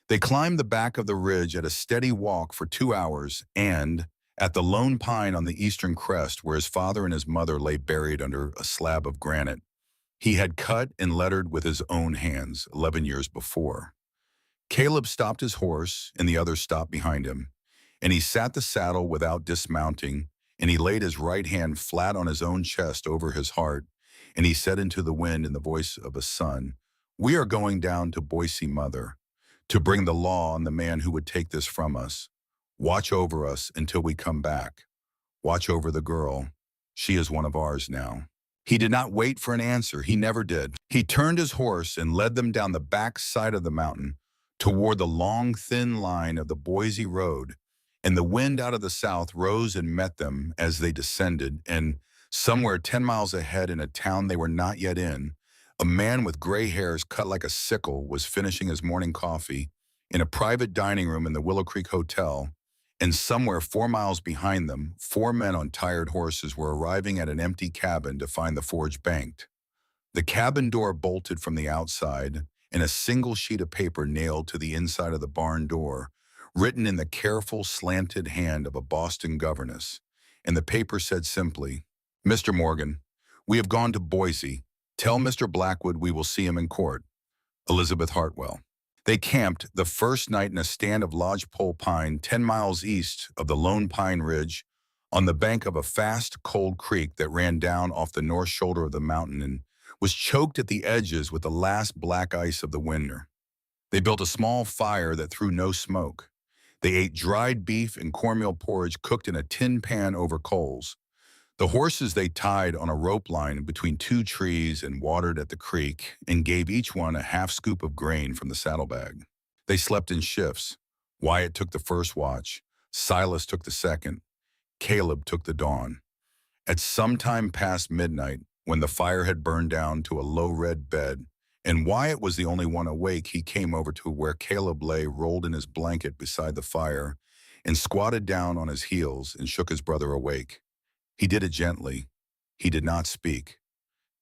They climbed the back of the ridge at a steady walk for 2 hours, and, at the lone pine on the eastern crest where his father and his mother lay buried under a slab of granite, he had cut and lettered with his own hands 11 years before. Caleb stopped his horse, and the others stopped behind him, and he sat the saddle without dismounting, and he laid his right hand flat on his own chest over his heart, and he said into the wind in the voice of a son, "We are going down to Boise, Mother, to bring the law on the man who would take this from us. Watch over us until we come back. Watch over the girl. She is one of ours now." He did not wait for an answer. He never did. He turned his horse and led them down the back side of the mountain toward the long, thin line of the Boise Road, and the wind out of the south rose and met them as they descended, and somewhere 10 miles ahead in a town they were not yet in, a man with gray hairs cut like a sickle was finishing his morning coffee in a private dining room in the Willow Creek Hotel, and somewhere 4 miles behind them, four men on tired horses were arriving at an empty cabin to find the forge banked. The cabin door bolted from the outside, and a single sheet of paper nailed to the inside of the barn door, written in the careful, slanted hand of a Boston governess, and the paper said simply, "Mr. Morgan, we have gone to Boise. Tell Mr. Blackwood we will see him in court. Elizabeth Hartwell." They camped the first night in a stand of lodgepole pine 10 miles east of the Lone Pine Ridge on the bank of a fast, cold creek that ran down off the north shoulder of the mountain and was choked at the edges with the last black ice of the winter. They built a small fire that threw no smoke. They ate dried beef and cornmeal porridge cooked in a tin pan over coals. The horses they tied on a rope line between two trees and watered at the creek and gave each one a half scoop of grain from the saddlebag. They slept in shifts. Wyatt took the first watch. Silas took the second. Caleb took the dawn. At some time past midnight, when the fire had burned down to a low red bed, and Wyatt was the only one awake, he came over to where Caleb lay rolled in his blanket beside the fire and squatted down on his heels and shook his brother awake. He did it gently. He did not speak.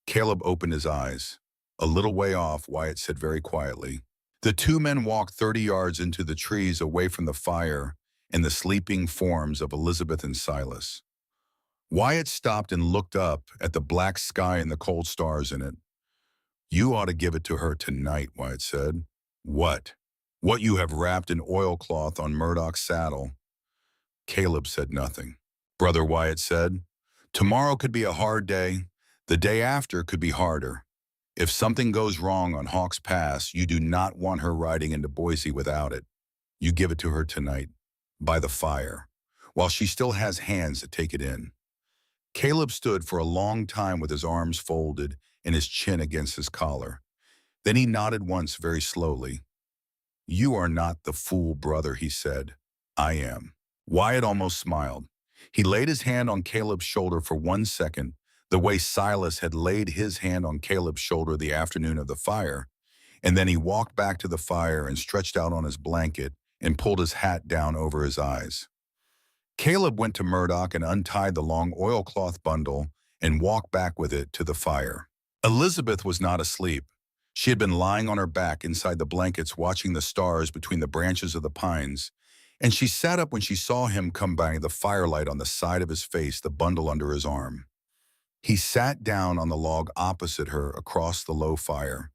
Caleb opened his eyes. A little way off, Wyatt said very quietly. The two men walked 30 yards into the trees away from the fire and the sleeping forms of Elizabeth and Silas. Wyatt stopped and looked up at the black sky and the cold stars in it. "You ought to give it to her tonight," Wyatt said. "What?" "What you have wrapped in oilcloth on Murdoch's saddle." Caleb said nothing. "Brother," Wyatt said, "tomorrow could be a hard day. The day after could be harder. If something goes wrong on Hawks Pass, you do not want her riding into Boise without it. You give it to her tonight, by the fire, while she still has hands to take it in." Caleb stood for a long time with his arms folded and his chin against his collar. Then he nodded once very slowly. "You are not the fool, brother," he said. "I am." Wyatt almost smiled. He laid his hand on Caleb's shoulder for 1 second, the way Silas had laid his hand on Caleb's shoulder the afternoon of the fire, and then he walked back to the fire and stretched out on his blanket and pulled his hat down over his eyes. Caleb went to Murdoch and untied the long oilcloth bundle and walked back with it to the fire. Elizabeth was not asleep. She had been lying on her back inside the blankets watching the stars between the branches of the pines, and she sat up when she saw him come by the firelight on the side of his face, the bundle under his arm. He sat down on the log opposite her across the low fire.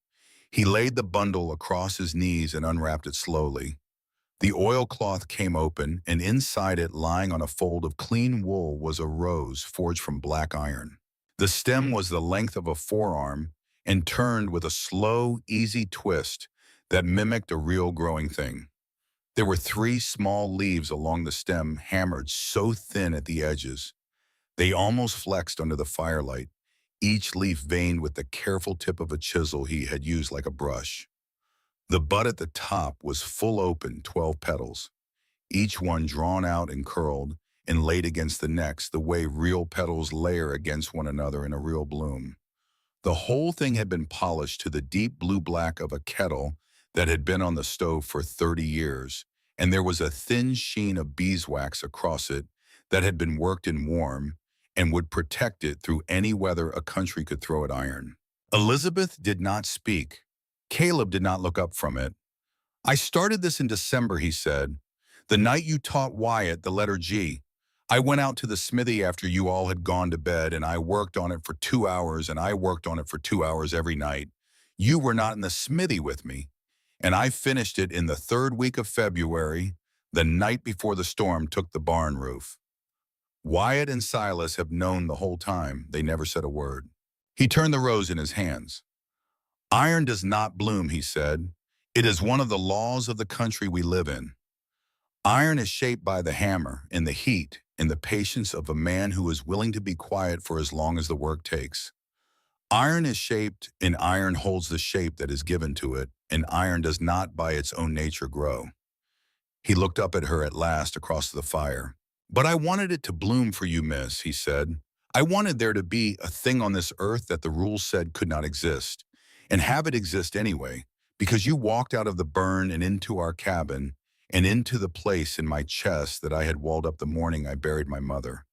He laid the bundle across his knees and unwrapped it slowly. The oilcloth came open, and inside it, lying on a fold of clean wool, was a rose forged from black iron. The stem was the length of a forearm and turned with a slow, easy twist that mimicked a real growing thing. There were 3 small leaves along the stem, hammered so thin at the edges They almost flexed under the firelight, each leaf veined with the careful tip of a chisel he had used like a brush. The bud at the top was full open, 12 petals, each one drawn out and curled and laid against the next the way real petals layer against one another in a real bloom. The whole thing had been polished to the deep blue-black of a kettle that had been on the stove for 30 years, and there was a thin sheen of beeswax across it that had been worked in warm and would protect it through any weather a country could throw at iron. Elizabeth did not speak. Caleb did not look up from it. "I started this in December," he said, "the night you taught Wyatt the letter G. I went out to the smithy after you all had gone to bed, and I worked on it for 2 hours, and I worked on it for 2 hours every night. You were not in the smithy with me, and I finished it in the third week of February, the night before the storm took the barn roof." Wyatt and Silas have known the whole time. They never said a word. He turned the rose in his hands. "Iron does not bloom," he said. "It is one of the laws of the country we live in. Iron is shaped by the hammer and the heat and the patience of a man who is willing to be quiet for as long as the work takes. Iron is shaped, and iron holds the shape that is given to it, and iron does not by its own nature grow." He looked up at her at last across the fire. "But I wanted it to bloom for you, miss," he said. "I wanted there to be a thing on this earth that the rules said could not exist, and have it exist anyway, because you walked out of the burn and into our cabin, and into the place in my chest that I had walled up the morning I buried my mother.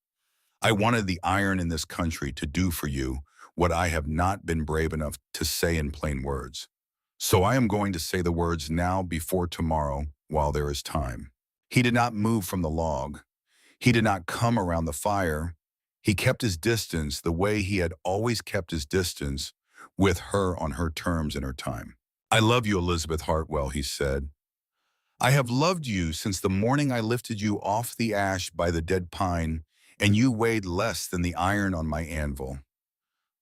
I wanted the iron in this country to do for you what I have not been brave enough to say in plain words. So I am going to say the words now before tomorrow while there is time." He did not move from the log. He did not come around the fire. He kept his distance the way he had always kept his distance, with her on her terms and her time. "I love you, Elizabeth Hartwell," he said. "I have loved you since the morning I lifted you off the ash by the dead pine, and you weighed less than the iron on my anvil.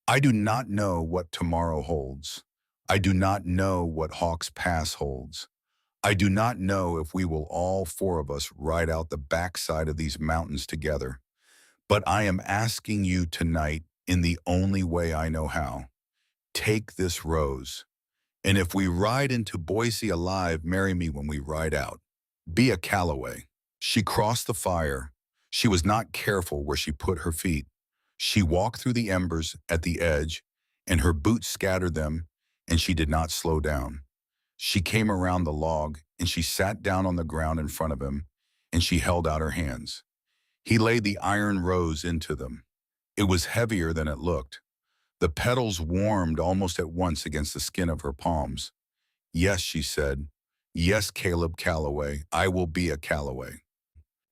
I do not know what tomorrow holds. I do not know what Hawks Pass holds. I do not know if we will all four of us ride out the backside of these mountains together. But I am asking you tonight in the only way I know how. Take this rose. And if we ride into Boise alive, marry me when we ride out. Be a Calloway." She crossed the fire. She was not careful where she put her feet. She walked through the embers at the edge, and her boots scattered them, and she did not slow down. She came around the log, and she sat down on the ground in front of him, and she held out her hands. He laid the iron rose into them. It was heavier than it looked. The petals warmed almost at once against the skin of her palms. "Yes," she said. "Yes, Caleb Calloway, I will be a Calloway."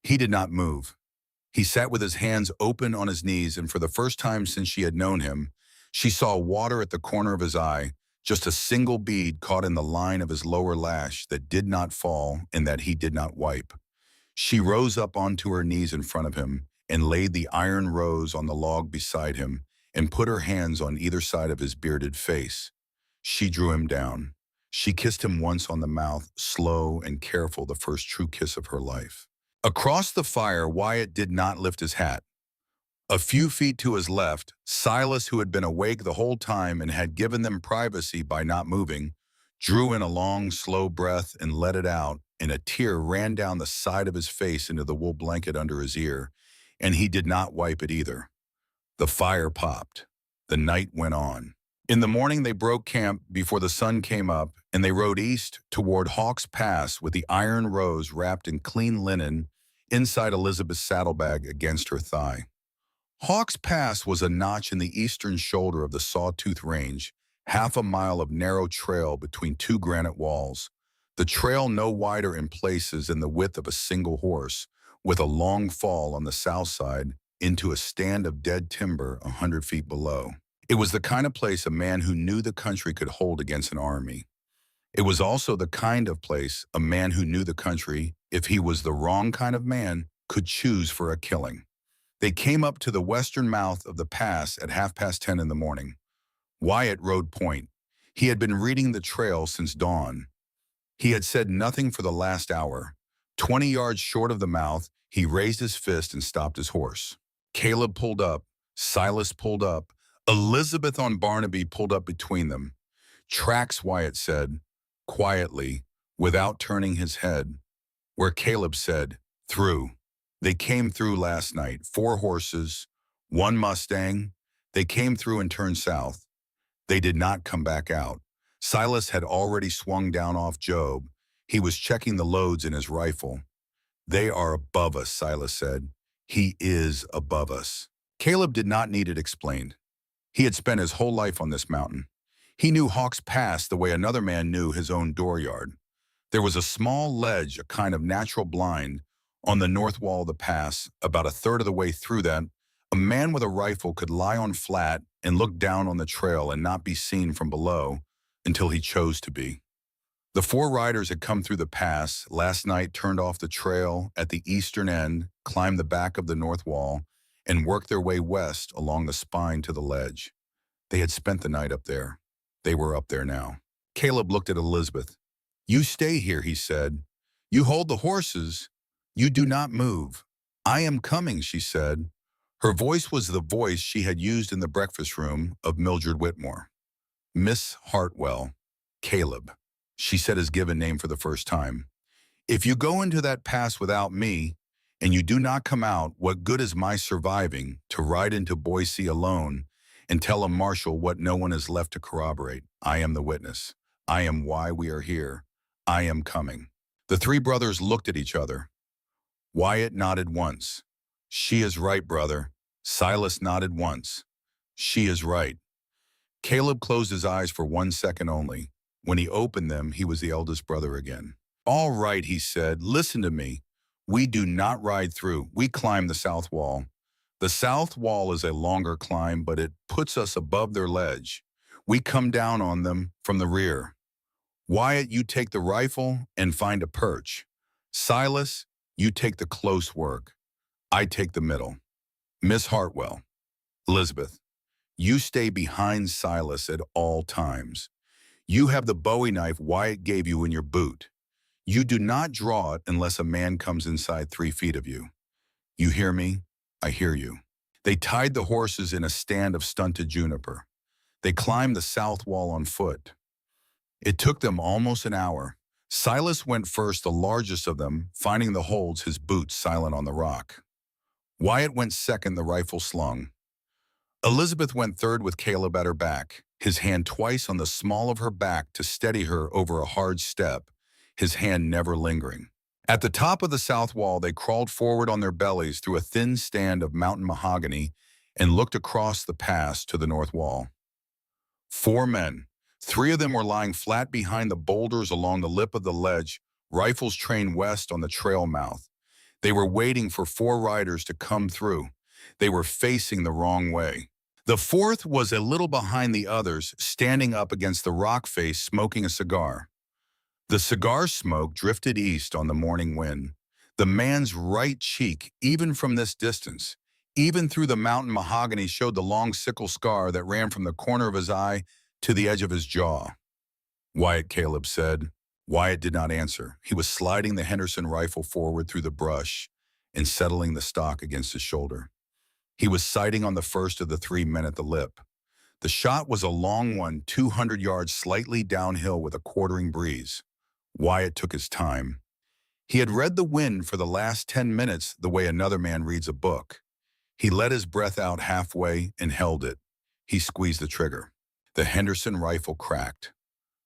He did not move. He sat with his hands open on his knees, and for the first time since she had known him, she saw water at the corner of his eye, just a single bead caught in the line of his lower lash that did not fall and that he did not wipe. She rose up onto her knees in front of him and laid the iron rose on the log beside him and put her hands on either side of his bearded face. She drew him down. She kissed him once on the mouth, slow and careful, the first true kiss of her life. Across the fire, Wyatt did not lift his hat. A few feet to his left, Silas, who had been awake the whole time and had given them privacy by not moving, drew in a long, slow breath and let it out, and a tear ran down the side of his face into the wool blanket under his ear, and he did not wipe it either. The fire popped. The night went on. In the morning, they broke camp before the sun came up, and they rode east toward Hawks Pass with the iron rose wrapped in clean linen inside Elizabeth's saddlebag against her thigh. Hawks Pass was a notch in the eastern shoulder of the Sawtooth Range, half a mile of narrow trail between two granite walls. The trail no wider in places than the width of a single horse, with a long fall on the south side into a stand of dead timber 100 feet below. It was the kind of place a man who knew the country could hold against an army. It was also the kind of place a man who knew the country, if he was the wrong kind of man, could choose for a killing. They came up to the western mouth of the pass at 10:30 in the morning. Wyatt rode point. He had been reading the trail since dawn. He had said nothing for the last hour. 20 yards short of the mouth, he raised his fist and stopped his horse. Caleb pulled up. Silas pulled up. Elizabeth on Barnaby pulled up between them. Tracks, Wyatt said, quietly, without turning his head. Where Caleb said, through. They came through last night. 4 horses, 1 Mustang. They came through and turned south. They did not come back out. Silas had already swung down off Job. He was checking the loads in his rifle. They are above us, Silas said. He is above us. Caleb did not need it explained. He had spent his whole life on this mountain. He knew Hawks Pass the way another man knew his own dooryard. There was a small ledge, a kind of natural blind, on the north wall of the pass. About a third of the way through that, a man with a rifle could lie on flat and look down on the trail and not be seen from below until he chose to be. The 4 riders had come through the pass last night, turned off the trail at the eastern end, climbed the back of the north wall, and worked their way west along the spine to the ledge. They had spent the night up there. They were up there now. Caleb looked at Elizabeth. You stay here, he said. You hold the horses. You do not move. I am coming, she said. Her voice was the voice she had used in the breakfast room of Mildred Whitmore. Miss Hartwell, Caleb, she said his given name for the first time. If you go into that pass without me, and you do not come out, what good is my surviving to ride into Boise alone and tell a marshal what no one is left to corroborate? I am the witness. I am why we are here. I am coming. The 3 brothers looked at each other. Wyatt nodded once. She is right, brother. Silas nodded once. She is right. Caleb closed his eyes for 1 second only. When he opened them, he was the eldest brother again. All right, he said, listen to me. We do not ride through. We climb the south wall. The south wall is a longer climb, but it puts us above their ledge. We come down on them from the rear. Wyatt, you take the rifle and find a perch. Silas, you take the close work. I take the middle. Miss Hartwell, Elizabeth, you stay behind Silas at all times. You have the Bowie knife Wyatt gave you in your boot. You do not draw it unless a man comes inside 3 feet of you. You hear me? I hear you. They tied the horses in a stand of stunted juniper. They climbed the south wall on foot. It took them almost an hour. Silas went first, the largest of them, finding the holds, his boots silent on the rock. Wyatt went second, the rifle slung. Elizabeth went third with Caleb at her back, his hand twice on the small of her back to steady her over a hard step, his hand never lingering. At the top of the south wall, they crawled forward on their bellies through a thin stand of mountain mahogany and looked across the pass to the north wall. 4 men. 3 of them were lying flat behind the boulders along the lip of the ledge, rifles trained west on the trail mouth. They were waiting for 4 riders to come through. They were facing the wrong way. The 4th was a little behind the others, standing up against the rock face, smoking a cigar. The cigar smoke drifted east on the morning wind. The man's right cheek, even from this distance, even through the mountain mahogany, showed the long sickle scar that ran from the corner of his eye to the edge of his jaw. Wyatt, Caleb said. Wyatt did not answer. He was sliding the Henderson rifle forward through the brush and settling the stock against his shoulder. He was sighting on the first of the 3 men at the lip. The shot was a long one, 200 yards slightly downhill with a quartering breeze. Wyatt took his time. He had read the wind for the last 10 minutes the way another man reads a book. He let his breath out halfway and held it. He squeezed the trigger. The Henderson rifle cracked.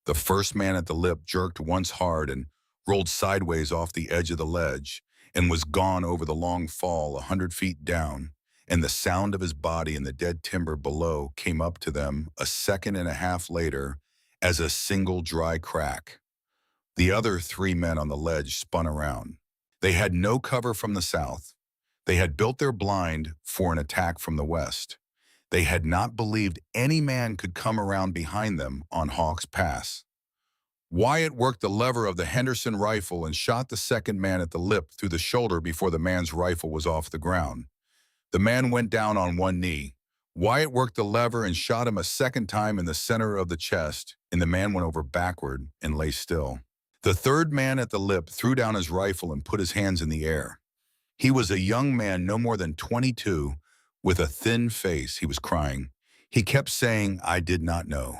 The first man at the lip jerked once hard and rolled sideways off the edge of the ledge and was gone over the long fall 100 feet down, and the sound of his body in the dead timber below came up to them a second and a half later as a single dry crack. The other 3 men on the ledge spun around. They had no cover from the south. They had built their blind for an attack from the west. They had not believed any man could come around behind them on Hawks Pass. Wyatt worked the lever of the Henderson rifle and shot the second man at the lip through the shoulder before the man's rifle was off the ground. The man went down on one knee. Wyatt worked the lever and shot him a second time in the center of the chest, and the man went over backward and lay still. The third man at the lip threw down his rifle and put his hands in the air. He was a young man no more than 22, With a thin face, he was crying. He kept saying, "I did not know.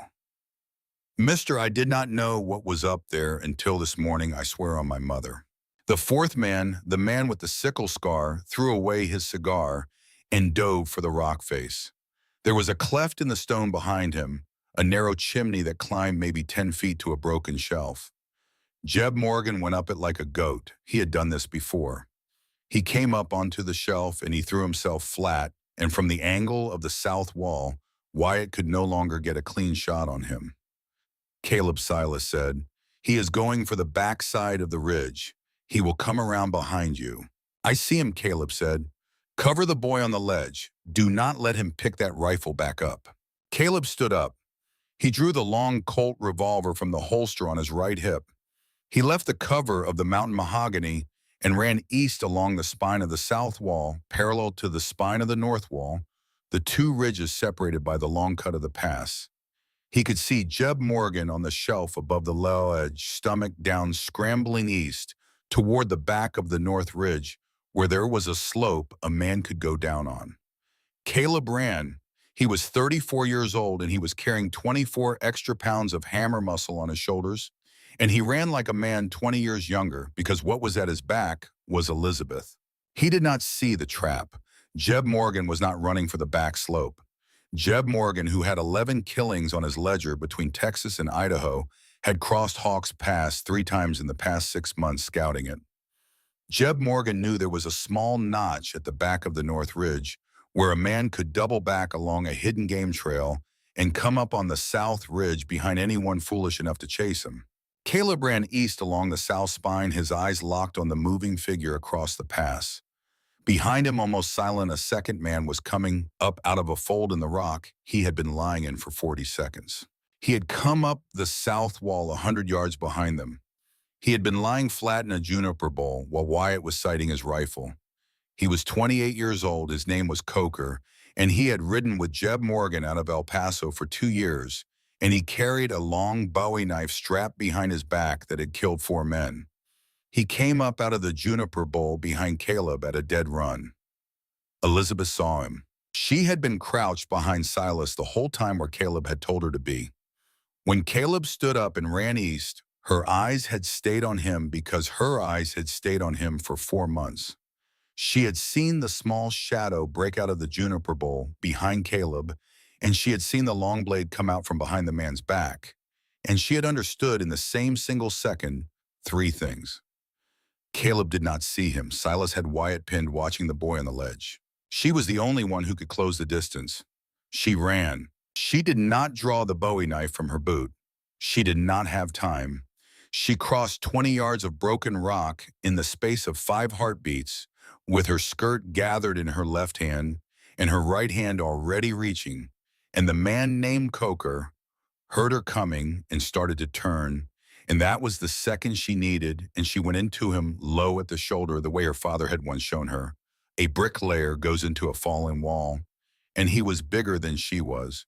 Mister, I did not know what was up there until this morning, I swear on my mother." The fourth man, the man with the sickle scar, threw away his cigar and dove for the rock face. There was a cleft in the stone behind him, a narrow chimney that climbed maybe 10 feet to a broken shelf. Jeb Morgan went up it like a goat. He had done this before. He came up onto the shelf and he threw himself flat, and from the angle of the south wall, Wyatt could no longer get a clean shot on him. Caleb Silas said, "He is going for the backside of the ridge. He will come around behind you." "I see him," Caleb said. "Cover the boy on the ledge. Do not let him pick that rifle back up." Caleb stood up. He drew the long Colt revolver from the holster on his right hip. He left the cover of the mountain mahogany and ran east along the spine of the south wall, parallel to the spine of the north wall, the two ridges separated by the long cut of the pass. He could see Jeb Morgan on the shelf above the ledge, stomach down, scrambling east toward the back of the north ridge, where there was a slope a man could go down on. Caleb ran. He was 34 years old and he was carrying 24 extra pounds of hammer muscle on his shoulders. And he ran like a man 20 years younger because what was at his back was Elizabeth. He did not see the trap. Jeb Morgan was not running for the back slope. Jeb Morgan, who had 11 killings on his ledger between Texas and Idaho, had crossed Hawks Pass 3 times in the past 6 months scouting it. Jeb Morgan knew there was a small notch at the back of the North Ridge where a man could double back along a hidden game trail and come up on the South Ridge behind anyone foolish enough to chase him. Caleb ran east along the south spine, his eyes locked on the moving figure across the pass. Behind him, almost silent, a second man was coming up out of a fold in the rock he had been lying in for 40 seconds. He had come up the south wall 100 yards behind them. He had been lying flat in a juniper bowl while Wyatt was sighting his rifle. He was 28 years old, his name was Coker, and he had ridden with Jeb Morgan out of El Paso for 2 years, and he carried a long Bowie knife strapped behind his back that had killed 4 men. He came up out of the juniper bowl behind Caleb at a dead run. Elizabeth saw him. She had been crouched behind Silas the whole time where Caleb had told her to be. When Caleb stood up and ran east, her eyes had stayed on him because her eyes had stayed on him for 4 months. She had seen the small shadow break out of the juniper bowl behind Caleb, and she had seen the long blade come out from behind the man's back. And she had understood in the same single second 3 things. Caleb did not see him. Silas had Wyatt pinned watching the boy on the ledge. She was the only one who could close the distance. She ran. She did not draw the Bowie knife from her boot. She did not have time. She crossed 20 yards of broken rock in the space of 5 heartbeats, with her skirt gathered in her left hand and her right hand already reaching, and the man named Coker heard her coming and started to turn, and that was the second she needed, and she went into him low at the shoulder the way her father had once shown her. A bricklayer goes into a fallen wall, and he was bigger than she was,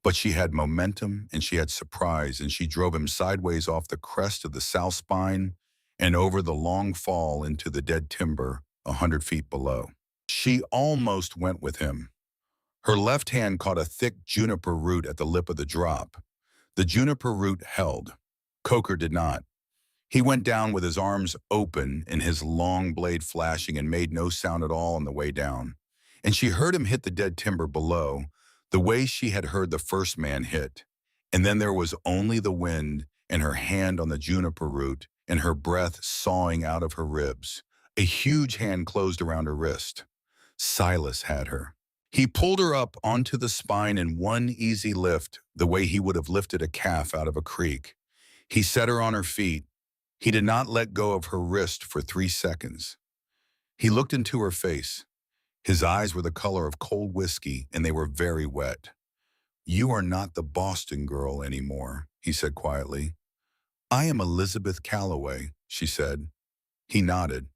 but she had momentum and she had surprise, and she drove him sideways off the crest of the south spine and over the long fall into the dead timber 100 feet below. She almost went with him. Her left hand caught a thick juniper root at the lip of the drop. The juniper root held. Coker did not. He went down with his arms open and his long blade flashing and made no sound at all on the way down. And she heard him hit the dead timber below, the way she had heard the first man hit. And then there was only the wind and her hand on the juniper root and her breath sawing out of her ribs. A huge hand closed around her wrist. Silas had her. He pulled her up onto the spine in one easy lift, the way he would have lifted a calf out of a creek. He set her on her feet. He did not let go of her wrist for 3 seconds. He looked into her face. His eyes were the color of cold whiskey, and they were very wet. "You are not the Boston girl anymore," he said quietly. "I am Elizabeth Calloway," she said. He nodded.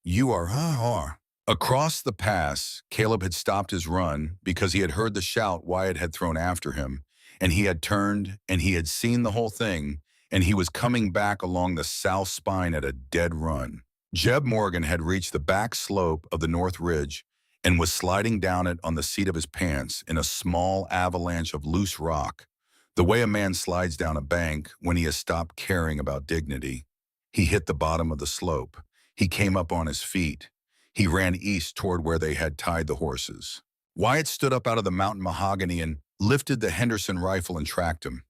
"You are." Across the pass, Caleb had stopped his run because he had heard the shout Wyatt had thrown after him, and he had turned, and he had seen the whole thing, and he was coming back along the south spine at a dead run. Jeb Morgan had reached the back slope of the North Ridge, and was sliding down it on the seat of his pants in a small avalanche of loose rock, the way a man slides down a bank when he has stopped caring about dignity. He hit the bottom of the slope. He came up on his feet. He ran east toward where they had tied the horses. Wyatt stood up out of the mountain mahogany and lifted the Henderson rifle and tracked him.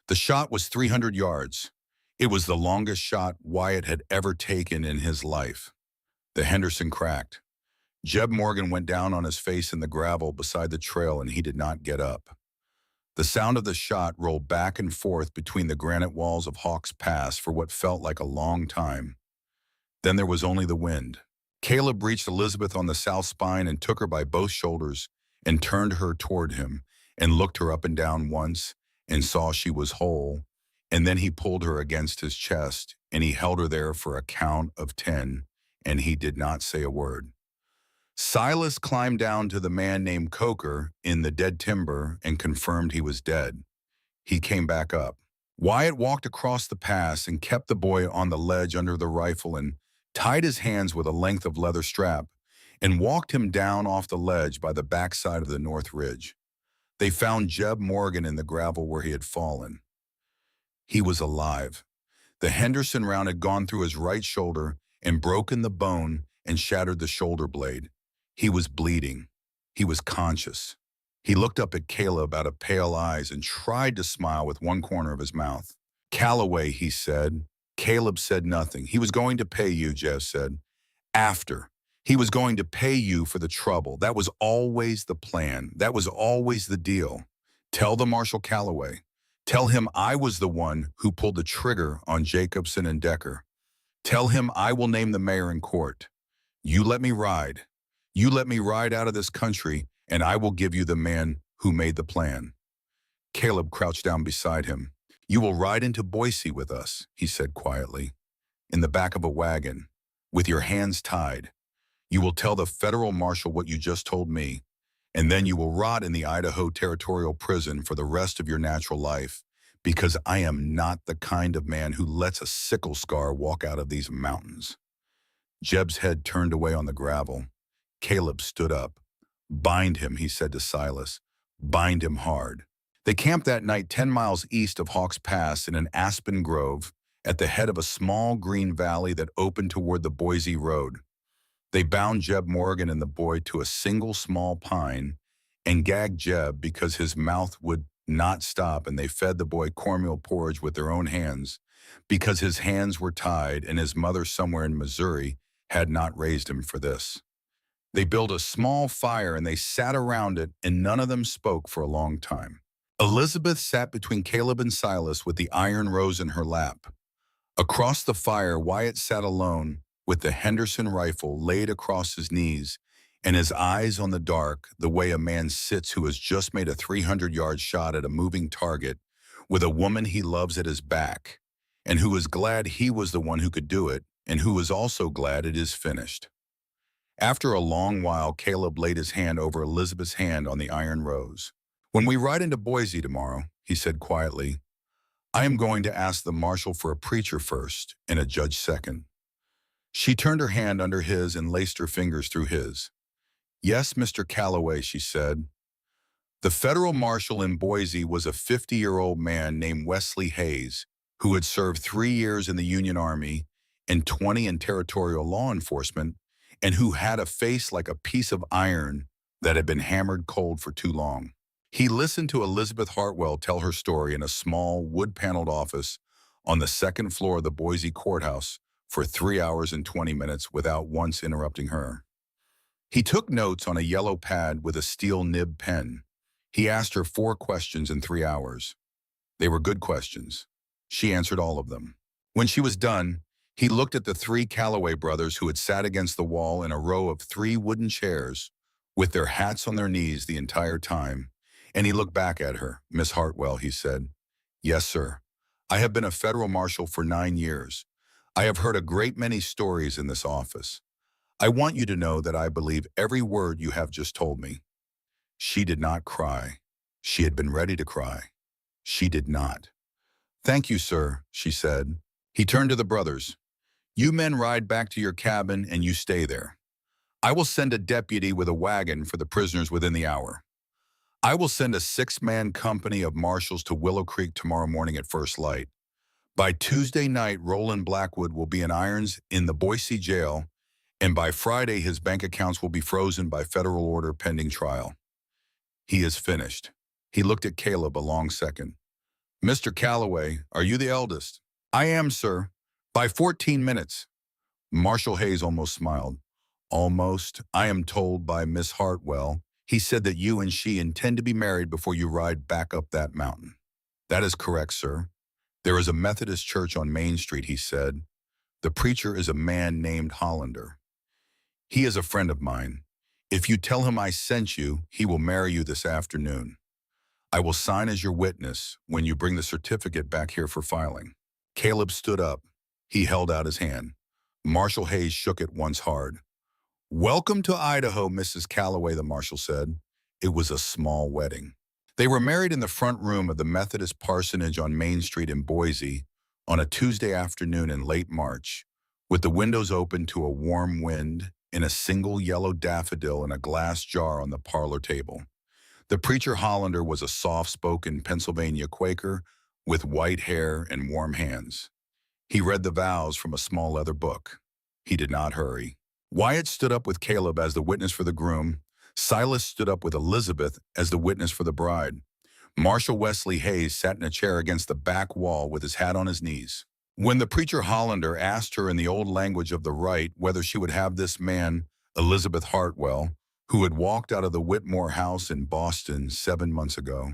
The shot was 300 yards. It was the longest shot Wyatt had ever taken in his life. The Henderson cracked. Jeb Morgan went down on his face in the gravel beside the trail, and he did not get up. The sound of the shot rolled back and forth between the granite walls of Hawks Pass for what felt like a long time. Then there was only the wind. Caleb reached Elizabeth on the south spine and took her by both shoulders and turned her toward him and looked her up and down once and saw she was whole, and then he pulled her against his chest and he held her there for a count of 10, and he did not say a word. Silas climbed down to the man named Coker in the dead timber and confirmed he was dead. He came back up. Wyatt walked across the pass and kept the boy on the ledge under the rifle and tied his hands with a length of leather strap and walked him down off the ledge by the backside of the north ridge. They found Jeb Morgan in the gravel where he had fallen. He was alive. The Henderson round had gone through his right shoulder and broken the bone and shattered the shoulder blade. He was bleeding. He was conscious. He looked up at Caleb out of pale eyes and tried to smile with one corner of his mouth. "Calloway," he said. Caleb said nothing. "He was going to pay you," Jeff said. "After. He was going to pay you for the trouble. That was always the plan. That was always the deal. Tell the Marshal Calloway. Tell him I was the one who pulled the trigger on Jacobson and Decker. Tell him I will name the mayor in court. You let me ride. You let me ride out of this country, and I will give you the man who made the plan." Caleb crouched down beside him. "You will ride into Boise with us," he said quietly, "in the back of a wagon, with your hands tied. You will tell the federal marshal what you just told me, and then you will rot in the Idaho Territorial Prison for the rest of your natural life, because I am not the kind of man who lets a sickle scar walk out of these mountains." Jeb's head turned away on the gravel. Caleb stood up. "Bind him," he said to Silas. "Bind him hard." They camped that night 10 miles east of Hawks Pass in an aspen grove at the head of a small green valley that opened toward the Boise Road. They bound Jeb Morgan and the boy to a single small pine and gagged Jeb because his mouth would not stop, and they fed the boy cornmeal porridge with their own hands because his hands were tied and his mother somewhere in Missouri had not raised him for this. They built a small fire and they sat around it, and none of them spoke for a long time. Elizabeth sat between Caleb and Silas with the iron rose in her lap. Across the fire, Wyatt sat alone with the Henderson rifle laid across his knees and his eyes on the dark, the way a man sits who has just made a 300-yard shot at a moving target with a woman he loves at his back, and who is glad he was the one who could do it, and who is also glad it is finished. After a long while, Caleb laid his hand over Elizabeth's hand on the iron rose. "When we ride into Boise tomorrow," he said quietly, "I am going to ask the marshal for a preacher first and a judge second." She turned her hand under his and laced her fingers through his. "Yes, Mr. Calloway," she said. The federal marshal in Boise was a 50-year-old man named Wesley Hayes, who had served 3 years in the Union Army and 20 in territorial law enforcement, and who had a face like a piece of iron that had been hammered cold for too long. He listened to Elizabeth Hartwell tell her story in a small, wood-paneled office on the second floor of the Boise courthouse for 3 hours and 20 minutes without once interrupting her. He took notes on a yellow pad with a steel nib pen. He asked her 4 questions in 3 hours. They were good questions. She answered all of them. When she was done, he looked at the 3 Calloway brothers who had sat against the wall in a row of 3 wooden chairs with their hats on their knees the entire time, and he looked back at her. "Miss Hartwell," he said. "Yes, sir. I have been a federal marshal for 9 years. I have heard a great many stories in this office. I want you to know that I believe every word you have just told me." She did not cry. She had been ready to cry. She did not. "Thank you, sir," she said. He turned to the brothers. "You men ride back to your cabin and you stay there. I will send a deputy with a wagon for the prisoners within the hour. I will send a 6-man company of marshals to Willow Creek tomorrow morning at first light. By Tuesday night, Roland Blackwood will be in irons in the Boise jail, and by Friday, his bank accounts will be frozen by federal order pending trial. He is finished. He looked at Caleb a long second. Mr. Calloway, are you the eldest? I am, sir. By 14 minutes. Marshal Hayes almost smiled. Almost. I am told by Miss Hartwell. He said that you and she intend to be married before you ride back up that mountain. That is correct, sir. There is a Methodist church on Main Street, he said. The preacher is a man named Hollander. He is a friend of mine. If you tell him I sent you, he will marry you this afternoon. I will sign as your witness when you bring the certificate back here for filing. Caleb stood up. He held out his hand. Marshal Hayes shook it once hard. Welcome to Idaho, Mrs. Calloway, the marshal said. It was a small wedding. They were married in the front room of the Methodist parsonage on Main Street in Boise on a Tuesday afternoon in late March, with the windows open to a warm wind and a single yellow daffodil in a glass jar on the parlor table. The preacher Hollander was a soft-spoken Pennsylvania Quaker with white hair and warm hands. He read the vows from a small leather book. He did not hurry. Wyatt stood up with Caleb as the witness for the groom. Silas stood up with Elizabeth as the witness for the bride. Marshal Wesley Hayes sat in a chair against the back wall with his hat on his knees. When the preacher Hollander asked her in the old language of the rite whether she would have this man, Elizabeth Hartwell, who had walked out of the Whitmore house in Boston 7 months ago,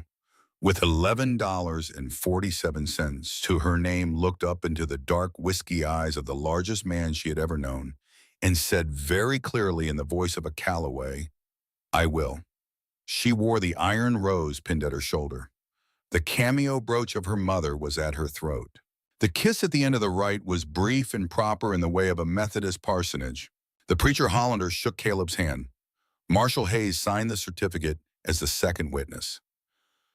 with $11.47 to her name, looked up into the dark whiskey eyes of the largest man she had ever known, and said very clearly in the voice of a Calloway, I will. She wore the iron rose pinned at her shoulder. The cameo brooch of her mother was at her throat. The kiss at the end of the rite was brief and proper in the way of a Methodist parsonage. The preacher Hollander shook Caleb's hand. Marshal Hayes signed the certificate as the second witness.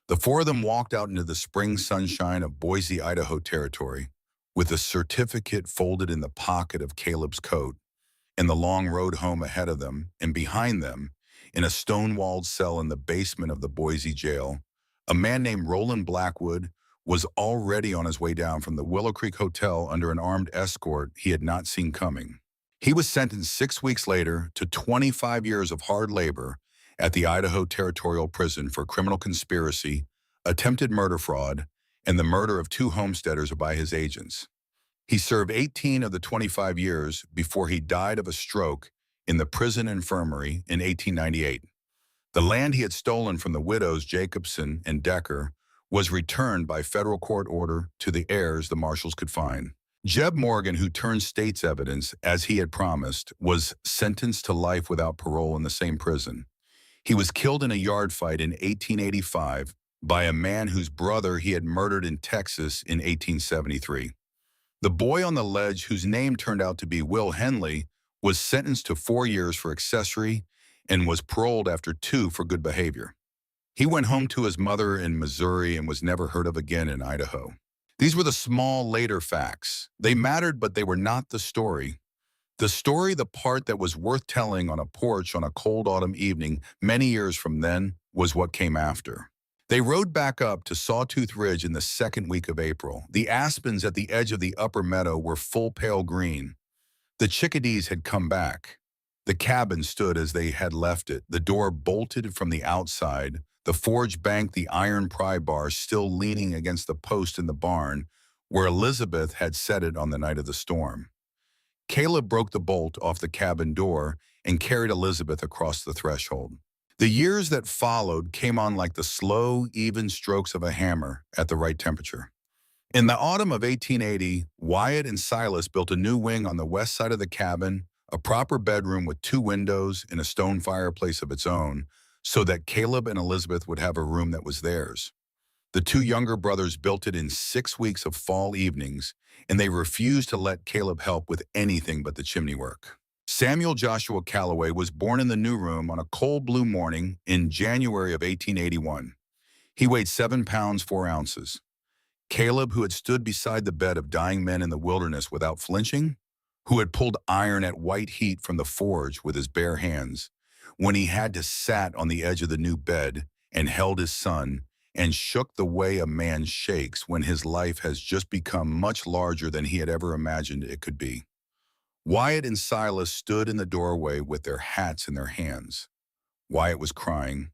The four of them walked out into the spring sunshine of Boise, Idaho territory, with the certificate folded in the pocket of Caleb's coat, and the long road home ahead of them, and behind them, in a stone-walled cell in the basement of the Boise jail, a man named Roland Blackwood was already on his way down from the Willow Creek Hotel under an armed escort he had not seen coming. He was sentenced 6 weeks later to 25 years of hard labor at the Idaho Territorial Prison for criminal conspiracy, attempted murder fraud, and the murder of 2 homesteaders by his agents. He served 18 of the 25 years before he died of a stroke in the prison infirmary in 1898. The land he had stolen from the widows Jacobson and Decker was returned by federal court order to the heirs the marshals could find. Jeb Morgan, who turned state's evidence as he had promised, was sentenced to life without parole in the same prison. He was killed in a yard fight in 1885 by a man whose brother he had murdered in Texas in 1873. The boy on the ledge, whose name turned out to be Will Henley, was sentenced to 4 years for accessory and was paroled after 2 for good behavior. He went home to his mother in Missouri and was never heard of again in Idaho. These were the small, later facts. They mattered, but they were not the story. The story, the part that was worth telling on a porch on a cold autumn evening many years from then, was what came after. They rode back up to Sawtooth Ridge in the second week of April. The aspens at the edge of the upper meadow were full pale green. The chickadees had come back. The cabin stood as they had left it, the door bolted from the outside, the forge bank, the iron pry bar still leaning against the post in the barn where Elizabeth had set it on the night of the storm. Caleb broke the bolt off the cabin door and carried Elizabeth across the threshold. The years that followed came on like the slow, even strokes of a hammer at the right temperature. In the autumn of 1880, Wyatt and Silas built a new wing on the west side of the cabin, a proper bedroom with 2 windows and a stone fireplace of its own, so that Caleb and Elizabeth would have a room that was theirs. The 2 younger brothers built it in 6 weeks of fall evenings, and they refused to let Caleb help with anything but the chimney work. Samuel Joshua Calloway was born in the new room on a cold blue morning in January of 1881. He weighed 7 pounds 4 ounces. Caleb, who had stood beside the bed of dying men in the wilderness without flinching, who had pulled iron at white heat from the forge with his bare hands, when he had to sat on the edge of the new bed and held his son and shook the way a man shakes when his life has just become much larger than he had ever imagined it could be. Wyatt and Silas stood in the doorway with their hats in their hands. Wyatt was crying.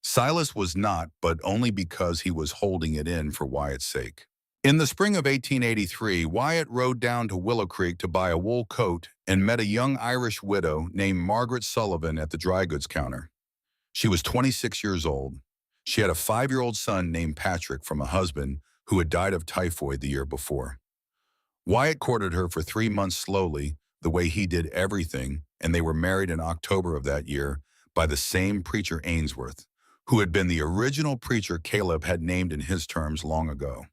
Silas was not, but only because he was holding it in for Wyatt's sake. In the spring of 1883, Wyatt rode down to Willow Creek to buy a wool coat and met a young Irish widow named Margaret Sullivan at the dry goods counter. She was 26 years old. She had a 5-year-old son named Patrick from a husband who had died of typhoid the year before. Wyatt courted her for 3 months slowly, the way he did everything, and they were married in October of that year by the same preacher Ainsworth, who had been the original preacher Caleb had named in his terms long ago.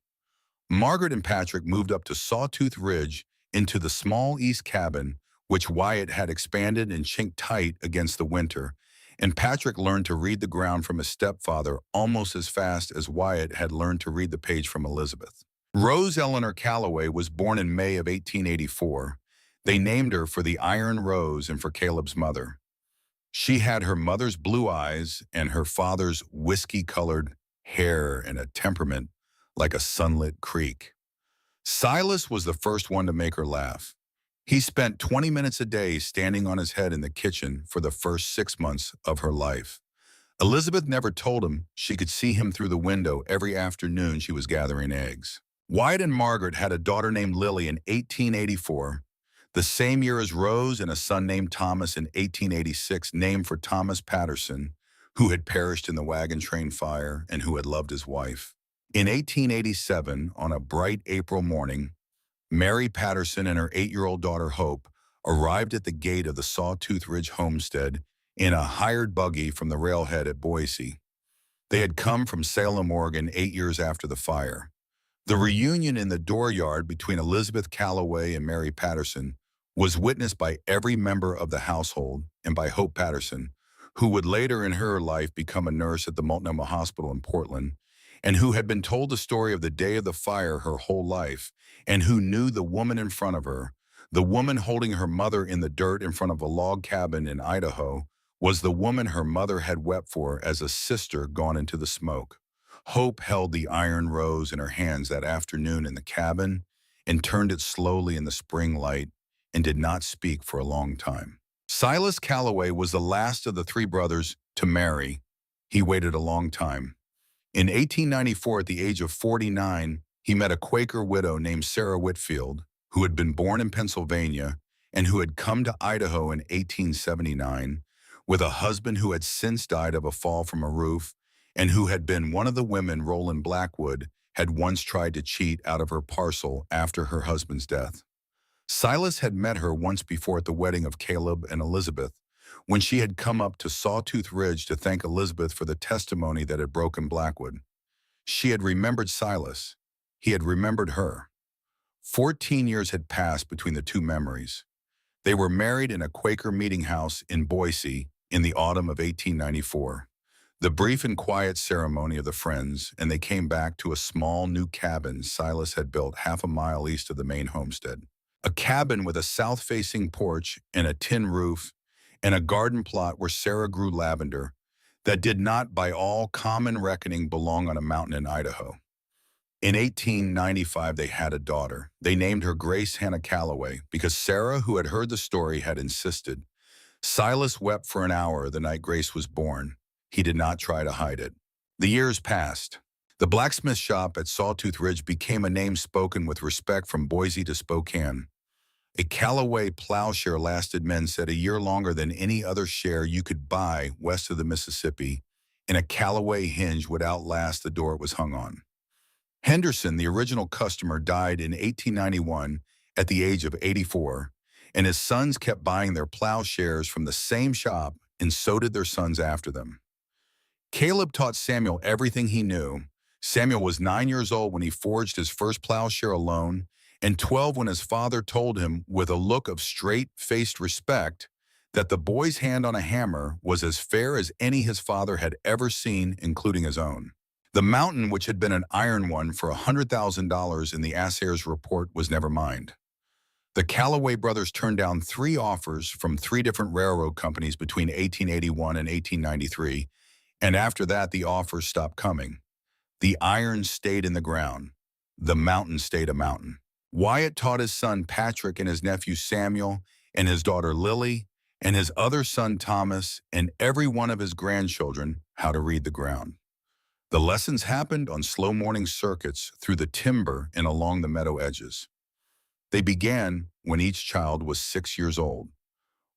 Margaret and Patrick moved up to Sawtooth Ridge into the small east cabin, which Wyatt had expanded and chinked tight against the winter, and Patrick learned to read the ground from his stepfather almost as fast as Wyatt had learned to read the page from Elizabeth. Rose Eleanor Calloway was born in May of 1884. They named her for the iron rose and for Caleb's mother. She had her mother's blue eyes and her father's whiskey-colored hair and a temperament like a sunlit creek. Silas was the first one to make her laugh. He spent 20 minutes a day standing on his head in the kitchen for the first 6 months of her life. Elizabeth never told him she could see him through the window every afternoon she was gathering eggs. Wyatt and Margaret had a daughter named Lily in 1884, the same year as Rose, and a son named Thomas in 1886, named for Thomas Patterson, who had perished in the wagon train fire and who had loved his wife. In 1887, on a bright April morning, Mary Patterson and her 8-year-old daughter Hope arrived at the gate of the Sawtooth Ridge homestead in a hired buggy from the railhead at Boise. They had come from Salem, Oregon 8 years after the fire. The reunion in the dooryard between Elizabeth Calloway and Mary Patterson was witnessed by every member of the household and by Hope Patterson, who would later in her life become a nurse at the Multnomah Hospital in Portland, and who had been told the story of the day of the fire her whole life, and who knew the woman in front of her, the woman holding her mother in the dirt in front of a log cabin in Idaho, was the woman her mother had wept for as a sister gone into the smoke. Hope held the iron rose in her hands that afternoon in the cabin and turned it slowly in the spring light and did not speak for a long time. Silas Calloway was the last of the 3 brothers to marry. He waited a long time. In 1894, at the age of 49, he met a Quaker widow named Sarah Whitfield, who had been born in Pennsylvania and who had come to Idaho in 1879 with a husband who had since died of a fall from a roof and who had been one of the women Roland Blackwood had once tried to cheat out of her parcel after her husband's death. Silas had met her once before at the wedding of Caleb and Elizabeth, when she had come up to Sawtooth Ridge to thank Elizabeth for the testimony that had broken Blackwood. She had remembered Silas. He had remembered her. 14 years had passed between the two memories. They were married in a Quaker meeting house in Boise in the autumn of 1894. The brief and quiet ceremony of the friends, and they came back to a small new cabin Silas had built half a mile east of the main homestead. A cabin with a south-facing porch and a tin roof, and a garden plot where Sarah grew lavender that did not, by all common reckoning, belong on a mountain in Idaho. In 1895, they had a daughter. They named her Grace Hannah Calloway because Sarah, who had heard the story, had insisted. Silas wept for an hour the night Grace was born. He did not try to hide it. The years passed. The blacksmith shop at Sawtooth Ridge became a name spoken with respect from Boise to Spokane. A Calloway plowshare lasted, men said, a year longer than any other share you could buy west of the Mississippi, and a Calloway hinge would outlast the door it was hung on. Henderson, the original customer, died in 1891 at the age of 84, and his sons kept buying their plowshares from the same shop, and so did their sons after them. Caleb taught Samuel everything he knew. Samuel was 9 years old when he forged his first plowshare alone, and 12 when his father told him with a look of straight-faced respect that the boy's hand on a hammer was as fair as any his father had ever seen, including his own. The mountain, which had been an iron one for $100,000 in the assayer's report, was never mined. The Callaway brothers turned down 3 offers from 3 different railroad companies between 1881 and 1893, and after that the offers stopped coming. The iron stayed in the ground. The mountain stayed a mountain. Wyatt taught his son Patrick and his nephew Samuel and his daughter Lily and his other son Thomas and every one of his grandchildren how to read the ground. The lessons happened on slow morning circuits through the timber and along the meadow edges. They began when each child was 6 years old.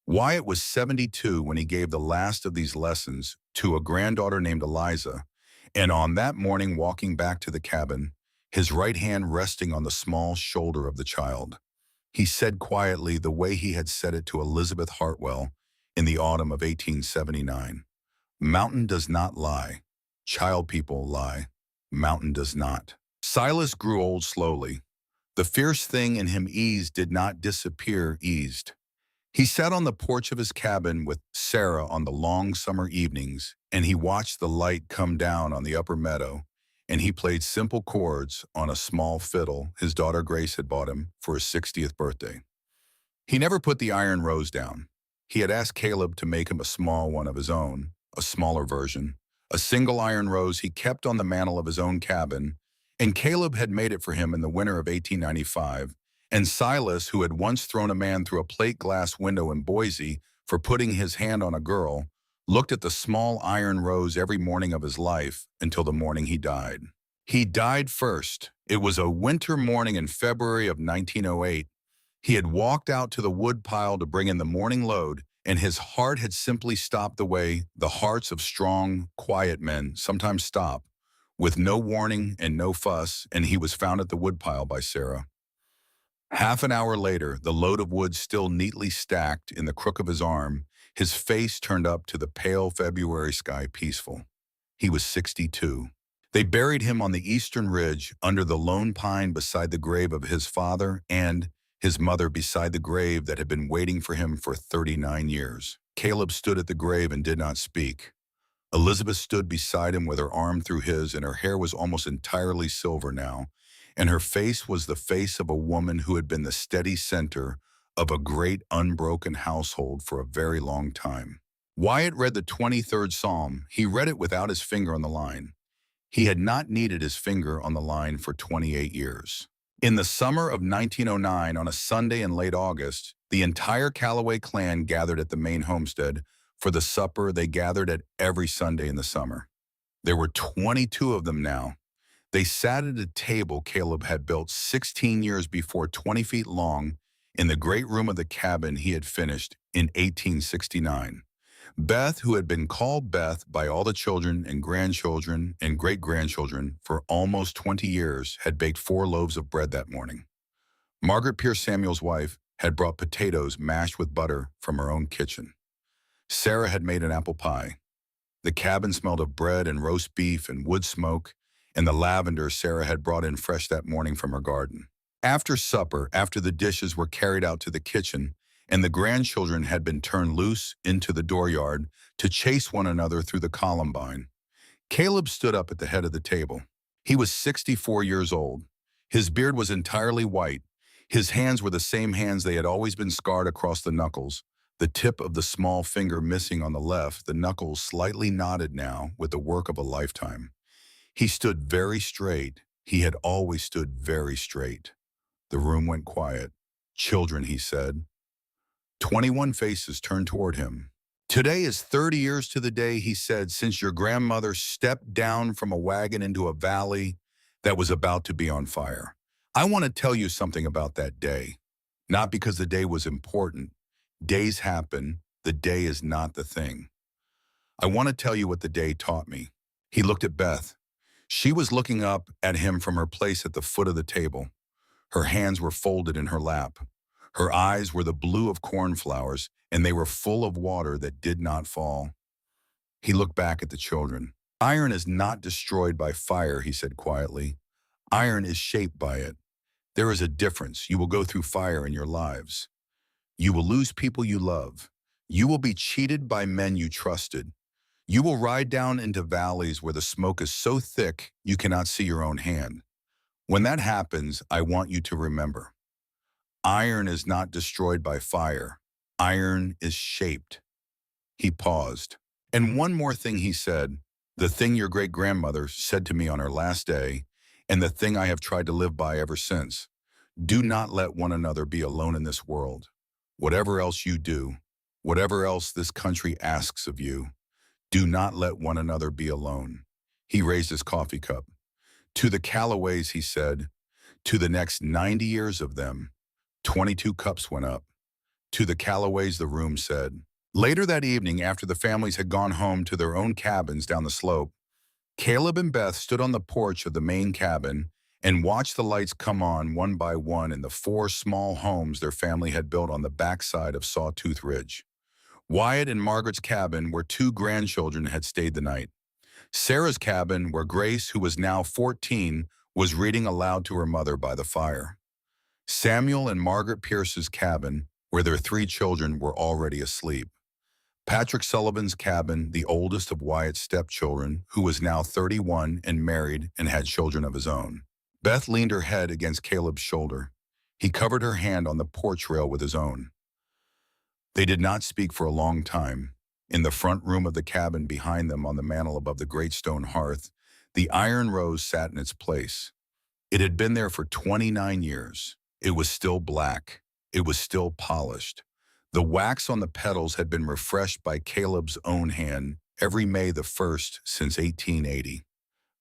Wyatt was 72 when he gave the last of these lessons to a granddaughter named Eliza, and on that morning walking back to the cabin, his right hand resting on the small shoulder of the child, he said quietly the way he had said it to Elizabeth Hartwell in the autumn of 1879, "Mountain does not lie. Child people lie. Mountain does not." Silas grew old slowly. The fierce thing in him did not disappear eased. He sat on the porch of his cabin with Sarah on the long summer evenings, and he watched the light come down on the upper meadow, and he played simple chords on a small fiddle his daughter Grace had bought him for his 60th birthday. He never put the iron rose down. He had asked Caleb to make him a small one of his own, a smaller version, a single iron rose he kept on the mantel of his own cabin, and Caleb had made it for him in the winter of 1895, and Silas, who had once thrown a man through a plate glass window in Boise for putting his hand on a girl, looked at the small iron rose every morning of his life until the morning he died. He died first. It was a winter morning in February of 1908. He had walked out to the wood pile to bring in the morning load, and his heart had simply stopped the way the hearts of strong, quiet men sometimes stop, with no warning and no fuss, and he was found at the woodpile by Sarah. Half an hour later, the load of wood still neatly stacked in the crook of his arm, his face turned up to the pale February sky peaceful. He was 62. They buried him on the eastern ridge under the lone pine beside the grave of his father and his mother beside the grave that had been waiting for him for 39 years. Caleb stood at the grave and did not speak. Elizabeth stood beside him with her arm through his, and her hair was almost entirely silver now, and her face was the face of a woman who had been the steady center of a great unbroken household for a very long time. Wyatt read the 23rd Psalm. He read it without his finger on the line. He had not needed his finger on the line for 28 years. In the summer of 1909, on a Sunday in late August, the entire Callaway clan gathered at the main homestead for the supper they gathered at every Sunday in the summer. There were 22 of them now. They sat at a table Caleb had built 16 years before, 20 feet long, in the great room of the cabin he had finished in 1869. Beth, who had been called Beth by all the children and grandchildren and great-grandchildren for almost 20 years, had baked 4 loaves of bread that morning. Margaret Pierce Samuel's wife had brought potatoes mashed with butter from her own kitchen. Sarah had made an apple pie. The cabin smelled of bread and roast beef and wood smoke, and the lavender Sarah had brought in fresh that morning from her garden. After supper, after the dishes were carried out to the kitchen, and the grandchildren had been turned loose into the dooryard to chase one another through the columbine, Caleb stood up at the head of the table. He was 64 years old. His beard was entirely white. His hands were the same hands they had always been scarred across the knuckles, the tip of the small finger missing on the left, the knuckles slightly knotted now with the work of a lifetime. He stood very straight. He had always stood very straight. The room went quiet. "Children," he said. 21 faces turned toward him. "Today is 30 years to the day," he said, "since your grandmother stepped down from a wagon into a valley that was about to be on fire. I want to tell you something about that day. Not because the day was important. Days happen. The day is not the thing. I want to tell you what the day taught me." He looked at Beth. She was looking up at him from her place at the foot of the table. Her hands were folded in her lap. Her eyes were the blue of cornflowers, and they were full of water that did not fall. He looked back at the children. "Iron is not destroyed by fire," he said quietly. "Iron is shaped by it. There is a difference. You will go through fire in your lives. You will lose people you love. You will be cheated by men you trusted. You will ride down into valleys where the smoke is so thick you cannot see your own hand. When that happens, I want you to remember, Iron is not destroyed by fire. Iron is shaped. He paused. And one more thing he said, the thing your great-grandmother said to me on her last day, and the thing I have tried to live by ever since. Do not let one another be alone in this world. Whatever else you do, whatever else this country asks of you, do not let one another be alone. He raised his coffee cup. To the Callaways, he said, to the next 90 years of them, 22 cups went up. To the Callaways, the room said. Later that evening, after the families had gone home to their own cabins down the slope, Caleb and Beth stood on the porch of the main cabin and watched the lights come on one by one in the 4 small homes their family had built on the backside of Sawtooth Ridge. Wyatt and Margaret's cabin, where 2 grandchildren had stayed the night. Sarah's cabin, where Grace, who was now 14, was reading aloud to her mother by the fire. Samuel and Margaret Pierce's cabin, where their 3 children were already asleep. Patrick Sullivan's cabin, the oldest of Wyatt's stepchildren, who was now 31 and married and had children of his own. Beth leaned her head against Caleb's shoulder. He covered her hand on the porch rail with his own. They did not speak for a long time. In the front room of the cabin behind them on the mantel above the great stone hearth, the iron rose sat in its place. It had been there for 29 years. It was still black. It was still polished. The wax on the petals had been refreshed by Caleb's own hand every May the 1st since 1880.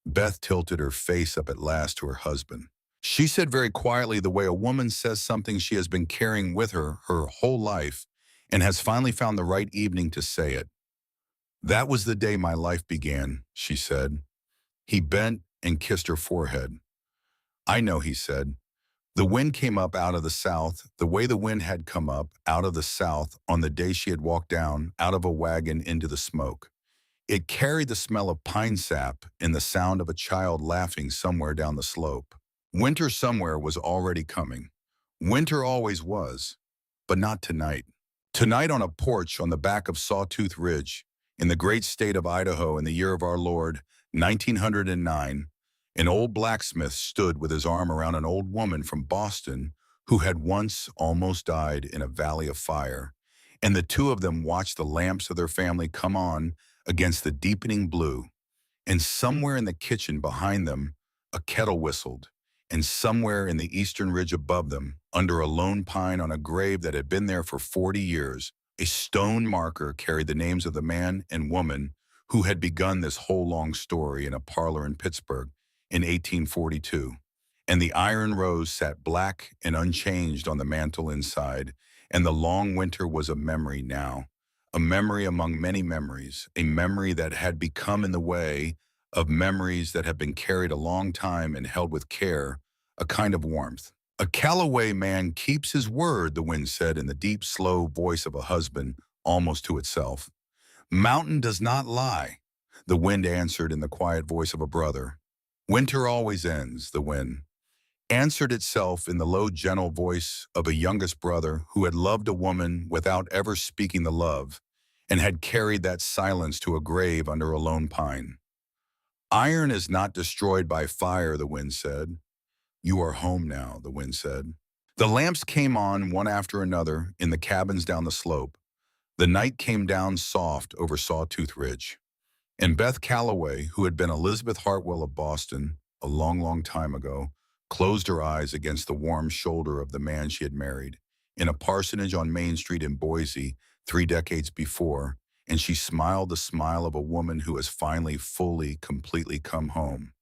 Beth tilted her face up at last to her husband. She said very quietly, the way a woman says something she has been carrying with her whole life and has finally found the right evening to say it. That was the day my life began, she said. He bent and kissed her forehead. I know, he said. The wind came up out of the south, the way the wind had come up out of the south on the day she had walked down out of a wagon into the smoke. It carried the smell of pine sap and the sound of a child laughing somewhere down the slope. Winter somewhere was already coming. Winter always was, but not tonight. Tonight on a porch on the back of Sawtooth Ridge, in the great state of Idaho in the year of our Lord, 1909, an old blacksmith stood with his arm around an old woman from Boston who had once almost died in a valley of fire, and the two of them watched the lamps of their family come on against the deepening blue, and somewhere in the kitchen behind them, a kettle whistled, and somewhere in the eastern ridge above them, under a lone pine on a grave that had been there for 40 years, a stone marker carried the names of the man and woman who had begun this whole long story in a parlor in Pittsburgh in 1842. And the iron rose sat black and unchanged on the mantel inside, and the long winter was a memory now, a memory among many memories, a memory that had become in the way of memories that have been carried a long time and held with care, a kind of warmth. A Callaway man keeps his word, the wind said in the deep, slow voice of a husband, almost to itself. Mountain does not lie, the wind answered in the quiet voice of a brother. Winter always ends, the wind answered itself in the low, gentle voice of a youngest brother who had loved a woman without ever speaking the love, and had carried that silence to a grave under a lone pine. Iron is not destroyed by fire, the wind said. You are home now, the wind said. The lamps came on one after another in the cabins down the slope. The night came down soft over Sawtooth Ridge. And Beth Callaway, who had been Elizabeth Hartwell of Boston a long, long time ago, closed her eyes against the warm shoulder of the man she had married in a parsonage on Main Street in Boise 3 decades before, and she smiled the smile of a woman who has finally, fully, completely come home.